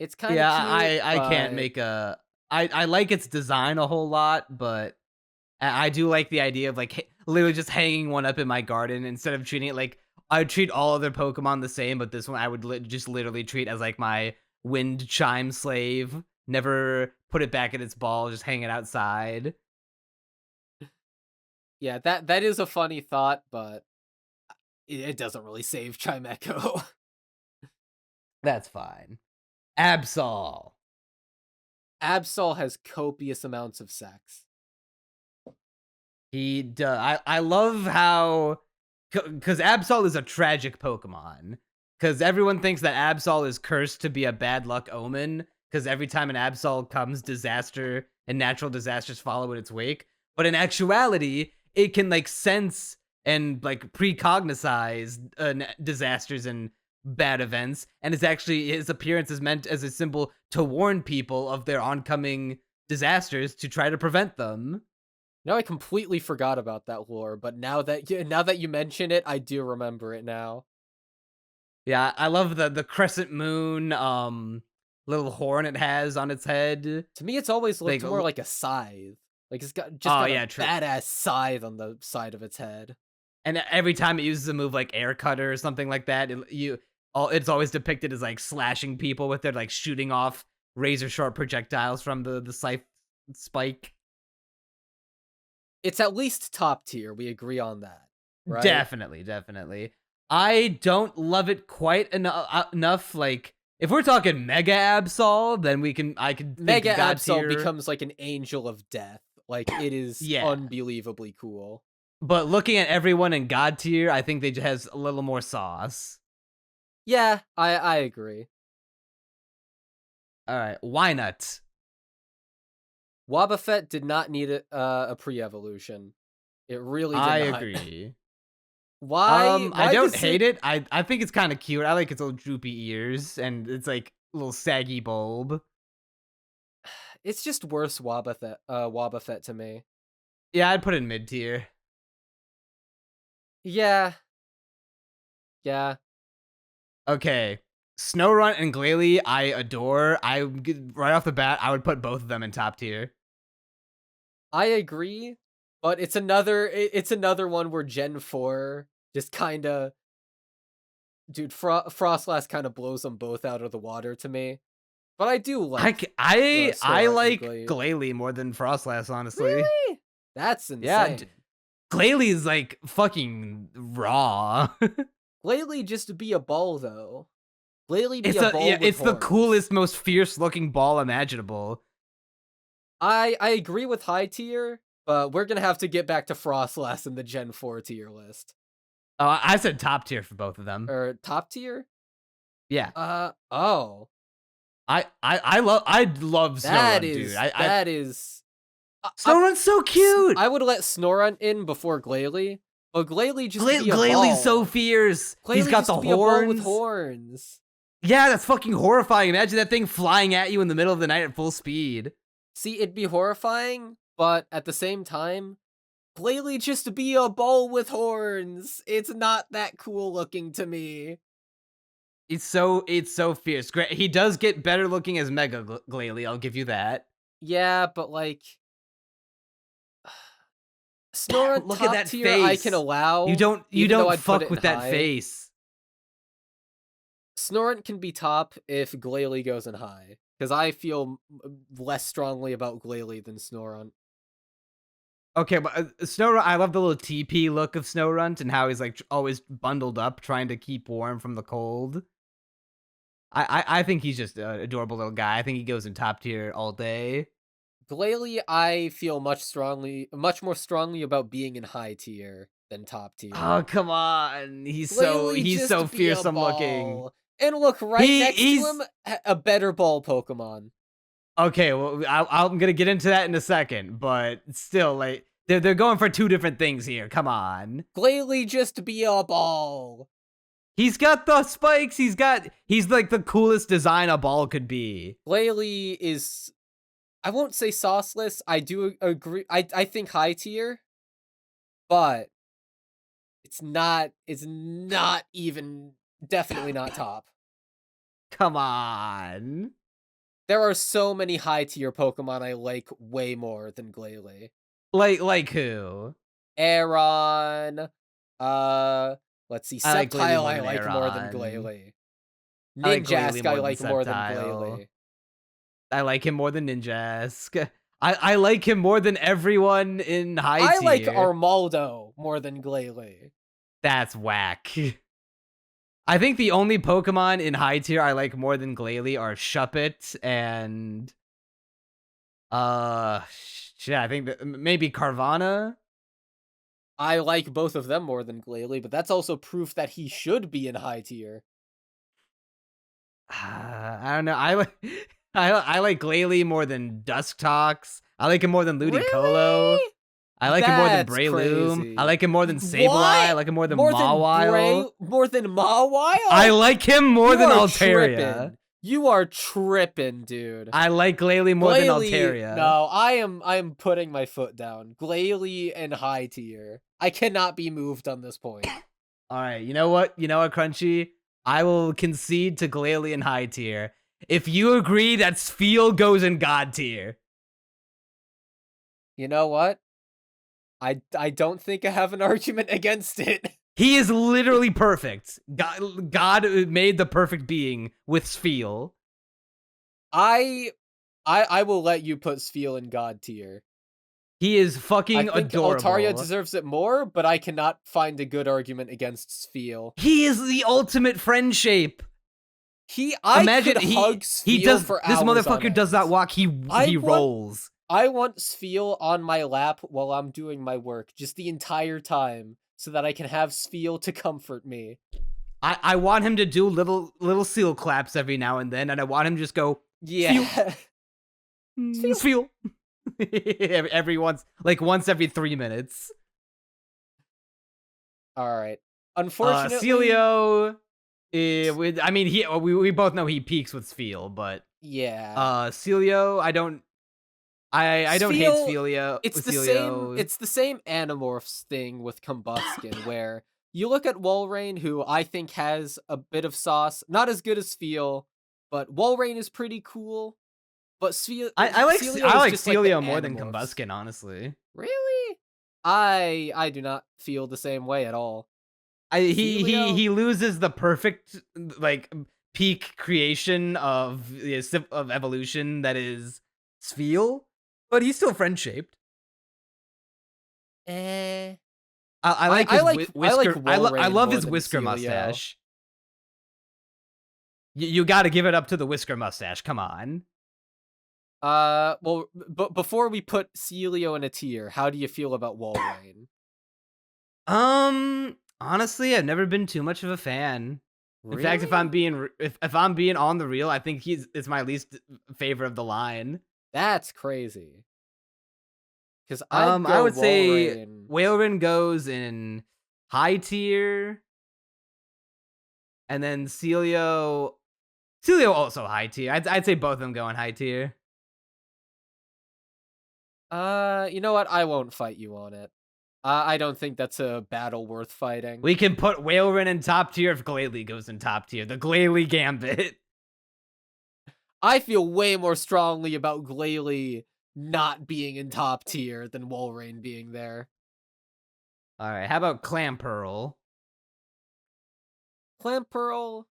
It's kind of
Yeah,
cute.
I can't make a. I like its design a whole lot, but I do like the idea of like literally just hanging one up in my garden instead of treating it like I would treat all other Pokemon the same, but this one I would just literally treat as like my wind chime slave. Never put it back in its ball, just hang it outside.
Yeah, that is a funny thought, but it doesn't really save Chimecho.
That's fine. Absol.
Absol has copious amounts of sex.
He does. I love how, because Absol is a tragic Pokemon. Because everyone thinks that Absol is cursed to be a bad luck omen. Because every time an Absol comes, disaster and natural disasters follow in its wake. But in actuality, it can like sense and like precognize disasters and bad events. And it's actually his appearance is meant as a symbol to warn people of their oncoming disasters to try to prevent them.
No, I completely forgot about that lore, but now that you mention it, I do remember it now.
Yeah, I love the crescent moon little horn it has on its head.
To me, it's always
Like,
looked more like a scythe. Like it's got
oh
a
yeah, true.
badass scythe on the side of its head.
And every time it uses a move like air cutter or something like that, it's always depicted as like slashing people with it, like shooting off razor sharp projectiles from the scythe spike.
It's at least top tier. We agree on that, right?
Definitely. I don't love it quite enough. Like, if we're talking Mega Absol, then I can think
Mega
God
Absol
tier.
becomes like an angel of death. Like it is
Yeah.
unbelievably cool.
But looking at everyone in God tier, I think they just has a little more sauce.
Yeah, I agree.
All right, why not?
Wobbuffet did not need a pre-evolution. It really did
I
not.
agree.
Why
I don't
does
hate it. I think it's kind of cute. I like its little droopy ears and it's like a little saggy bulb.
It's just worse Wobbuffet to me.
Yeah, I'd put it in mid tier.
Yeah. Yeah.
Okay. Snorunt and Glalie, I adore. Right off the bat, I would put both of them in top tier.
I agree, but it's another one where Gen 4 just kind of dude, Frostlass kind of blows them both out of the water to me. But I do like
I
Snorunt
like
and
Glalie more than Frostlass, honestly.
Really? That's insane.
Yeah, Glalie like fucking raw.
Glalie just to be a ball though. Glalie be a ball with
it's the
horns.
coolest, most fierce looking ball imaginable.
I agree with high tier, but we're gonna have to get back to Frostlass in the Gen 4 tier list.
I said top tier for both of them.
Or top tier?
Yeah.
Oh.
I love Snorunt, dude.
That is
Snorunt's so cute.
I would let Snorunt in before Glalie, but Glalie just be a ball.
Glalie's so fierce. He's got the
be a ball with
horns.
horns.
Yeah, that's fucking horrifying. Imagine that thing flying at you in the middle of the night at full speed.
See, it'd be horrifying, but at the same time, Glalie just to be a ball with horns. It's not that cool looking to me.
It's so fierce. Great. He does get better looking as Mega Glalie, I'll give you that.
Yeah, but like Snorunt
Look
top
at that
tier,
face.
I can allow.
You don't
even though I'd put
fuck
it
with
in
that
high.
face.
Snorunt can be top if Glalie goes in high, because I feel less strongly about Glalie than Snorunt.
Okay, but Snorunt, I love the little TP look of Snorunt and how he's like always bundled up, trying to keep warm from the cold. I think he's just an adorable little guy. I think he goes in top tier all day.
Glalie, I feel much more strongly about being in high tier than top tier.
Oh come on, he's
Glalie
so
just be a
fearsome looking.
ball. And look, right next to him, a better ball Pokemon.
Okay, well, I'm gonna get into that in a second, but still, like they're going for two different things here. Come on,
Glalie just be a ball.
he's got the spikes. He's like the coolest design a ball could be.
Glalie is, I won't say sauceless. I do agree. I think high tier, but it's not even, definitely not top.
Come on.
There are so many high tier Pokemon I like way more than Glalie.
Like who?
Aeron, let's see,
I like Glalie
Sceptile
more
I
than
like more than
Aeron.
Glalie.
I like Glalie
Ninjask
more
I
than
like more than
Sceptile.
Glalie.
I like him more than Ninjask. I like him more than everyone in high tier.
I like Armaldo more than Glalie.
That's whack. I think the only Pokemon in high tier I like more than Glalie are Shuppet and shit, I think that maybe Carvana.
I like both of them more than Glalie, but that's also proof that he should be in high tier.
I don't know. I like Glalie more than Dusktox. I like him more than Ludicolo.
Really?
I like him more than
That's
Breloom.
crazy.
I like him more than Sableye.
What?
I like him more than Mawile.
More than Mawile?
I like him more
You
than
are
Altaria.
tripping. You are tripping, dude.
I like Glalie more than Altaria.
No, I am putting my foot down. Glalie and high tier. I cannot be moved on this point.
All right, you know what? You know what, Crunchy? I will concede to Glalie in high tier. If you agree that Spheal goes in God tier.
You know what? I don't think I have an argument against it.
He is literally perfect. God made the perfect being with Spheal.
I will let you put Spheal in God tier.
He is fucking
I think
adorable.
Altaria deserves it more, but I cannot find a good argument against Spheal.
He is the ultimate friend shape.
Imagine hug Spheal
he does
for
this
hours
motherfucker
on
does not
end.
walk, he rolls.
I want Spheal on my lap while I'm doing my work, just the entire time, so that I can have Spheal to comfort me.
I want him to do little seal claps every now and then, and I want him to just go,
Yeah.
Spheal. Once every 3 minutes.
Alright. Unfortunately...
Celio... I mean, we both know he peaks with Spheal, but...
Yeah.
Celio, I don't hate Celio.
It's the same Animorphs thing with Combuskin, where you look at Walrein, who I think has a bit of sauce, not as good as Spheal, but Walrein is pretty cool. But Spheal,
I like Celio more than
Animorphs.
Combuskin, honestly.
Really? I do not feel the same way at all.
He loses the perfect peak creation of evolution that is Spheal, but he's still friend shaped. I love his whisker mustache. You got to give it up to the whisker mustache. Come on.
Well, but before we put Celio in a tier, how do you feel about Walrein?
Honestly, I've never been too much of a fan.
Really?
In fact, if I'm being on the real, I think it's my least favorite of the line.
That's crazy. Because
I would say Walrein goes in high tier, and then Celio also high tier. I'd say both of them go in high tier.
You know what? I won't fight you on it. I don't think that's a battle worth fighting.
We can put Walrein in top tier if Glalie goes in top tier. The Glalie Gambit.
I feel way more strongly about Glalie not being in top tier than Walrein being there.
All right, how about Clamperl?
Clamperl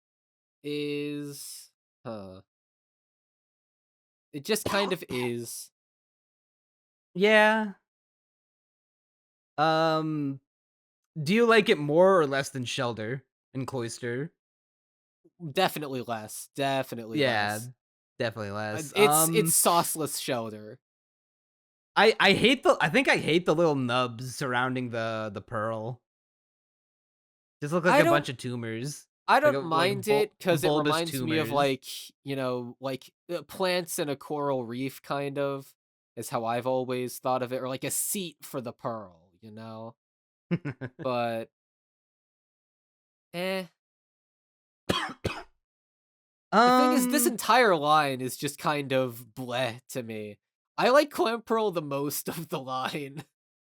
is... It just kind of is.
Yeah. Do you like it more or less than Shelder and Cloyster?
Definitely less. Definitely less.
Definitely less.
It's sauceless Shelder.
I think I hate the little nubs surrounding the pearl. Just look like a bunch of tumors.
I don't mind it because it reminds
tumors.
me of plants in a coral reef, kind of, is how I've always thought of it, or like a seat for the pearl, you know? But the thing is, this entire line is just kind of bleh to me. I like Clamperl the most of the line.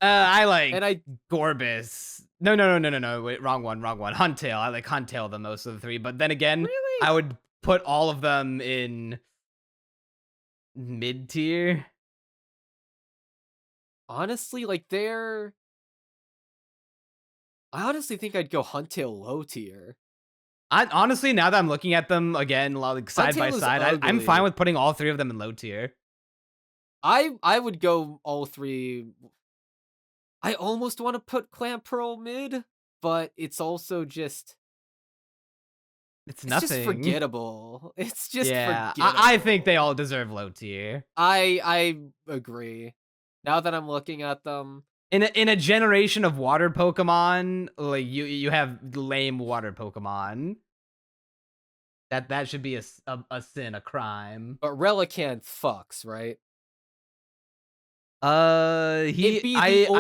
I like Gorbis. No. Wait, wrong one. Huntail. I like Huntail the most of the three. But then again,
really?
I would put all of them in mid tier.
Honestly, I honestly think I'd go Huntail low tier.
Honestly, now that I'm looking at them again, like side by side, I'm fine with putting all three of them in low tier.
I would go all three. I almost want to put Clamperl mid, but it's also just...
It's nothing.
It's just forgettable. It's just forgettable.
I think they all deserve low tier.
I agree. Now that I'm looking at them,
in a generation of water Pokemon, like you have lame water Pokemon. That should be a sin, a crime.
But Relicanth fucks, right?
I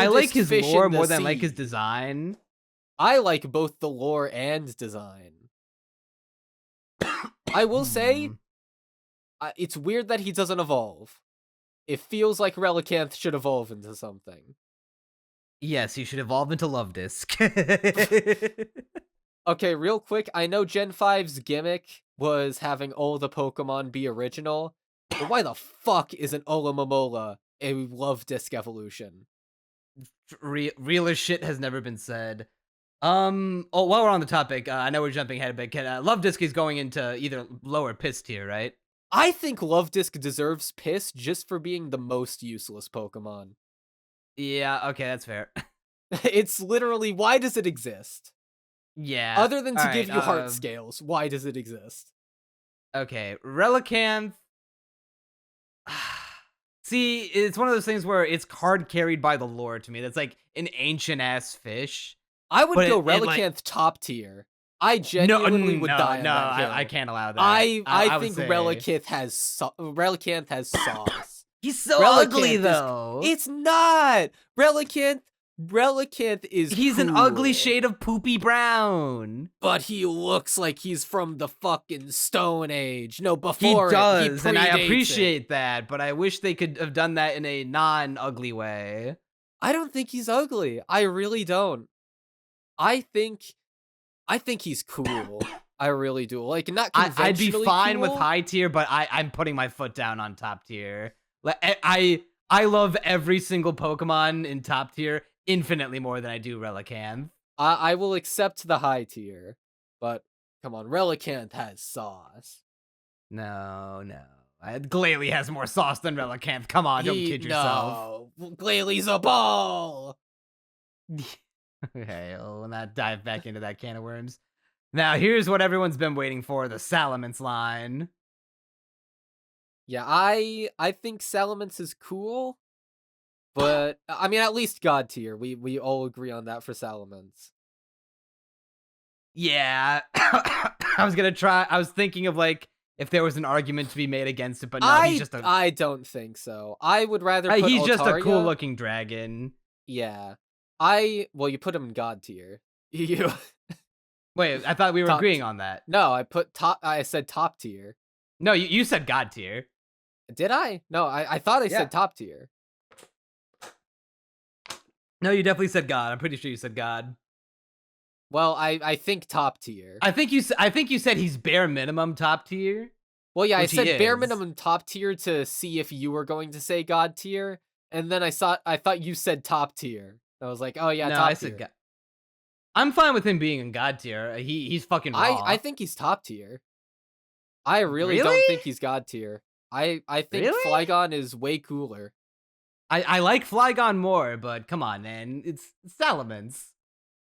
like his lore more than I like his design.
I like both the lore and design. I will say, It's weird that he doesn't evolve. It feels like Relicanth should evolve into something.
Yes, he should evolve into Love Disc.
Okay, real quick, I know Gen 5's gimmick was having all the Pokemon be original, but why the fuck isn't Olomomola a Love Disc evolution?
Realer shit has never been said. Oh, while we're on the topic, I know we're jumping ahead a bit. Love Disc is going into either lower piss tier, right?
I think Love Disc deserves piss just for being the most useless Pokemon.
Yeah, okay, that's fair.
It's literally, why does it exist?
Yeah.
Other than to
All
give
right,
you heart scales, why does it exist?
Okay, Relicanth. See, it's one of those things where it's card carried by the lore to me. That's like an ancient ass fish.
I would
But
go
it, like,
Relicanth top tier. I genuinely would die on that hill.
I can't allow that.
I
would
think
say-
Relicanth has sauce.
He's so
Relicanth
ugly
is-
though.
It's not! Relicanth is
He's an
cool,
ugly shade of poopy brown.
but he looks like he's from the fucking Stone Age. No,
He
before
does,
it.
and I
predates it.
appreciate that, but I wish they could have done that in a non-ugly way.
I don't think he's ugly. I really don't. I think he's cool. I really do. Like, not conventionally
I'd be fine with
cool.
high tier, but I'm putting my foot down on top tier. Like, I love every single Pokemon in top tier infinitely more than I do Relicanth.
I will accept the high tier, but come on, Relicanth has sauce.
No. Glalie has more sauce than Relicanth. Come on, don't kid yourself.
No, Glalie a ball.
Okay, we'll not dive back into that can of worms. Now, here's what everyone's been waiting for, the Salamence line.
Yeah, I think Salamence is cool, but I mean, at least God tier. We all agree on that for Salamence.
Yeah. I was thinking of, like, if there was an argument to be made against it, but no,
I don't think so. I would rather put
he's just a
Altaria.
cool looking dragon.
Yeah. Well, you put him in God tier. You
Wait, I thought we were
Top
agreeing on that.
No, I said top tier.
No, you said God tier.
Did I? No, I thought I
Yeah.
said top tier.
No, you definitely said God. I'm pretty sure you said God.
Well, I think top tier.
I think you said he's bare minimum top tier.
Well, yeah, I
which he
said bare
is.
minimum top tier to see if you were going to say God tier, and then I thought you said top tier. I was like, oh yeah,
No,
top
I
tier.
said God. I'm fine with him being in God tier. He's fucking raw.
I think he's top tier. I really don't
Really?
think he's God tier. I think
Really?
Flygon is way cooler.
I like Flygon more, but come on, man. It's Salamence.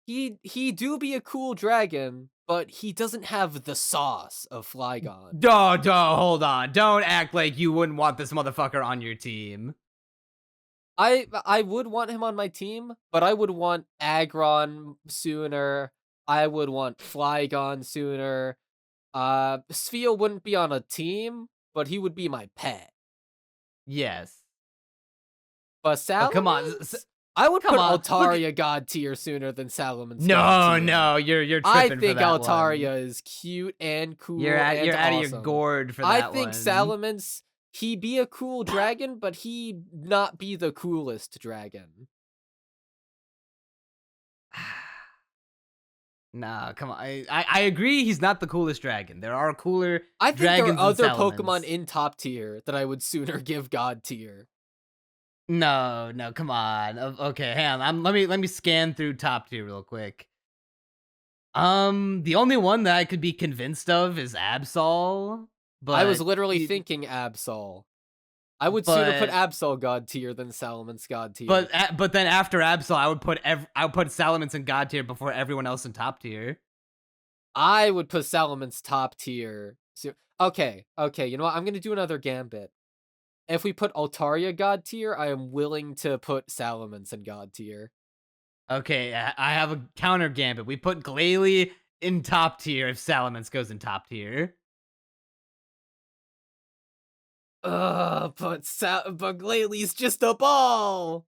He do be a cool dragon, but he doesn't have the sauce of Flygon.
Hold on. Don't act like you wouldn't want this motherfucker on your team.
I would want him on my team, but I would want Aggron sooner. I would want Flygon sooner. Spheal wouldn't be on a team, but he would be my pet.
Yes.
But Salamence?
Oh, come on.
I would
Come
put
on, look
Altaria God tier sooner than Salamence God tier.
No, you're tripping
I
for
think
that
Altaria
one.
is cute and cool.
You're out
and
of your
awesome.
gourd for that
I
one.
think Salamence, he be a cool dragon, but he not be the coolest dragon.
Nah, come on. I agree he's not the coolest dragon. There are cooler
I think there
dragons
are
than
other Pokemon
Salamence.
in top tier that I would sooner give God tier.
No, come on. Okay, hang on. Let me scan through top tier real quick. The only one that I could be convinced of is Absol. But
I was literally
he-
thinking Absol. I would sooner put Absol God tier than Salamence God tier.
But then after Absol, I would put Salamence in God tier before everyone else in top tier.
I would put Salamence top tier. Okay, you know what? I'm gonna do another gambit. If we put Altaria God tier, I am willing to put Salamence in God tier.
Okay, I have a counter gambit. We put Glalie in top tier if Salamence goes in top tier.
But Glalie just a ball.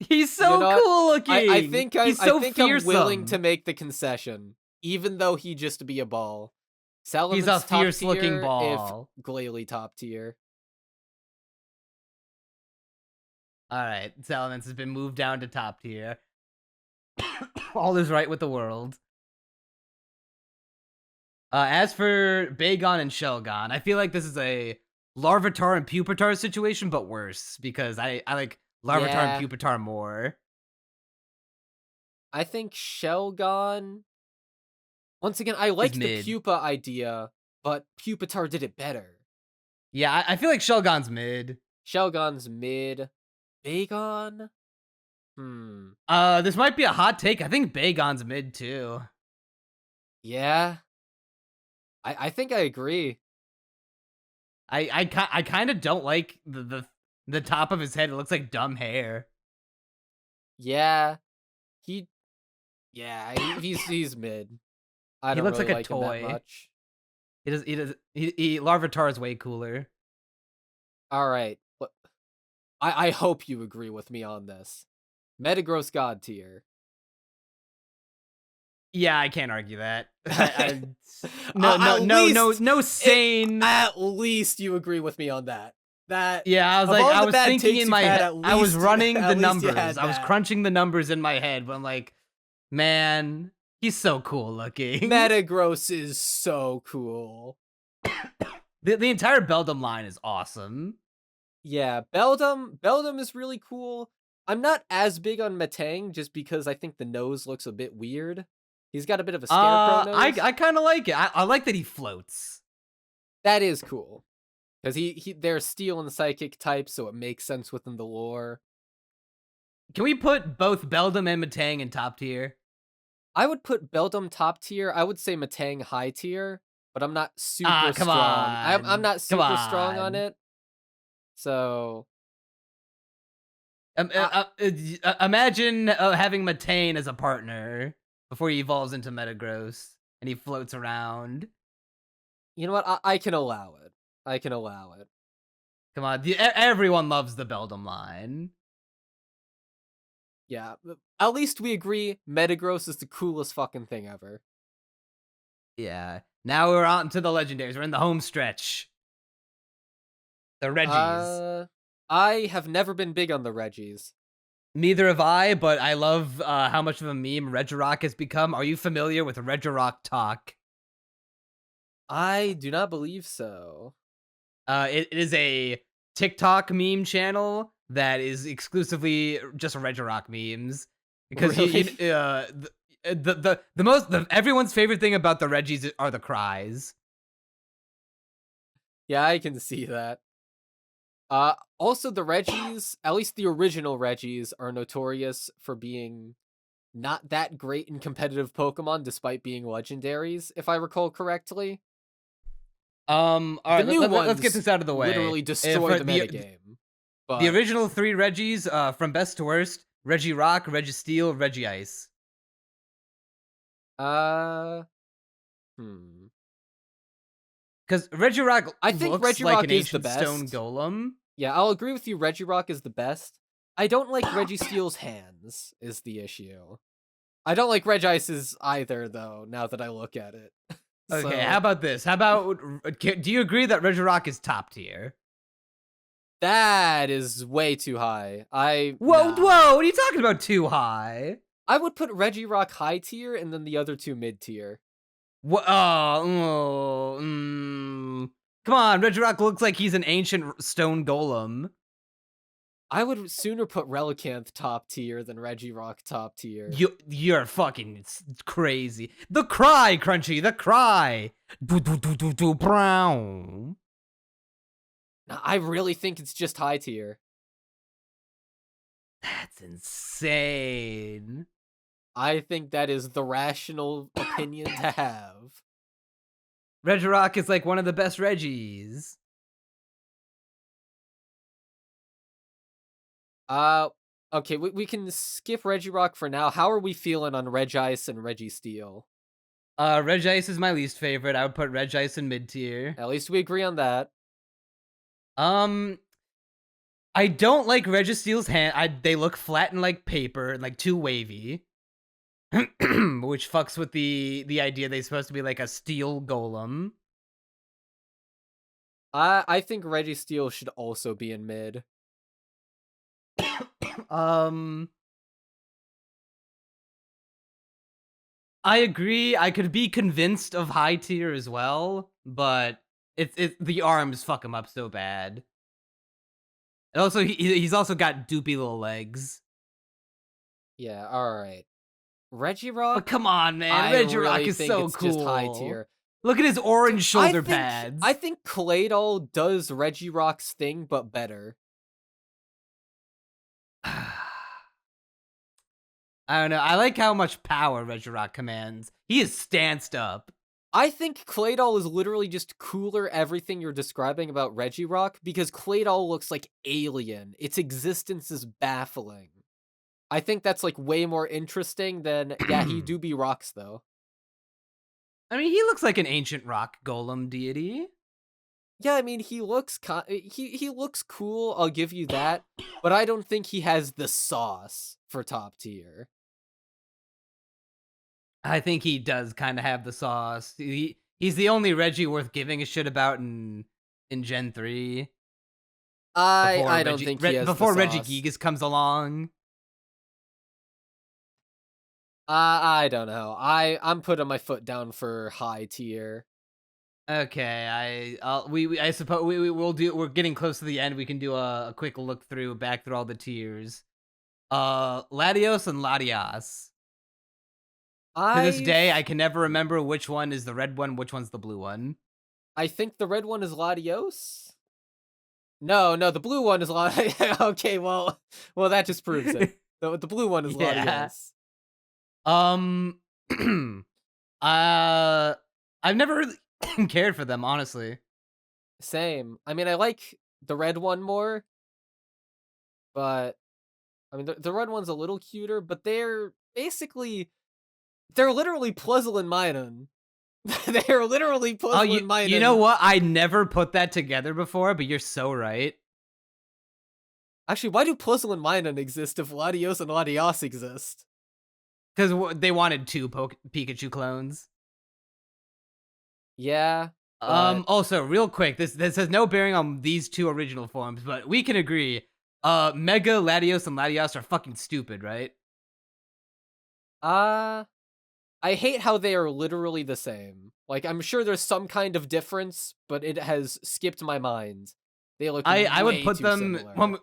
He's so
You know what?
cool looking.
I think
He's so
I'm willing
fearsome.
to make the concession, even though he just be a ball.
He's a
Salaman's top
fierce-looking
tier, if
ball.
Glalie top tier.
All right, Salamence has been moved down to top tier. All is right with the world. As for Bagon and Shelgon, I feel like this is a Larvitar and Pupitar situation, but worse, because I like Larvitar
Yeah.
and Pupitar more.
I think Shelgon. Once again, I like the
mid.
Pupa idea, but Pupitar did it better.
Yeah, I feel like Shelgon's mid.
Shelgon's mid. Bagon? Hmm.
This might be a hot take. I think Bagon's mid too.
Yeah. I think I agree.
I kind of don't like the top of his head. It looks like dumb hair.
Yeah. He. Yeah, he's mid. I
He
don't
looks
really
like a
him that
toy.
much.
Larvitar is way cooler.
All right. I hope you agree with me on this. Metagross God tier.
Yeah, I can't argue that.
At least-
No sane.
At least you agree with me on that. That
Yeah, I was
of
like,
all
I
the
was
bad
thinking
takes
in
you've
my
had,
head.
at
I was
least-
running
at
the
least you
numbers.
had
I was
that.
crunching the numbers in my head. But I'm like, man, he's so cool looking.
Metagross is so cool.
The entire Beldum line is awesome.
Yeah, Beldum is really cool. I'm not as big on Metang just because I think the nose looks a bit weird. He's got a bit of a scarecrow nose.
I kind of like it. I like that he floats.
That is cool. Because they're steel and psychic types, so it makes sense within the lore.
Can we put both Beldum and Metang in top tier?
I would put Beldum top tier. I would say Metang high tier, but I'm not super
come
strong. I'm
on.
not
Come
super strong on
on.
it. So
Imagine having Metang as a partner before he evolves into Metagross and he floats around.
you know what? I can allow it. I can allow it.
Come on, everyone loves the Beldum line.
Yeah, at least we agree Metagross is the coolest fucking thing ever.
Yeah. Now we're on to the legendaries. We're in the home stretch. The Reggies.
I have never been big on the Reggies.
Neither have I, but I love how much of a meme Regirock has become. Are you familiar with Regirock Talk?
I do not believe so.
It is a TikTok meme channel that is exclusively just Regirock memes. Because
Really?
everyone's favorite thing about the Reggies are the cries.
Yeah, I can see that. Also the Reggies, at least the original Reggies, are notorious for being not that great in competitive Pokemon despite being legendaries, if I recall correctly.
All right,
The new
let's get
ones
this out of the way.
Literally destroy the metagame.
The original 3 Reggies, from best to worst, Regirock, Registeel, Regice. Because Regirock
I think
looks
Regirock
like an
is the
ancient stone
best.
golem.
Yeah, I'll agree with you. Regirock is the best. I don't like Registeel's hands, is the issue. I don't like Regice's either, though, now that I look at it.
Okay, how about this? How about, do you agree that Regirock is top tier?
That is way too high.
Whoa,
nah.
whoa, what are you talking about too high?
I would put Regirock high tier and then the other two mid tier.
What? Come on, Regirock looks like he's an ancient stone golem.
I would sooner put Relicanth top tier than Regirock top tier.
You're fucking crazy. The cry, Crunchy, the cry. Do brown.
I really think it's just high tier.
That's insane.
I think that is the rational opinion to have.
Regirock is like one of the best Reggies.
Okay, we can skip Regirock for now. How are we feeling on Regice and Registeel?
Regice is my least favorite. I would put Regice in mid tier.
At least we agree on that.
I don't like Registeel's hand. They look flat and like paper and like too wavy. which fucks with the idea they're supposed to be like a steel golem.
I think Registeel should also be in mid.
um, I agree. I could be convinced of high tier as well, but the arms fuck him up so bad. And also, he's also got doopy little legs.
Yeah, alright.
But
Regirock,
come on, man,
I
Regirock
really
is
think
so
it's
cool.
just high tier.
Look at his orange shoulder
I
pads.
think Claydol does Regirock's thing, but better.
I don't know. I like how much power Regirock commands. He is stanced up.
I think Claydol is literally just cooler everything you're describing about Regirock because Claydol looks like alien. Its existence is baffling. I think that's like way more interesting than yeah, he do be rocks though.
I mean, he looks like an ancient rock golem deity.
Yeah, I mean he looks he looks cool, I'll give you that, but I don't think he has the sauce for top tier.
I think he does kind of have the sauce. He's the only Reggie worth giving a shit about in Gen 3.
I don't think he has
before
the
Reggie
sauce.
Gigas comes along.
I don't know. I'm putting my foot down for high tier.
Okay, I suppose we'll do. We're getting close to the end. We can do a quick look through, back through all the tiers. Latios and Latias. To this day, I can never remember which one is the red one, which one's the blue one.
I think the red one is Latios. No, the blue one is Latios. Okay, well, that just proves it. The blue one is
Yeah.
Latios.
I've never really cared for them, honestly.
Same. I mean, I like the red one more, but I mean, the red one's a little cuter, but they're literally Puzzle and Minun. They're literally Puzzle and Minun.
You know what? I never put that together before, but you're so right.
Actually, why do Puzzle and Minun exist if Latios and Latias exist?
Because they wanted two Pikachu clones.
Yeah. But...
Also, real quick, this has no bearing on these two original forms, but we can agree. Mega Latios and Latias are fucking stupid, right?
I hate how they are literally the same. Like, I'm sure there's some kind of difference, but it has skipped my mind. They look
I would put them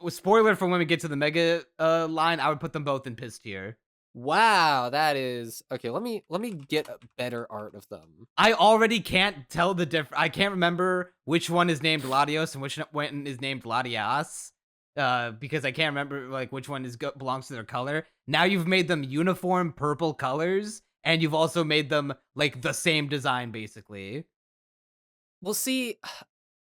spoiler for when we get to the Mega line. I would put them both in piss tier.
Wow, that is okay. Let me get a better art of them.
I already can't tell the difference. I can't remember which one is named Latios and which one is named Latias. Because I can't remember like which one belongs to their color. Now you've made them uniform purple colors, and you've also made them like the same design basically.
Well, see,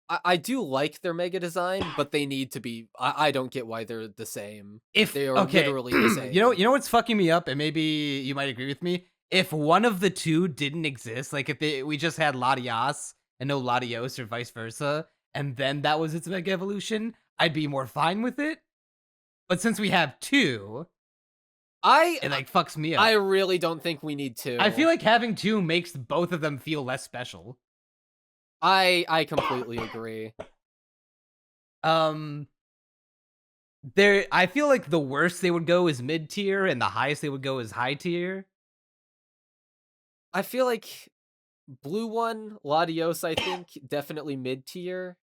I do like their mega design, but they need to be. I don't get why they're the same.
If
they are literally the same.
You know what's fucking me up, and maybe you might agree with me. If one of the two didn't exist, like if we just had Latias and no Latios or vice versa, and then that was its mega evolution, I'd be more fine with it. But since we have two, it like fucks me up.
I really don't think we need two.
I feel like having two makes both of them feel less special.
I completely agree.
I feel like the worst they would go is mid tier, and the highest they would go is high tier.
I feel like blue one, Latios, I think definitely mid tier.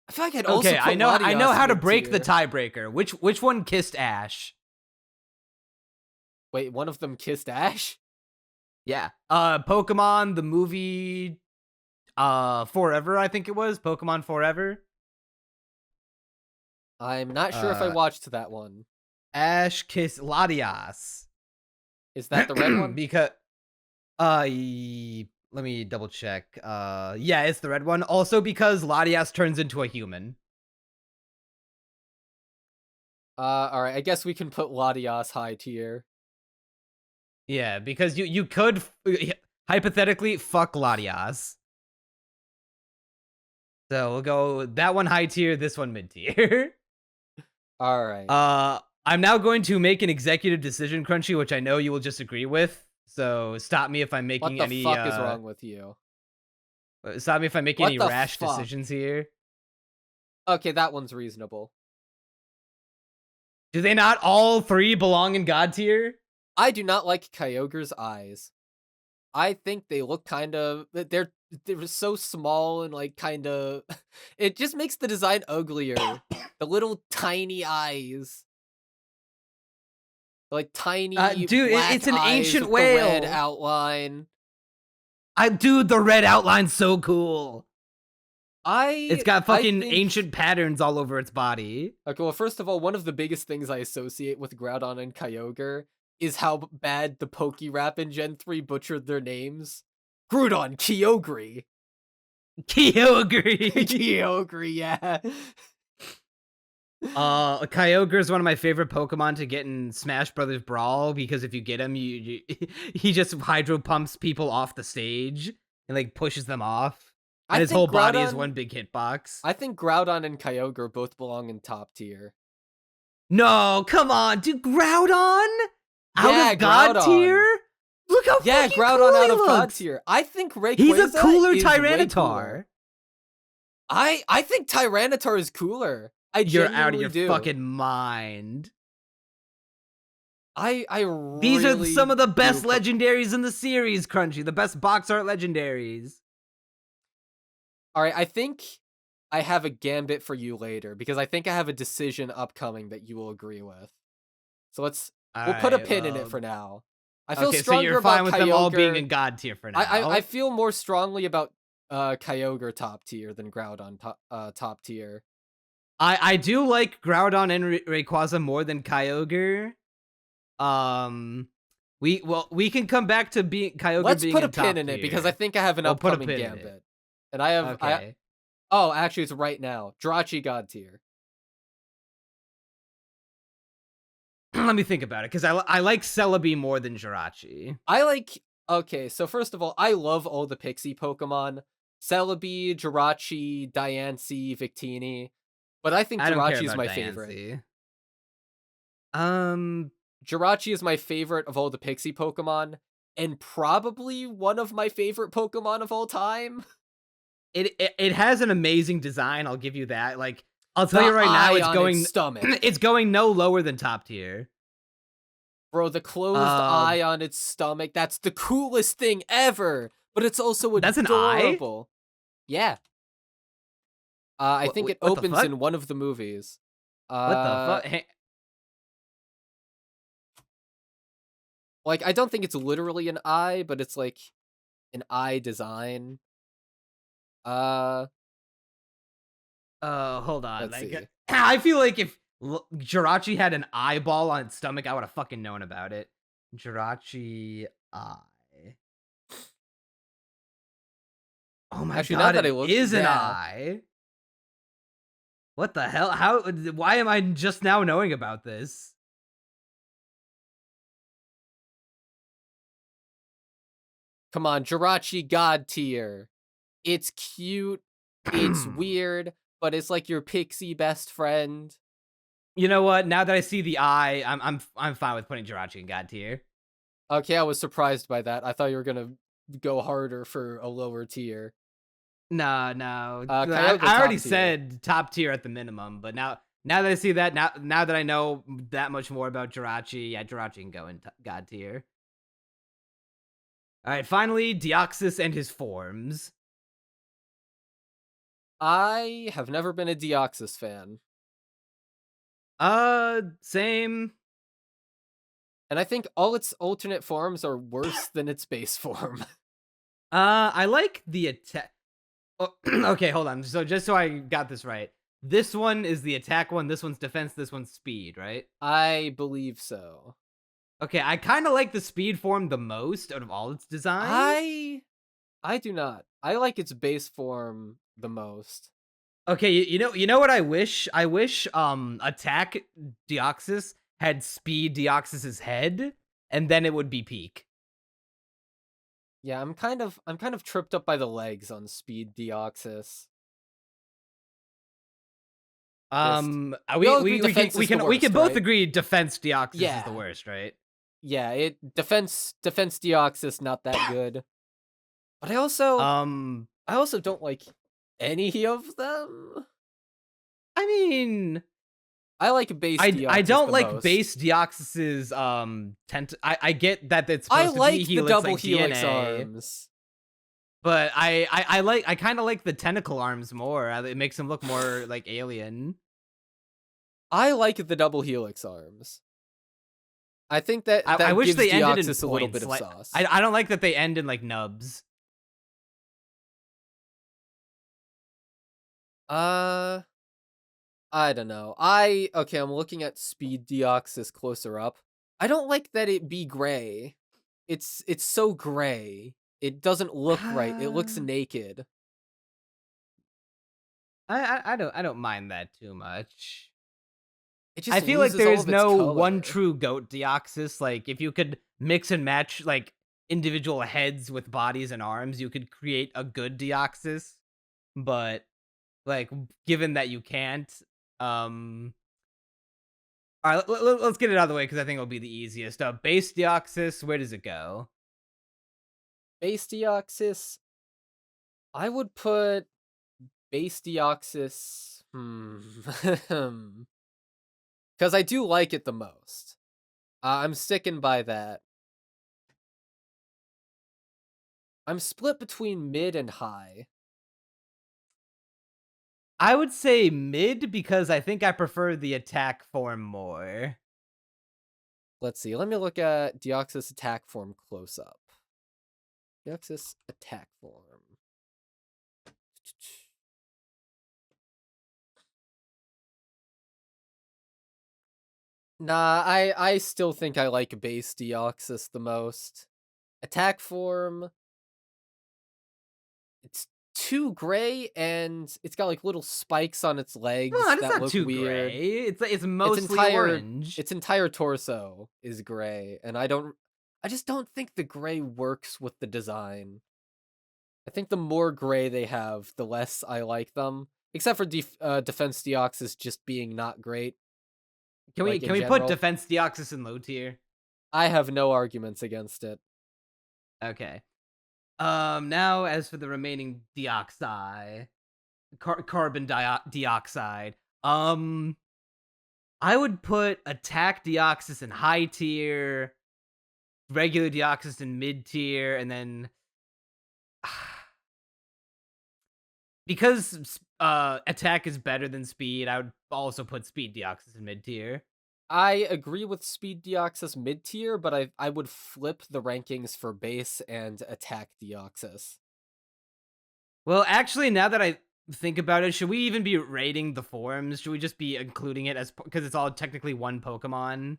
I feel like I'd also put
I know how to break
mid-tier.
the tiebreaker. Which one kissed Ash?
Wait, one of them kissed Ash?
Yeah. Pokemon the movie Forever, I think it was. Pokemon Forever.
I'm not sure if I watched that one.
Ash kiss Latias.
Is that the red one?
Because let me double check. Yeah, it's the red one. Also because Latias turns into a human.
All right. I guess we can put Latias high tier.
Yeah, because you could hypothetically fuck Latias. So we'll go that one high tier, this one mid tier.
All right.
I'm now going to make an executive decision, Crunchy, which I know you will just agree with. So stop me if I'm
What
making
the
any
fuck is wrong with you?
stop me if I'm making
What
any
the
rash
fuck?
decisions here.
Okay, that one's reasonable.
Do they not all three belong in God tier?
I do not like Kyogre's eyes. I think they look kind of they're so small and like kind of it just makes the design uglier. The little tiny eyes. Like tiny
Dude,
black
it's an
eyes
ancient
with the red
whale.
outline.
Dude, the red outline's so cool. It's got
I
fucking
think
ancient patterns all over its body.
okay, well, first of all, one of the biggest things I associate with Groudon and Kyogre is how bad the Pokerap in Gen 3 butchered their names. Groudon, Kyogre.
Kyogre.
Kyogre, yeah.
Kyogre is one of my favorite Pokemon to get in Smash Brothers Brawl because if you get him, he just hydro pumps people off the stage and like pushes them off, and
I
his whole
think
body is
Groudon
one big hitbox.
I think Groudon and Kyogre both belong in top tier.
No, come on, dude, Groudon out
Yeah,
of God
Groudon.
tier. Look how
Yeah,
fucking
Groudon
cool
out
he
of God
looks.
tier. I think Rayquaza
He's a cooler
is way
Tyranitar.
cooler. I think Tyranitar is cooler. I
You're out of
genuinely
your
do.
fucking mind.
I
These are
really
some of the
do
best
pro-
legendaries in the series, Crunchy. The best box art legendaries.
All right, I think I have a gambit for you later because I think I have a decision upcoming that you will agree with. So we'll put a
Alright,
pin in it
well,
for now. I feel
okay, so
stronger
you're fine
about
with them all being
Kyogre.
in God tier for now.
I feel more strongly about Kyogre top tier than Groudon top tier.
I do like Groudon and Rayquaza more than Kyogre. We can come back to Kyogre
Let's
being
put a
in top
pin in it
tier.
because I think I have an
We'll put a
upcoming
pin in it.
gambit. And I have
Okay.
oh, actually it's right now. Jirachi God tier.
Let me think about it because I like Celebi more than Jirachi.
Okay, so first of all, I love all the Pixie Pokemon. Celebi, Jirachi, Diancie, Victini. But I think
I don't care
Jirachi is
about
my favorite.
Diancie.
Jirachi is my favorite of all the Pixie Pokemon, and probably one of my favorite Pokemon of all time.
It has an amazing design. I'll give you that. Like I'll
The
tell you right now,
eye
it's
on
going
its stomach.
it's going no lower than top tier.
Bro, the closed eye on its stomach, that's the coolest thing ever. But it's also
That's an eye?
adorable. Yeah. I think it
What the
opens
fuck?
in one of the movies.
What the fuck?
Like, I don't think it's literally an eye, but it's like an eye design.
Hold on.
Let's
Like,
see.
I feel like if Jirachi had an eyeball on its stomach, I would have fucking known about it. Jirachi eye. Oh my
Actually, now
god,
that I
it
look-
is an
yeah.
eye. What the hell? Why am I just now knowing about this?
Come on, Jirachi God tier. It's cute, it's weird, but it's like your pixie best friend.
You know what? Now that I see the eye, I'm fine with putting Jirachi in God tier.
Okay, I was surprised by that. I thought you were gonna go harder for a lower tier.
No.
Kyogre
I
top
already
tier.
said top tier at the minimum, but now that I see that, now that I know that much more about Jirachi, yeah, Jirachi can go in God tier. All right, finally, Deoxys and his forms.
I have never been a Deoxys fan.
Same.
And I think all its alternate forms are worse than its base form.
I like the attack. Oh, okay, hold on. So just so I got this right, this one is the attack one, this one's defense, this one's speed, right?
I believe so.
Okay, I kind of like the speed form the most out of all its designs.
I do not. I like its base form the most.
Okay, you know what I wish? I wish attack Deoxys had speed Deoxys's head, and then it would be peak.
Yeah, I'm kind of tripped up by the legs on Speed Deoxys. Just
We
we all agree
we we can
defense
we
is the
can we can
worst,
both
right?
agree defense Deoxys is the
Yeah.
worst, right?
Yeah, defense Deoxys not that good. But
Um,
I also don't like any of them.
I mean,
I like base
I
Deoxys
don't
the
like
most.
base Deoxys's I get that it's
I
supposed to be
like the
helix
double
like
helix
DNA,
arms.
but I kind of like the tentacle arms more. It makes them look more like alien.
I like the double helix arms. I think that
I
that
wish
gives
they ended in
Deoxys a little bit
points.
of
Like
sauce.
I don't like that they end in like nubs.
Uh, I don't know. Okay, I'm looking at speed Deoxys closer up. I don't like that it be gray. It's so gray. It doesn't look right. It looks
Uh,
naked.
I don't mind that too much.
It
I
just
feel like
loses
there
all
is
of its
no one
color.
true goat Deoxys. Like if you could mix and match like individual heads with bodies and arms, you could create a good Deoxys. But like given that you can't, um all right, let's get it out of the way because I think it'll be the easiest. Base Deoxys, where does it go?
Base Deoxys, I would put base Deoxys. Because I do like it the most. I'm sticking by that. I'm split between mid and high.
I would say mid because I think I prefer the attack form more.
Let's see. Let me look at Deoxys attack form close up. Deoxys attack form. Nah, I still think I like base Deoxys the most. Attack form, it's too gray and it's got like little spikes on its
No,
legs
it's
that
not
look
too
weird.
gray. It's
Its
mostly
entire
orange.
its entire torso is gray, and I just don't think the gray works with the design. I think the more gray they have, the less I like them. Except for Defense Deoxys just being not great, like
Can
in
we put
general.
defense Deoxys in low tier?
I have no arguments against it.
Okay. Now as for the remaining deoxide, dioxide, I would put attack Deoxys in high tier, regular Deoxys in mid tier, and then because attack is better than speed, I would also put speed Deoxys in mid tier.
I agree with Speed Deoxys mid tier, but I would flip the rankings for base and attack Deoxys.
Well, actually, now that I think about it, should we even be rating the forms? Should we just be including it as because it's all technically one Pokemon?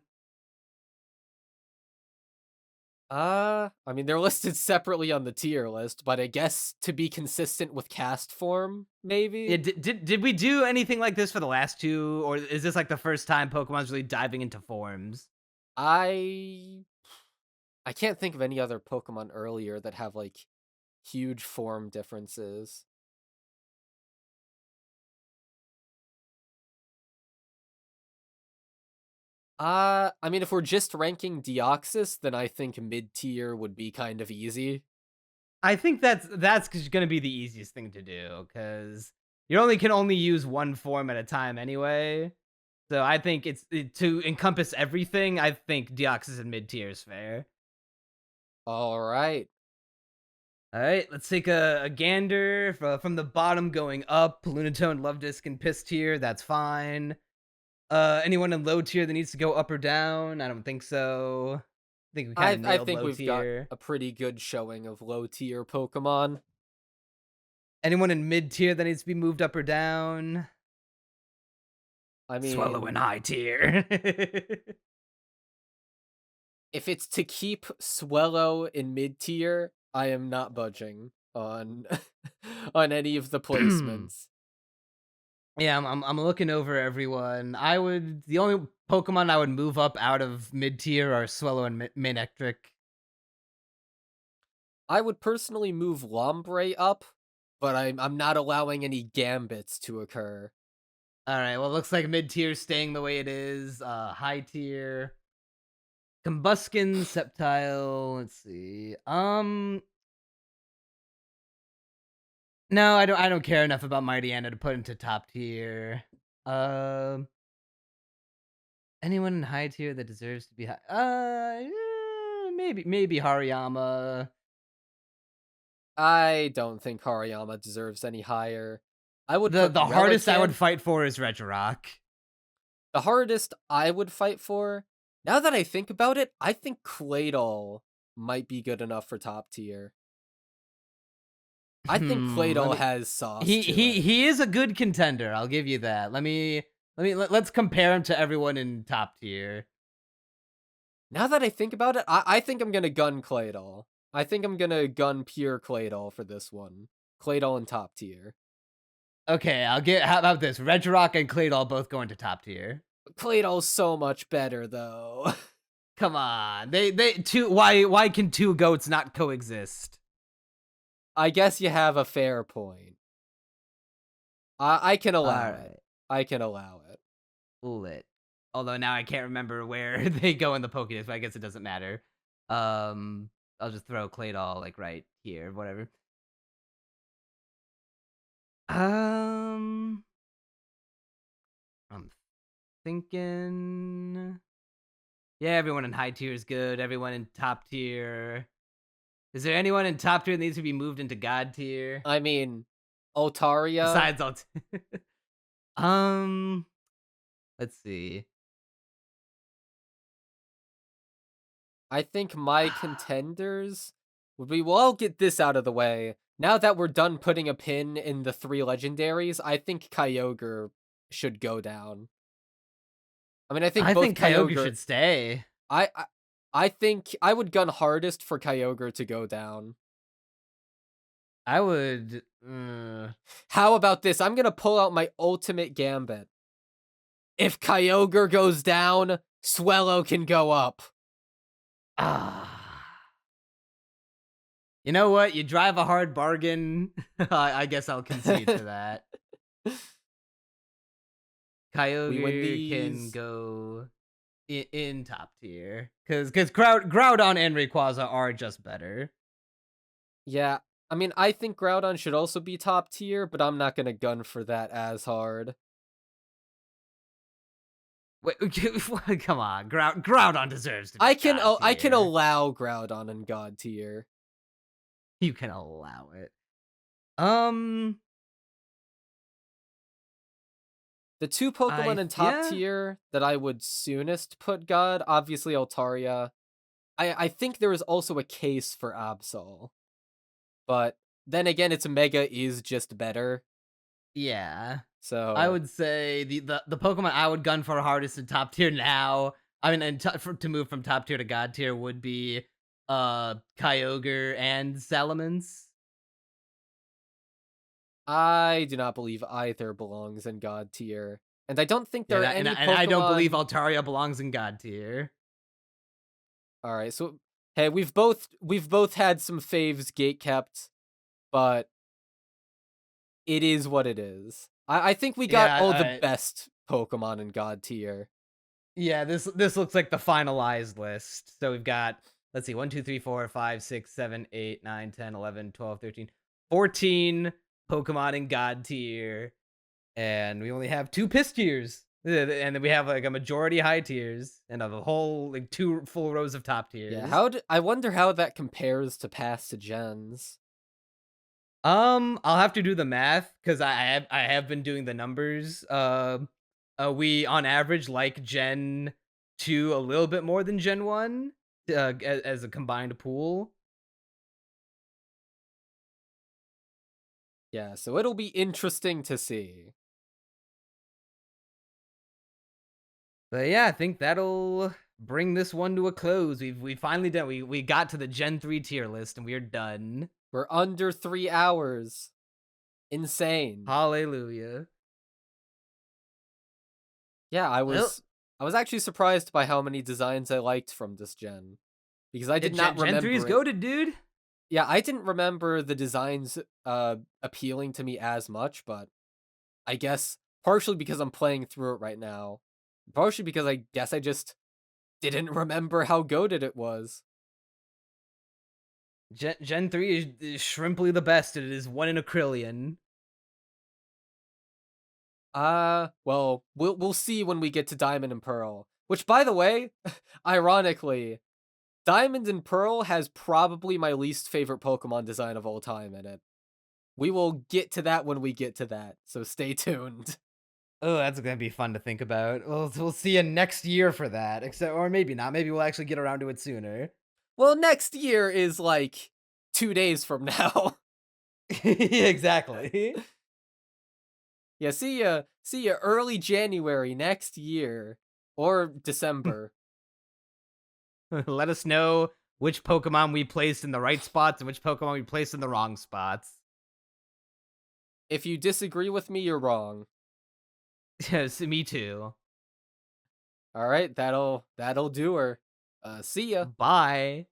I mean they're listed separately on the tier list, but I guess to be consistent with cast form,
Yeah,
maybe.
did we do anything like this for the last two, or is this like the first time Pokemon's really diving into forms?
I I can't think of any other Pokemon earlier that have like huge form differences. I mean, if we're just ranking Deoxys, then I think mid tier would be kind of easy.
I think that's going to be the easiest thing to do because you only can only use one form at a time anyway. So I think to encompass everything. I think Deoxys in mid tier is fair.
All right.
All right, let's take a gander from the bottom going up. Lunatone, Luvdisc, and Piss tier. That's fine. Anyone in low tier that needs to go up or down? I don't think so. I think we kind of
I
nailed
think
low
we've got
tier.
a pretty good showing of low tier Pokemon.
Anyone in mid tier that needs to be moved up or down?
I
Swallow in
mean,
high tier.
if it's to keep Swellow in mid tier, I am not budging on on any of the placements.
Yeah, I'm looking over everyone. The only Pokemon I would move up out of mid tier are Swellow and Manectric.
I would personally move Lombre up, but I'm not allowing any Gambits to occur.
All right. Well, it looks like mid tier staying the way it is. High tier. Combuskin, Sceptile. Let's see. No, I don't. I don't care enough about Mighty Anna to put into top tier. Um, anyone in high tier that deserves to be high? Maybe Hariyama.
I don't think Hariyama deserves any higher. I would
The
put
the hardest I would
Relicanth.
fight for is Regirock.
The hardest I would fight for. Now that I think about it, I think Claydol might be good enough for top tier. I think
Let
Claydol
me.
has sauce
He
to
he
it.
he is a good contender. I'll give you that. Let's compare him to everyone in top tier.
Now that I think about it, I think I'm gonna gun Claydol. I think I'm gonna gun pure Claydol for this one. Claydol in top tier.
Okay, I'll get. How about this? Regirock and Claydol both going to top tier.
Claydol's so much better though.
Come on, they two. Why can two goats not coexist?
I guess you have a fair point. I can
All
allow it.
right,
I can allow it.
lit. Although now I can't remember where they go in the Pokédex, but I guess it doesn't matter. I'll just throw Claydol like right here, whatever. Um, I'm thinking. Yeah, everyone in high tier is good. Everyone in top tier. Is there anyone in top tier that needs to be moved into god tier?
I mean, Altaria.
Besides all. Um, let's see.
I think my contenders would be. Well, I'll get this out of the way. Now that we're done putting a pin in the 3 legendaries, I think Kyogre should go down. I mean, I think
I
both
think Kyogre
Kyogre.
should stay.
I think I would gun hardest for Kyogre to go down.
I would.
How about this? I'm gonna pull out my ultimate gambit. If Kyogre goes down, Swellow can go up.
Ah. You know what? You drive a hard bargain. I guess I'll concede to that.
We win
Kyogre can
these.
go in top tier because Groudon and Rayquaza are just better.
Yeah, I mean, I think Groudon should also be top tier, but I'm not gonna gun for that as hard.
Wait, come on, Groudon deserves to be
I can
god
I can
tier.
allow Groudon in God tier.
You can allow it.
The 2 Pokemon in top
Yeah.
tier that I would soonest put God, obviously Altaria. I think there is also a case for Absol. But then again, its Mega is just better.
Yeah.
So
I would say the Pokemon I would gun for hardest in top tier now. I mean, to move from top tier to god tier would be Kyogre and Salamence.
I do not believe either belongs in God tier. And I don't think
Yeah,
there are any
and I don't believe
Pokemon.
Altaria belongs in god tier.
All right, so hey, we've both had some faves gate kept, but it is what it is. I think we got all the
Yeah,
best Pokemon in God tier.
yeah. This looks like the finalized list. So we've got, let's see, 1, 2, 3, 4, 5, 6, 7, 8, 9, 10, 11, 12, 13, 14 Pokemon in god tier. And we only have 2 piss tiers. And then we have like a majority high tiers and a whole like 2 full rows of top tiers.
Yeah, I wonder how that compares to past gens.
I'll have to do the math because I have been doing the numbers. We on average like Gen 2 a little bit more than Gen 1 as a combined pool.
Yeah, so it'll be interesting to see.
But yeah, I think that'll bring this one to a close. We finally done. We got to the Gen 3 tier list and we're done.
We're under 3 hours. Insane.
Hallelujah.
Yeah, I
Well,
was actually surprised by how many designs I liked from this gen. Because I did not
Gen 3 is
remember it.
goated, dude.
Yeah, I didn't remember the designs appealing to me as much, but I guess partially because I'm playing through it right now, partially because I guess I just didn't remember how goated it was.
Gen 3 is shrimply the best. It is one in a trillion.
Well, we'll see when we get to Diamond and Pearl. Which, by the way, ironically, Diamond and Pearl has probably my least favorite Pokemon design of all time in it. We will get to that when we get to that, so stay tuned.
Oh, that's gonna be fun to think about. We'll see you next year for that. Except, or maybe not. Maybe we'll actually get around to it sooner.
Well, next year is like 2 days from now.
Exactly.
Yeah, see ya early January next year or December.
Let us know which Pokemon we placed in the right spots and which Pokemon we placed in the wrong spots.
If you disagree with me, you're wrong.
Yes, me too.
All right, that'll do her. See ya.
Bye.